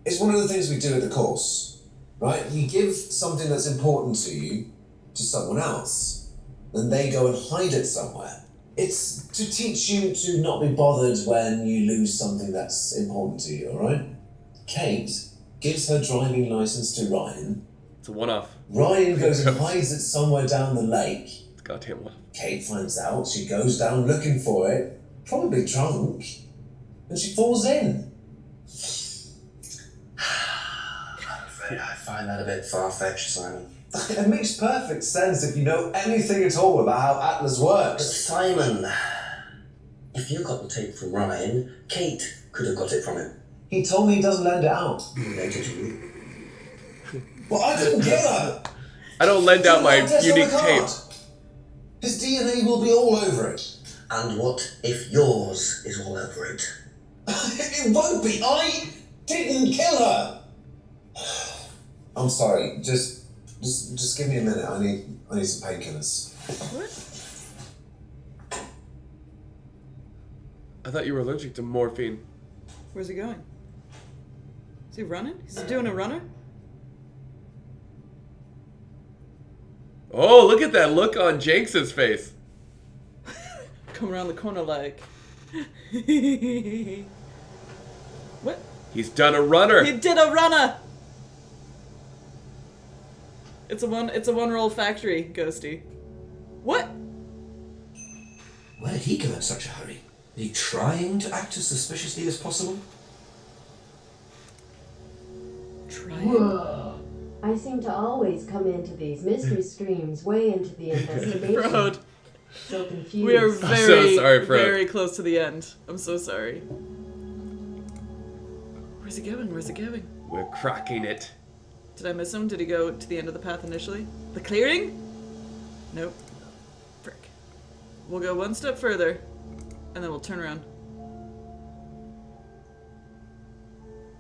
E: It's one of the things we do at the course, right? You give something that's important to you to someone else, then they go and hide it somewhere. It's to teach you to not be bothered when you lose something that's important to you, alright? Kate gives her driving license to Ryan.
B: It's a one-off.
E: Ryan goes and hides it somewhere down the lake.
B: It's a goddamn one.
E: Kate finds out, she goes down looking for it, probably drunk, and she falls in.
I: I'm afraid I find that a bit far-fetched, Simon.
E: It makes perfect sense if you know anything at all about how Atlas
I: But
E: works.
I: Simon, if you got the tape from Ryan, Kate could have got it from him.
E: He told me he doesn't lend it out.
I: Allegedly.
E: Well, I didn't kill her!
B: I don't lend out my
E: Test on
B: unique
E: the
B: tape.
E: card. His DNA will be all over it.
I: And what if yours is all over it?
E: It won't be. I didn't kill her. I'm sorry. Just give me a minute. I need some painkillers.
A: What?
B: I thought you were allergic to morphine.
A: Where's he going? Is he running? He's doing a runner?
B: Oh, look at that look on Jenks's face.
A: Come around the corner like... What?
B: He's done a runner.
A: He did a runner! It's a one-roll factory, Ghosty. What?
M: Where did he go in such a hurry? Is he trying to act as suspiciously as possible?
A: Trying?
F: I seem to always come into these mystery streams way into the investigation.
A: Frode.
F: So confused.
A: We are
B: I'm so sorry, Frode.
A: very close to the end. I'm so sorry. Where's he going? Where's he going?
B: We're cracking it.
A: Did I miss him? Did he go to the end of the path initially? The clearing? Nope. Frick. We'll go one step further, and then we'll turn around.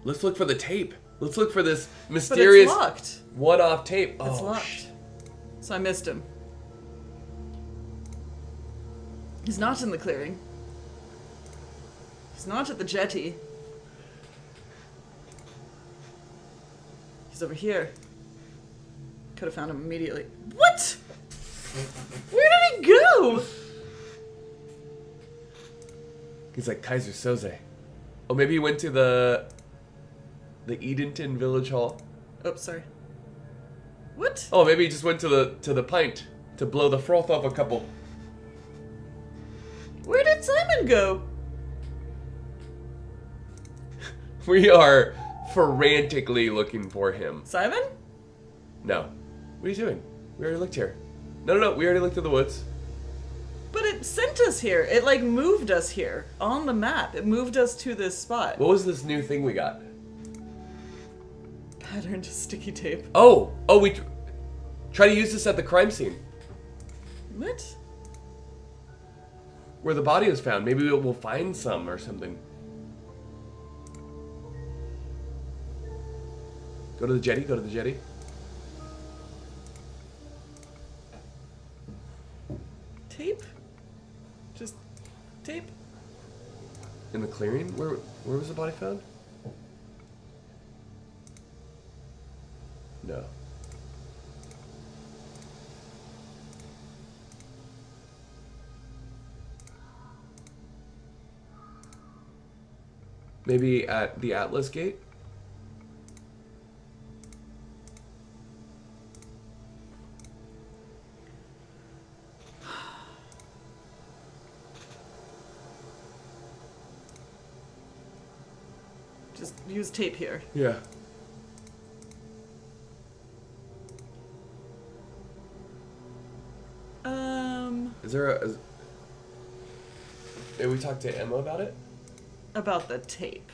B: Let's look for the tape. Let's look for this mysterious
A: But it's locked.
B: one-off tape.
A: It's
B: Oh,
A: locked. So I missed him. He's not in the clearing. He's not at the jetty. He's over here. Could have found him immediately. What? Where did he go?
B: He's like Kaiser Soze. Oh, maybe he went to the Edenton Village Hall.
A: Oh, sorry. What?
B: Oh, maybe he just went to the pint to blow the froth off a couple.
A: Where did Simon go?
B: We are frantically looking for him.
A: Simon?
B: No. What are you doing? We already looked here. No. We already looked in the woods.
A: But it sent us here. It like moved us here on the map. It moved us to this spot.
B: What was this new thing we got?
A: Patterned sticky tape.
B: Oh, we try to use this at the crime scene.
A: What?
B: Where the body was found. Maybe we'll find some or something. Go to the jetty. Go to the jetty.
A: Tape? Just tape?
B: In the clearing? Where was the body found? No. Maybe at the Atlas Gate?
A: Just use tape here.
B: Yeah. Is there a... Maybe we talk to Emma about it?
A: About the tape.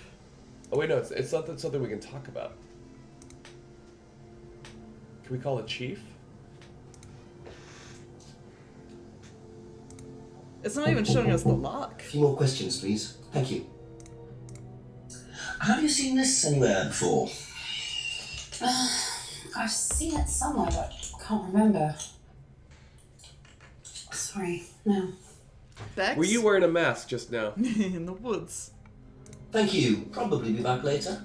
B: Oh wait, no, it's not something we can talk about. Can we call the chief?
A: It's not even showing us the lock.
I: A few more questions, please. Thank you. Have you seen this anywhere before?
G: I've seen it somewhere, but can't remember. Sorry, no.
A: Bex?
B: Were you wearing a mask just now?
A: In the woods.
I: Thank you. Probably be back later.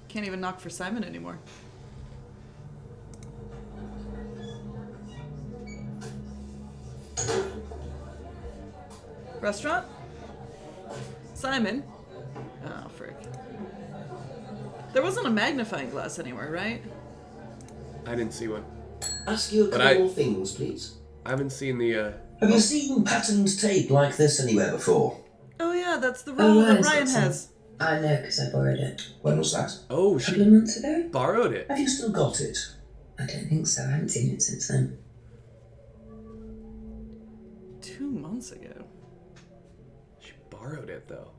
A: Can't even knock for Simon anymore. Restaurant? Simon? Oh, frick. There wasn't a magnifying glass anywhere, right?
B: I didn't see one.
I: Ask you a couple more things, please.
B: I haven't seen the,
I: Have you seen patterned tape like this anywhere before?
A: Oh yeah, that's the roll that Ryan has.
H: I know, because I borrowed it.
I: When was that?
B: Oh,
H: A couple of months ago?
B: borrowed it.
I: Have you still got it?
H: I don't think so. I haven't seen it since then.
A: 2 months ago.
B: She borrowed it though.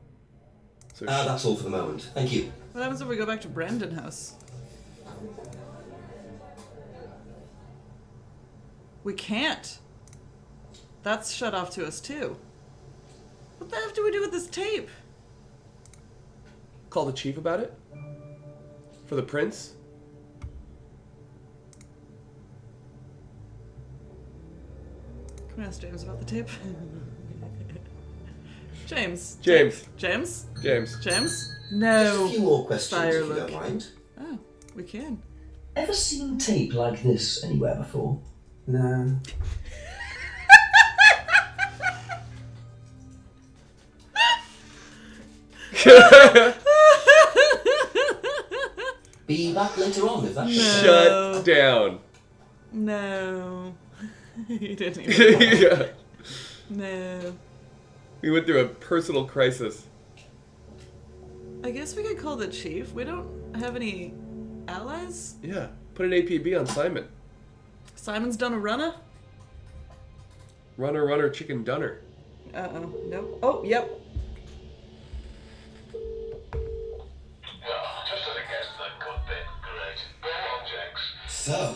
B: So
I: That's all for the moment. Thank you.
A: What happens if we go back to Brandon House? We can't. That's shut off to us too. What the F do we do with this tape?
B: Call the chief about it? For the prince?
A: Can we ask James about the tape? James.
B: James.
A: James?
B: James.
A: James? No.
I: Just a few more questions,
A: Fire
I: if you
A: look.
I: don't mind.
A: Oh, we can.
I: Ever seen tape like this anywhere before?
H: No.
I: Be back later on if that's
B: Shut down.
A: No. He didn't even.
B: Yeah.
A: No.
B: We went through a personal crisis.
A: I guess we could call the chief. We don't have any allies.
B: Yeah, put an APB on Simon.
A: Simon's done a runner?
B: Runner, chicken dunner.
A: Uh-oh. Nope. Oh, yep.
N: Just as a guess, the good bit. Great. Go on, Jenks.
I: So,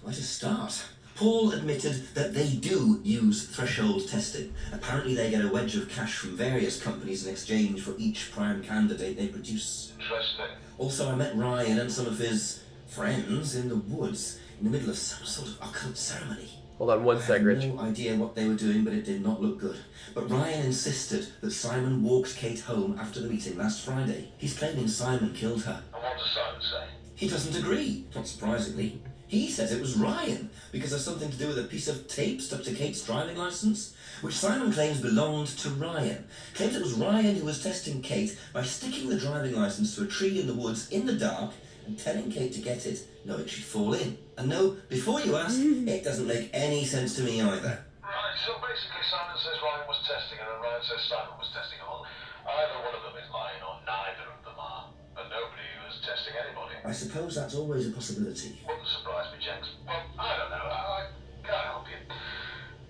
I: where to start? Paul admitted that they do use threshold testing. Apparently they get a wedge of cash from various companies in exchange for each prime candidate they produce.
N: Interesting.
I: Also, I met Ryan and some of his friends in the woods in the middle of some sort of occult ceremony.
B: Hold on one sec, Rich.
I: I had no idea what they were doing, but it did not look good. But Ryan insisted that Simon walked Kate home after the meeting last Friday. He's claiming Simon killed her.
N: And what does Simon say?
I: He doesn't agree, not surprisingly. He says it was Ryan, because there's something to do with a piece of tape stuck to Kate's driving license, which Simon claims belonged to Ryan. Claims it was Ryan who was testing Kate by sticking the driving license to a tree in the woods in the dark and telling Kate to get it, knowing she'd fall in. And no, before you ask, it doesn't make any sense to me either.
N: Right, so basically Simon says Ryan was testing her and Ryan says Simon was testing her. Well, either one of them is lying or neither of them are. And nobody was testing anybody.
I: I suppose that's always a possibility.
N: Wouldn't surprise me, Jenks. Well, I don't know. I can't help you.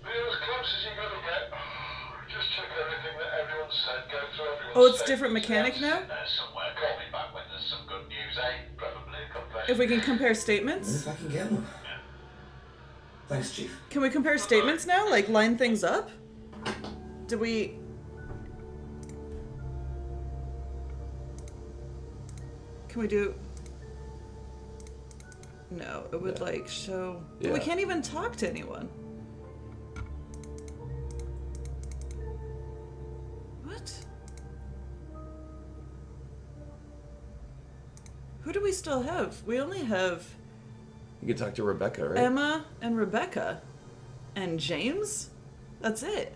N: But you're as close as you're going to get. Just check everything that everyone said. Go through everyone's
A: Oh, it's different mechanic now?
N: Somewhere. Call me back when there's some good news, eh? Probably a confession.
A: If we can compare statements?
I: If I can get one. Thanks, Chief.
A: Can we compare statements now? Like, line things up? Do we... Can we do... No, it would, like, show...
B: Yeah.
A: We can't even talk to anyone. What? Who do we still have? We only have...
B: You can talk to Rebecca, right?
A: Emma and Rebecca. And James? That's it.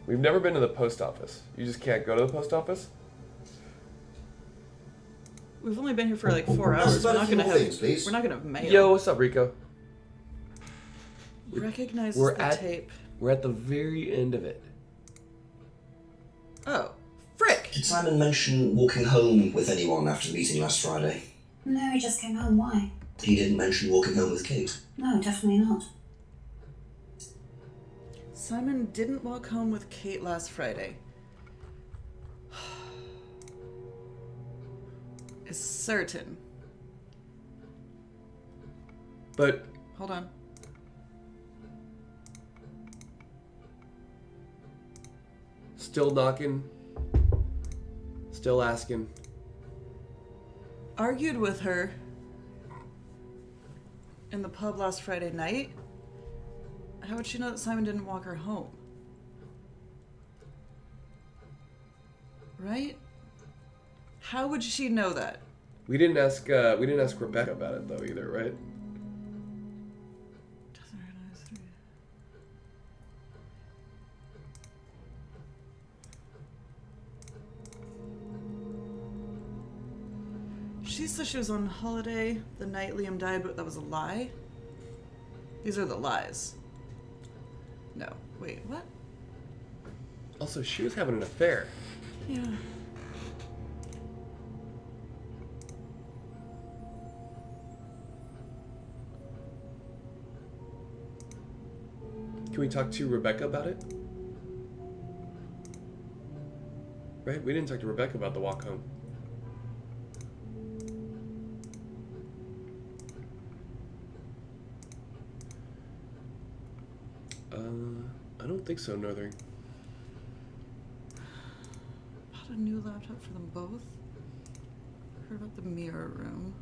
B: We've never been to the post office. You just can't go to the post office?
A: We've only been here for like 4 hours. We're not gonna have. We're not gonna have mail.
B: Yo, what's up, Rico?
A: Recognizes
B: We're
A: the
B: at
A: tape.
B: We're at the very end of it.
A: Oh, frick!
C: Did Simon mention walking home with anyone after the meeting last Friday?
G: No, he just came home. Why?
C: He didn't mention walking home with Kate.
G: No, definitely not.
A: Simon didn't walk home with Kate last Friday. Is certain.
B: But
A: hold on.
B: Still knocking. Still asking.
A: Argued with her in the pub last Friday night. How would she know that Simon didn't walk her home? Right? How would she know that?
B: We didn't ask Rebecca about it though either, right?
A: She said she was on holiday the night Liam died, but that was a lie. These are the lies. No. Wait, what?
B: Also, she was having an affair.
A: Yeah.
B: Can we talk to Rebecca about it? Right? We didn't talk to Rebecca about the walk home. I don't think so, Northern.
A: Bought a new laptop for them both. Heard about the mirror room.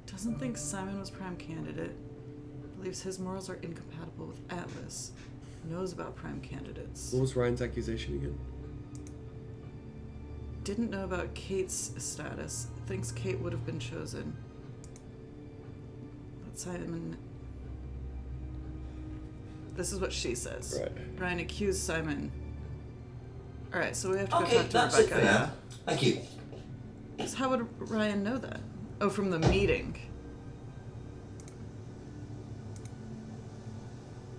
A: Doesn't think Simon was prime candidate. Believes his morals are incompatible with Atlas. Knows about prime candidates.
B: What was Ryan's accusation again?
A: Didn't know about Kate's status. Thinks Kate would have been chosen. But Simon... This is what she says.
B: Right.
A: Ryan accused Simon. Alright, so we have to go
C: Okay,
A: talk to
C: that's
A: Rebecca.
C: it for now. Thank you.
A: So how would Ryan know that? Oh, from the meeting.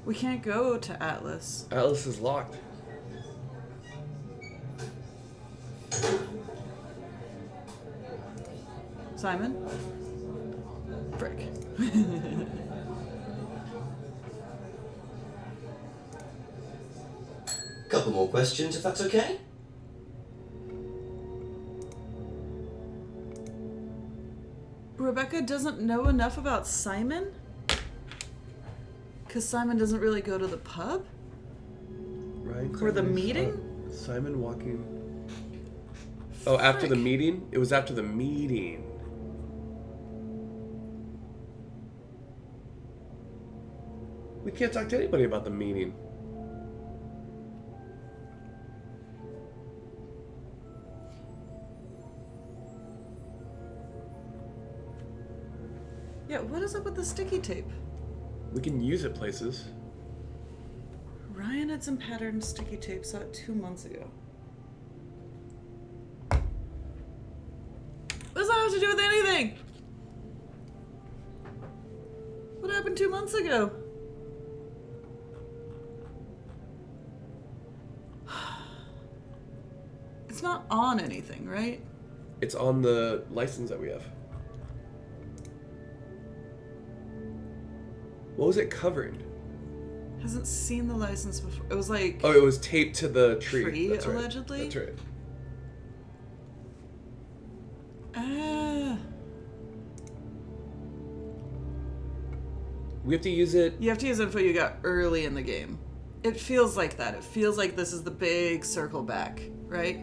A: We can't go to Atlas.
B: Atlas is locked.
A: Simon? Frick.
I: Couple more questions, if that's okay?
A: Rebecca doesn't know enough about Simon? Because Simon doesn't really go to the pub?
B: Ryan
A: Or the
B: Clemens,
A: meeting?
B: Simon walking. Oh, after the meeting? It was after the meeting. We can't talk to anybody about the meeting.
A: Yeah, what is up with the sticky tape?
B: We can use it places.
A: Ryan had some patterned sticky tape, saw it 2 months ago. What does that have to do with anything? What happened 2 months ago? It's not on anything, right?
B: It's on the license that we have. What was it covering?
A: Hasn't seen the license before. It was like...
B: Oh, it was taped to the tree.
A: Tree,
B: That's right.
A: allegedly?
B: That's right.
A: Ah.
B: We have to use it.
A: You have to use info you got early in the game. It feels like that. It feels like this is the big circle back, right?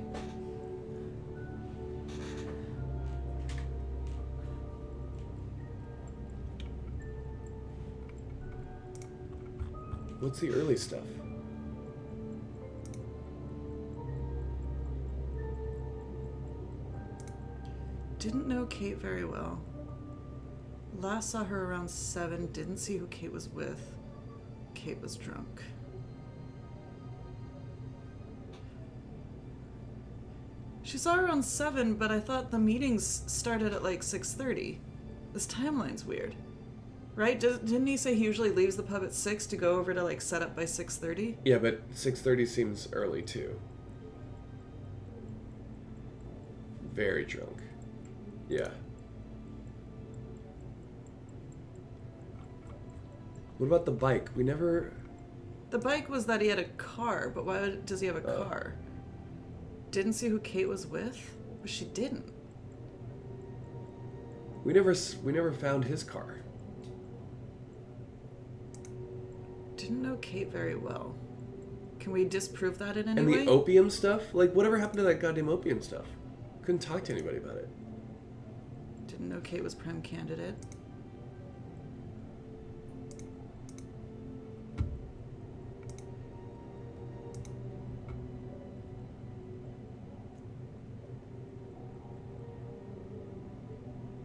B: What's the early stuff?
A: Didn't know Kate very well. Last saw her around 7. Didn't see who Kate was with. Kate was drunk. She saw her around 7, but I thought the meetings started at like 6:30. This timeline's weird. Right? Didn't he say he usually leaves the pub at 6 to go over to like set up by 6:30?
B: Yeah, but 6:30 seems early too. Very drunk. Yeah. What about the bike? We never...
A: The bike was that he had a car, but why does he have a car? Didn't see who Kate was with? But she didn't.
B: We never found his car.
A: Didn't know Kate very well. Can we disprove that in any
B: And
A: way?
B: the opium stuff? Like, whatever happened to that goddamn opium stuff? Couldn't talk to anybody about it.
A: Didn't know Kate was prime candidate.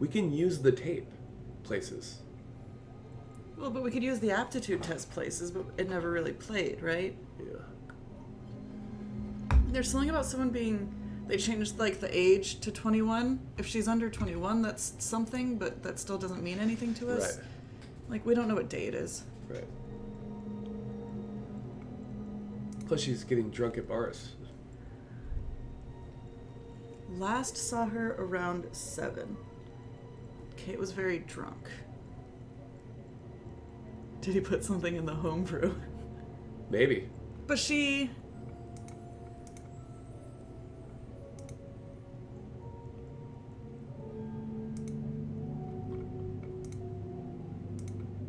B: We can use the tape places.
A: Well, but we could use the aptitude test places, but it never really played, right?
B: Yeah.
A: There's something about someone being... They changed, like, the age to 21. If she's under 21, that's something, but that still doesn't mean anything to us.
B: Right.
A: Like, we don't know what day it is.
B: Right. Plus, she's getting drunk at bars.
A: Last saw her around 7. Kate was very drunk. Did he put something in the homebrew?
B: Maybe.
A: But she...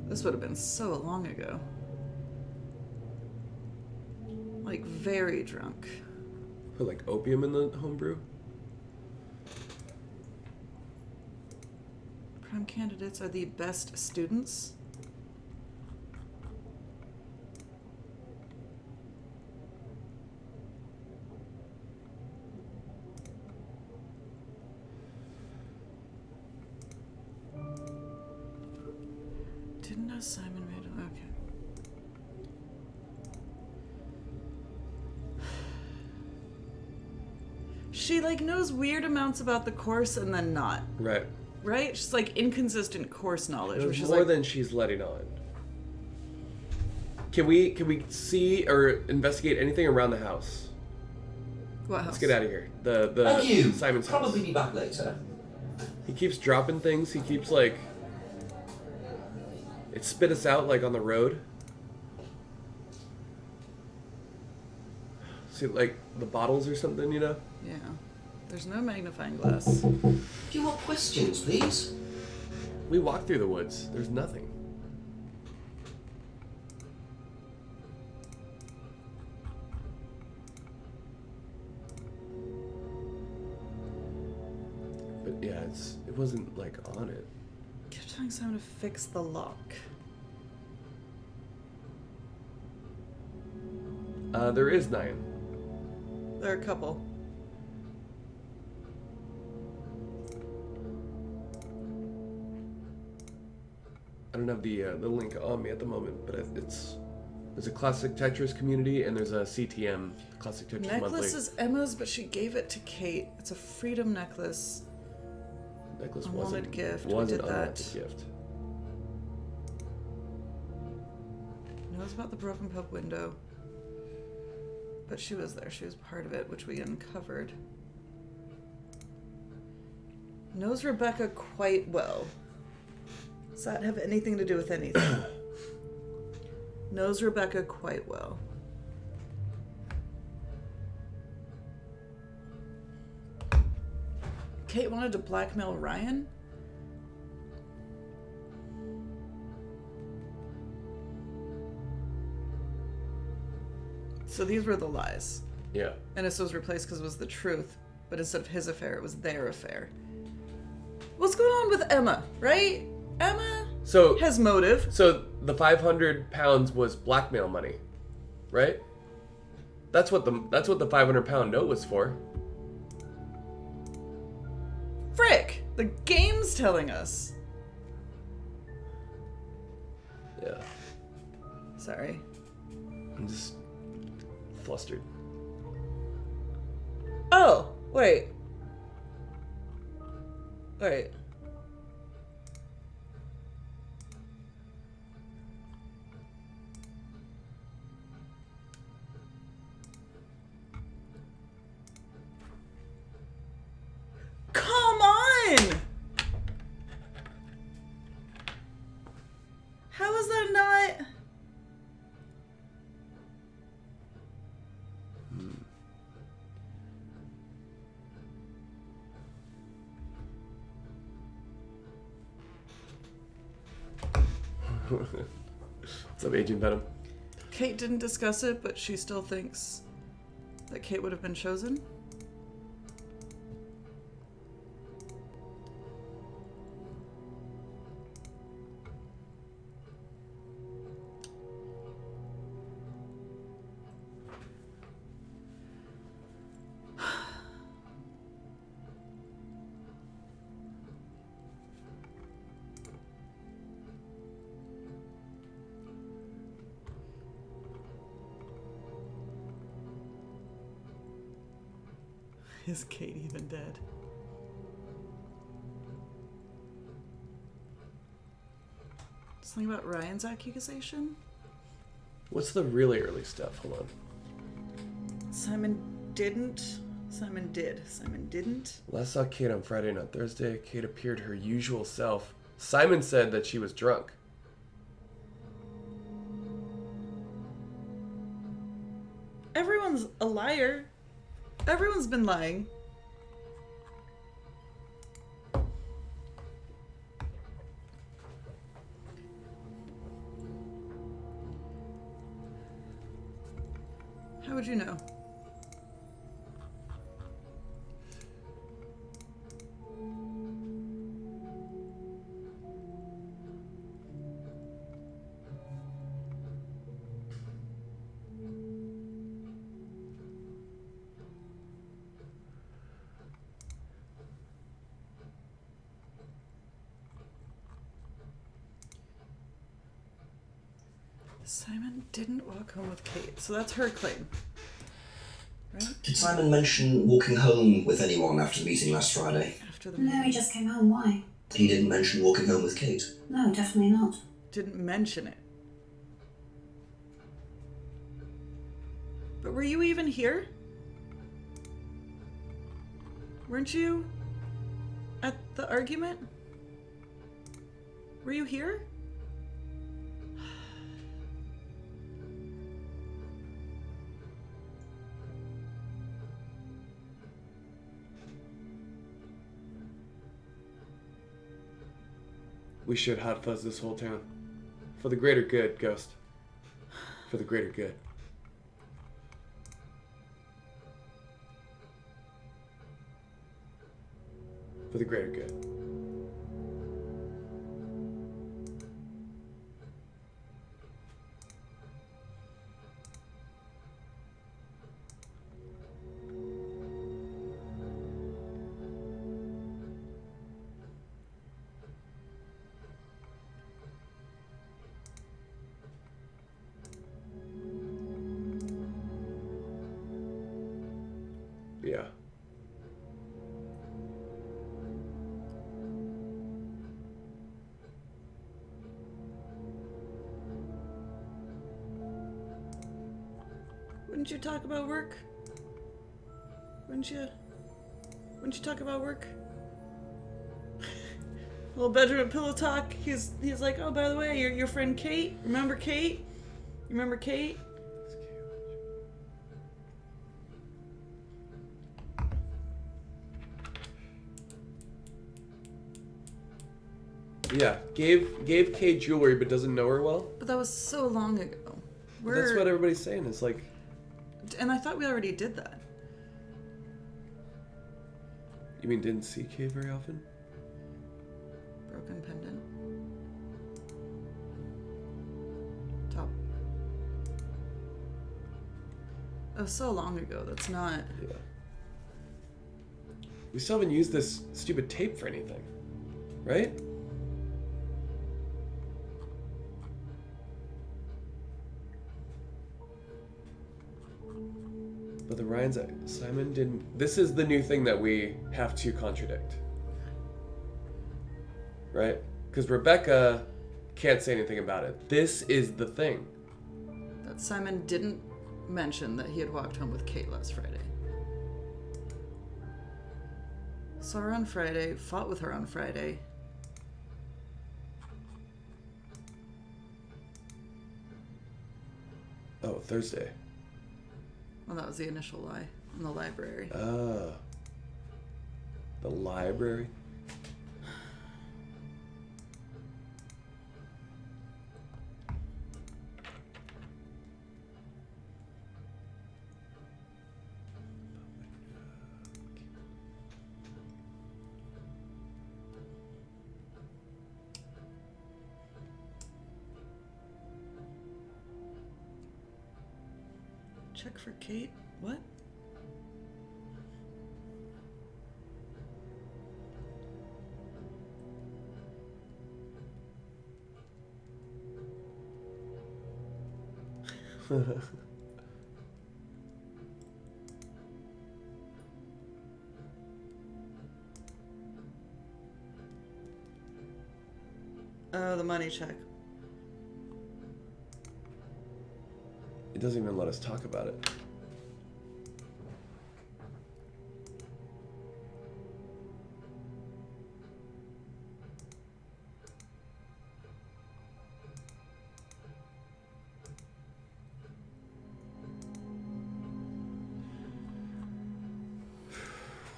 A: This would have been so long ago. Like, very drunk.
B: Put, like, opium in the homebrew?
A: Prime candidates are the best students. Didn't know Simon made... Okay. She, like, knows weird amounts about the course and then not.
B: Right.
A: right? She's like inconsistent course knowledge.
B: There's
A: Which is
B: more
A: like,
B: than she's letting on. Can we see or investigate anything around the house?
A: What house?
B: Let's get out of here. The
I: Thank you.
B: Simon's house.
I: Probably be back later.
B: He keeps dropping things. He keeps like it spit us out like on the road. See, like the bottles or something, you know?
A: Yeah. There's no magnifying glass.
I: Few more questions, please.
B: We walked through the woods. There's nothing. But yeah, it wasn't like on it.
A: Kept telling Simon to fix the lock.
B: There is 9.
A: There are a couple.
B: I don't have the link on me at the moment, but there's a classic Tetris community and there's a CTM, Classic Tetris
A: Necklace
B: Monthly.
A: is Emma's, but she gave it to Kate. It's a freedom necklace.
B: Necklace
A: Unwanted gift.
B: wasn't
A: We did that.
B: unwanted gift.
A: Knows about the broken pub window. But she was there. She was part of it, which we uncovered. Knows Rebecca quite well. Does that have anything to do with anything? Knows Rebecca quite well. Kate wanted to blackmail Ryan? So these were the lies.
B: Yeah.
A: And this was replaced because it was the truth. But instead of his affair, it was their affair. What's going on with Emma, right? Emma has motive.
B: So the 500 pounds was blackmail money, right? That's what the 500 pound note was for.
A: Frick! The game's telling us.
B: Yeah.
A: Sorry.
B: I'm just flustered.
A: Oh, wait. Wait. Come on! How is that not...
B: What's up, Agent Venom?
A: Kate didn't discuss it, but she still thinks that Kate would have been chosen. Is Kate even dead? Something about Ryan's accusation?
B: What's the really early stuff? Hold on.
A: Simon didn't. Simon did. Simon didn't.
B: Last saw Kate on Friday, not Thursday. Kate appeared her usual self. Simon said that she was drunk.
A: Everyone's a liar. Everyone's been lying. How would you know? Simon didn't walk home with Kate, so that's her claim. Right?
C: Did Simon mention walking home with anyone after the meeting last Friday?
A: After the
G: No, he just came home. Why?
C: He didn't mention walking home with Kate.
G: No, definitely not.
A: Didn't mention it. But were you even here? Weren't you at the argument? Were you here?
B: We should hot fuzz this whole town. For the greater good, Ghost. For the greater good. For the greater good. Yeah.
A: Wouldn't you talk about work? Wouldn't you talk about work? Little bedroom and pillow talk. He's like, oh, by the way, your friend Kate. Remember Kate? You remember Kate?
B: Yeah, gave Kate jewelry but doesn't know her well.
A: But that was so long ago.
B: That's what everybody's saying. It's like,
A: and I thought we already did that.
B: you mean didn't see Kate very often?
A: Broken pendant. Top. Oh, so long ago. That's not.
B: Yeah. We still haven't used this stupid tape for anything, right? But the Ryans, Simon didn't. This is the new thing that we have to contradict, right? Because Rebecca can't say anything about it. This is the thing.
A: That Simon didn't mention that he had walked home with Kate last Friday. Saw her on Friday, fought with her on Friday.
B: Oh, Thursday.
A: Well, that was the initial lie in the library.
B: The library?
A: Check for Kate? What? Oh, the money check.
B: It doesn't even let us talk about it.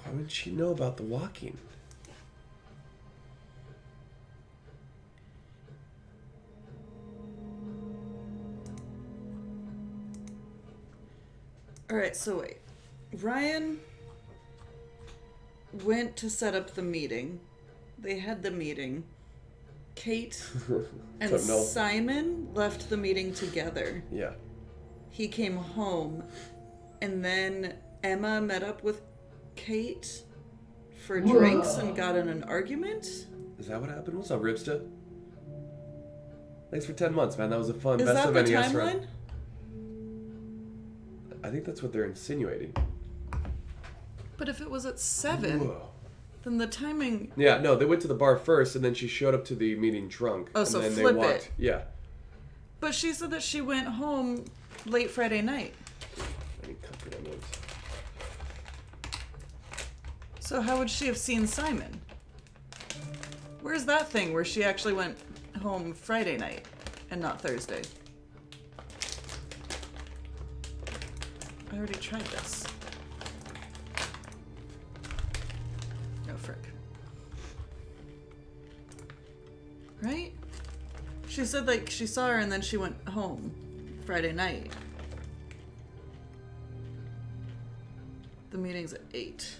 B: Why would she know about the walking?
A: Alright, so wait. Ryan went to set up the meeting. They had the meeting. Kate and Simon left the meeting together.
B: Yeah.
A: He came home, and then Emma met up with Kate for drinks and got in an argument.
B: Is that what happened? What's up, Ripsta? Thanks for 10 months, man. That was a fun
A: Is
B: best
A: that
B: of
A: the
B: NES
A: timeline?
B: run. I think that's what they're insinuating.
A: But if it was at 7,
B: Whoa.
A: Then the timing...
B: Yeah, no, they went to the bar first, and then she showed up to the meeting drunk.
A: Oh,
B: and
A: so
B: then
A: flip
B: they walked.
A: it.
B: Yeah.
A: But she said that she went home late Friday night.
B: Let me cut through my notes.
A: So how would she have seen Simon? Where's that thing where she actually went home Friday night and not Thursday? I already tried this. Oh, frick. Right? She said, like, she saw her and then she went home Friday night. The meeting's at 8.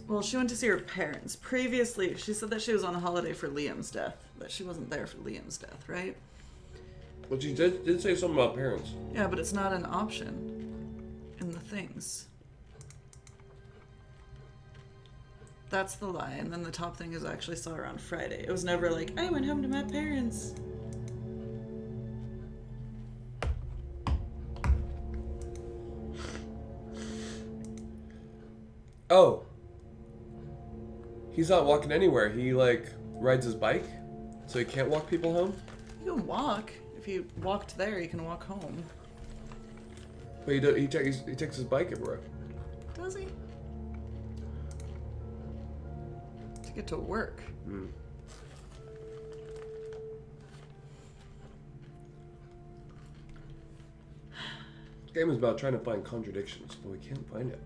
A: Well, she went to see her parents. Previously, she said that she was on a holiday for Liam's death. That she wasn't there for Liam's death, right?
B: Well, she did say something about parents.
A: Yeah, but it's not an option in the things. That's the lie. And then the top thing is I actually saw her on Friday. It was never like, I went home to my parents.
B: Oh. He's not walking anywhere. He, like, rides his bike, so he can't walk people home?
A: You can walk. If you walked there, you can walk home.
B: But he takes his bike everywhere.
A: Does he? To get to work.
B: Hmm. This game is about trying to find contradictions, but we can't find it.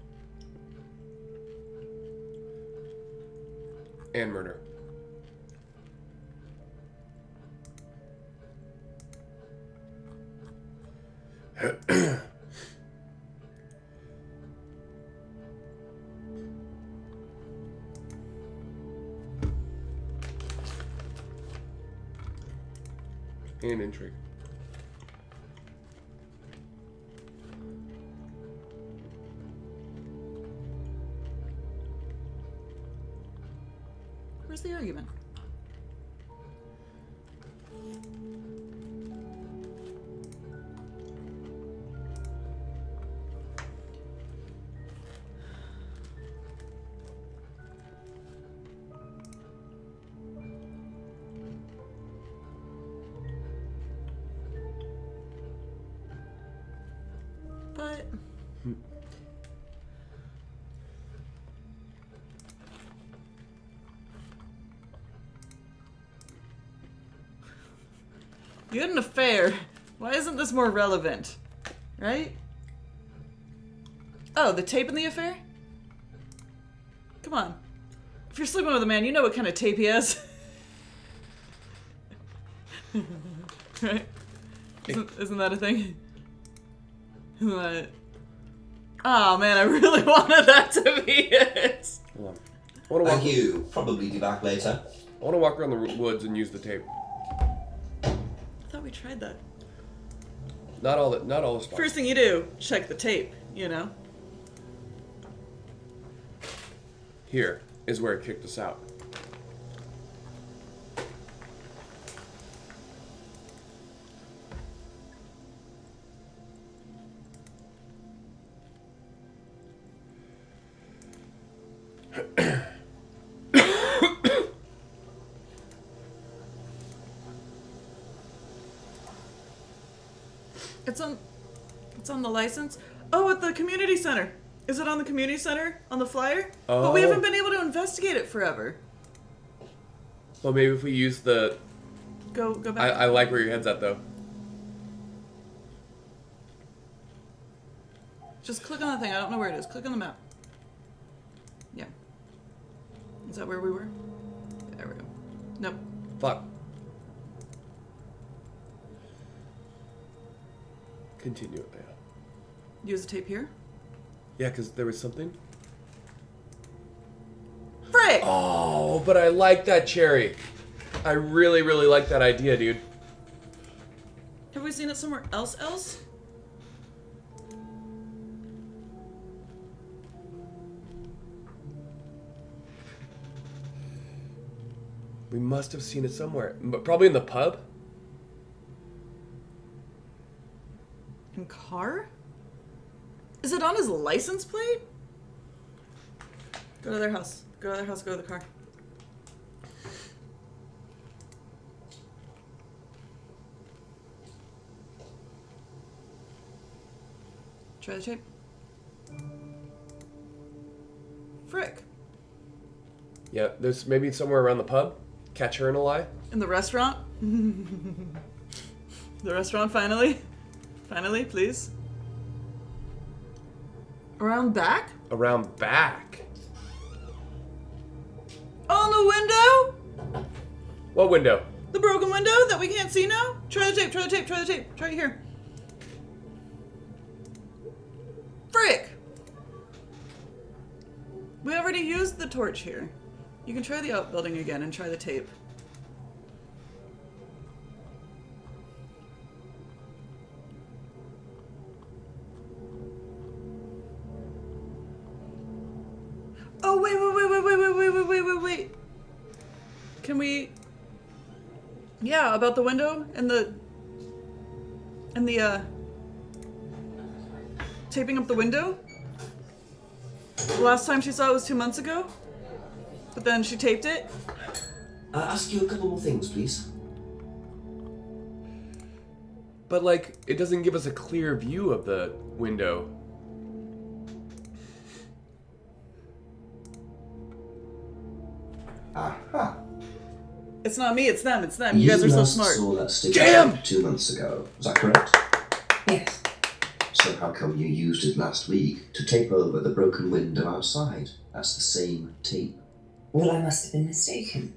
B: And murder. And intrigue.
A: Where's the argument? But... You had an affair. Why isn't this more relevant? Right? Oh, the tape in the affair? Come on. If you're sleeping with a man, you know what kind of tape he has. Right? Isn't that a thing? Isn't that... Oh man, I really wanted that to be it.
B: Hold on.
I: Thank you. Probably be back later.
B: I want to walk around the woods and use the tape.
A: I thought we tried that.
B: Not all the spots.
A: First thing you do, check the tape, you know?
B: Here is where it kicked us out.
A: It's on the license. Oh, at the community center. Is it on the community center on the flyer? Oh. But we haven't been able to investigate it forever.
B: Well, maybe if we use the...
A: Go back.
B: I like where your head's at, though.
A: Just click on the thing. I don't know where it is. Click on the map. Yeah. Is that where we were? There we go. Nope.
B: Fuck. Continue it, yeah.
A: Use the tape here?
B: Yeah, because there was something.
A: Frick!
B: Oh, but I like that cherry. I really, really like that idea, dude.
A: Have we seen it somewhere else?
B: We must have seen it somewhere. But probably in the pub?
A: In car? Is it on his license plate? Go to their house. Go to their house, go to the car. Try the tape. Frick.
B: Yeah, there's maybe somewhere around the pub. Catch her in a lie.
A: In the restaurant? The restaurant, finally? Finally, please. Around back?
B: Around back?
A: On the window?
B: What window?
A: The broken window that we can't see now? Try the tape, try the tape, try the tape. Try it here. Frick! We already used the torch here. You can try the outbuilding again and try the tape. Oh, wait. Can we... Yeah, about the window and the taping up the window. The last time she saw it was 2 months ago. But then she taped it.
I: Ask you a couple more things, please.
B: But, like, it doesn't give us a clear view of the window.
D: Aha.
A: It's not me, it's them, it's them. You guys are so smart.
D: Saw that stick
B: Damn!
D: 2 months ago. Is that correct?
H: Yes.
D: So how come you used it last week to tape over the broken window outside? That's the same tape.
H: Well, I must have been mistaken.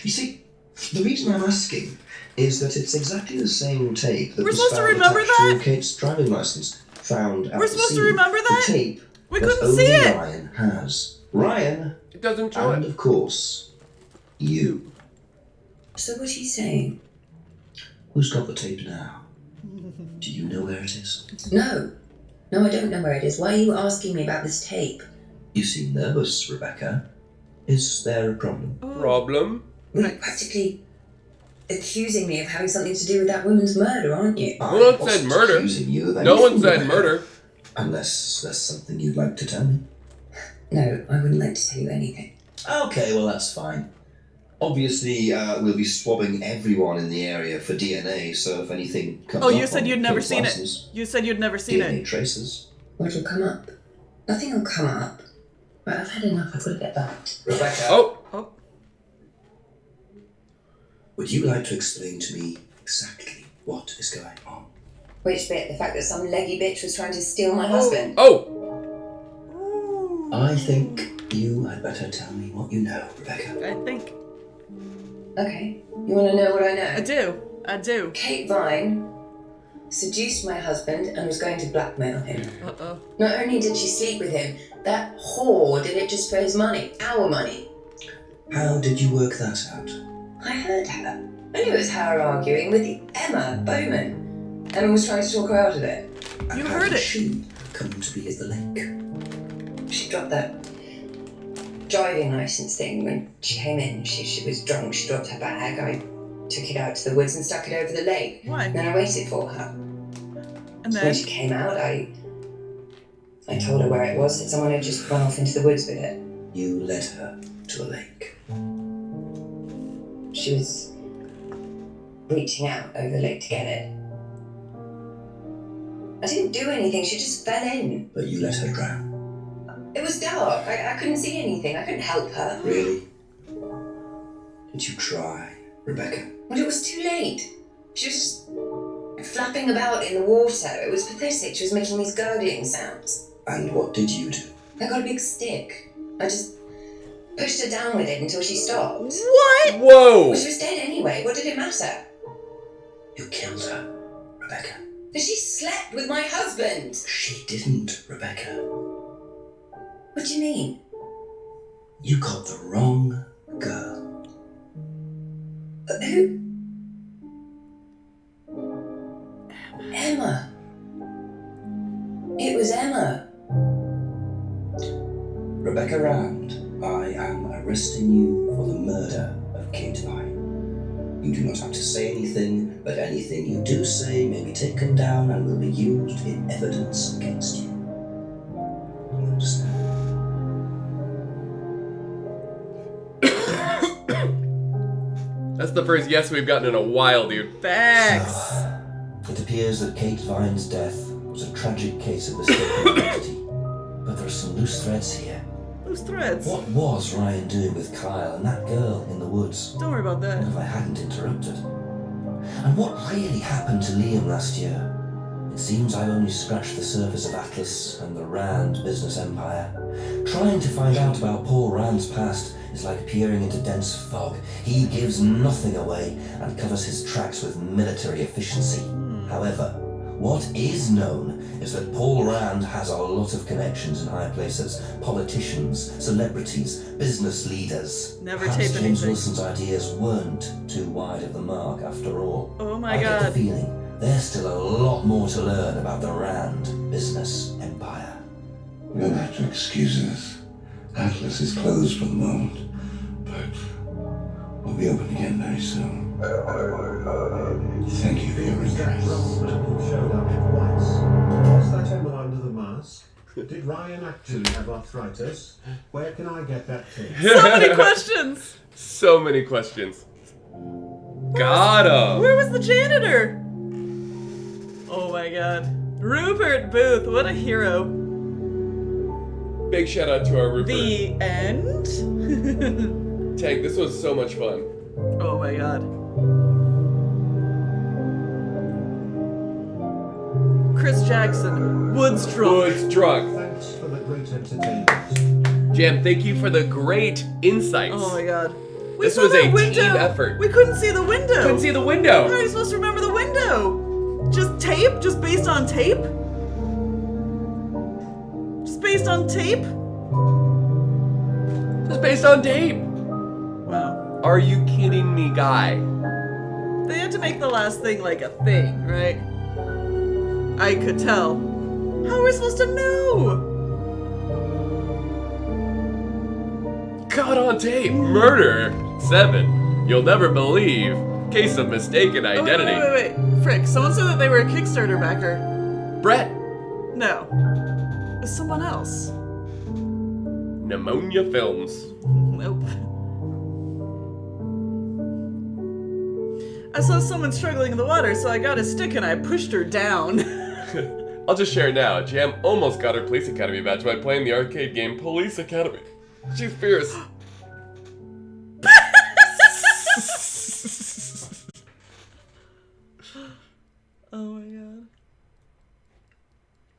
D: You see, the reason I'm asking is that it's exactly the same tape that
A: We're
D: was
A: supposed to
D: found
A: remember
D: attached
A: that?
D: to Kate's driving license found at
A: We're
D: the
A: supposed to
D: scene.
A: remember that?
D: The tape
A: We
D: that
A: couldn't
D: only
A: see it.
D: Ryan has. Ryan,
B: It doesn't show
D: and
B: it.
D: of course, you.
H: So what are you saying?
D: Who's got the tape now? Do you know where it is?
H: No. No, I don't know where it is. Why are you asking me about this tape?
D: You seem nervous, Rebecca. Is there a problem?
B: Problem?
H: Well, you're practically accusing me of having something to do with that woman's murder, aren't you?
B: No one said
D: wasn't
B: murder.
D: accusing you of
B: No one
D: anything,
B: said
D: Rebecca.
B: murder.
D: Unless there's something you'd like to tell me.
H: No, I wouldn't like to tell you anything.
D: Okay, well that's fine. Obviously, we'll be swabbing everyone in the area for DNA, so if anything comes
A: Oh,
D: up
A: you said
D: on
A: you'd never
D: Kate's
A: seen
D: license,
A: it. You said you'd never seen
D: DNA
A: it.
D: traces.
H: What'll come up? Nothing will come up. Right, I've had enough. I've got to get back.
D: Rebecca,
A: Oh.
D: would you like to explain to me exactly what is going on?
H: Which bit? The fact that some leggy bitch was trying to steal my husband?
B: Oh!
D: I think you had better tell me what you know, Rebecca.
A: I think.
H: Okay. You want to know what I know?
A: I do.
H: Kate Vine seduced my husband and was going to blackmail him.
A: Uh-oh.
H: Not only did she sleep with him, that whore did it just for his money. Our money.
D: How did you work that out?
H: I heard her. I knew it was her arguing with Emma Bowman. Emma was trying to talk her out of it.
A: You
D: How
A: heard
D: did
A: it.
D: she come to be at the lake?
H: She dropped that driving license thing when she came in. She was drunk. She dropped her bag. I took it out to the woods and stuck it over the lake.
A: Why?
H: Then I waited for her.
A: And
H: When
A: then
H: she came out, I told her where it was, that someone had just run off into the woods with it.
D: You led her to a lake.
H: She was reaching out over the lake to get it. I didn't do anything, she just fell in.
D: But you let her drown.
H: It was dark, I couldn't see anything, I couldn't help her.
D: Really? Did you try, Rebecca?
H: But it was too late. She was just flapping about in the water. It was pathetic, she was making these gurgling sounds.
D: And what did you do?
H: I got a big stick. I just pushed her down with it until she stopped.
A: what?
B: Whoa!
H: Well, she was dead anyway, what did it matter?
D: You killed her, Rebecca.
H: But she slept with my husband.
D: She didn't, Rebecca.
H: What do you mean?
D: You got the wrong girl.
H: Who? Emma. It was Emma.
D: Rebecca Rand, I am arresting you for the murder of Kate
C: You do not have to say anything, but anything you do say may be taken down and will be used in evidence against you. You understand?
B: That's the first yes we've gotten in a while, dude.
A: Facts.
M: So, it appears that Kate Vine's death was a tragic case of mistaken identity. But there are some loose threads here.
A: Loose threads?
M: What was Ryan doing with Kyle and that girl in the woods?
A: Don't worry about that.
M: What if I hadn't interrupted? And what really happened to Liam last year? It seems I've only scratched the surface of Atlas and the Rand business empire. Trying to find out about Paul Rand's past is like peering into dense fog. He gives nothing away and covers his tracks with military efficiency. However, what is known is that Paul Rand has a lot of connections in high places. Politicians, celebrities, business leaders.
A: Never
M: Perhaps
A: tape
M: James
A: anything.
M: Wilson's ideas weren't too wide of the mark after all.
A: Oh my
M: I get
A: god.
M: the feeling there's still a lot more to learn about the Rand business empire.
D: You'll have to excuse us. Atlas is closed for the moment, but we'll be open again very soon. Thank you for your
J: Is that
D: interest.
J: wrong man who showed up twice? Was that Emma under the mask? Did Ryan actually have arthritis? Where can I get that tape?
A: So many questions.
B: So many questions. Got him.
A: Where was the janitor? Oh my god. Rupert Booth, what a hero.
B: Big shout out to our Rupert.
A: The end?
B: Tank, this was so much fun.
A: Oh my god. Chris Jackson, Woods drunk.
B: Woods drunk.
J: Thanks for the great entertainment.
B: Jam, thank you for the great insights.
A: Oh my god. We
B: This
A: saw
B: was
A: that
B: a
A: window.
B: team effort.
A: We couldn't see the window.
B: Couldn't see the window.
A: How are you supposed to remember the window? Just tape? Just based on tape? Just based on tape?
B: Just based on tape.
A: Wow.
B: Are you kidding me, guy?
A: They had to make the last thing like a thing, right? I could tell. How are we supposed to know?
B: Caught on tape. Murder. 7. You'll never believe. Case of mistaken
A: Oh,
B: identity.
A: wait. Frick, someone said that they were a Kickstarter backer.
B: Brett.
A: No. It was someone else.
B: Pneumonia Films.
A: Nope. I saw someone struggling in the water, so I got a stick and I pushed her down.
B: I'll just share now. Jam almost got her Police Academy badge by playing the arcade game Police Academy. She's fierce.
A: Oh my god.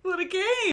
A: What a game!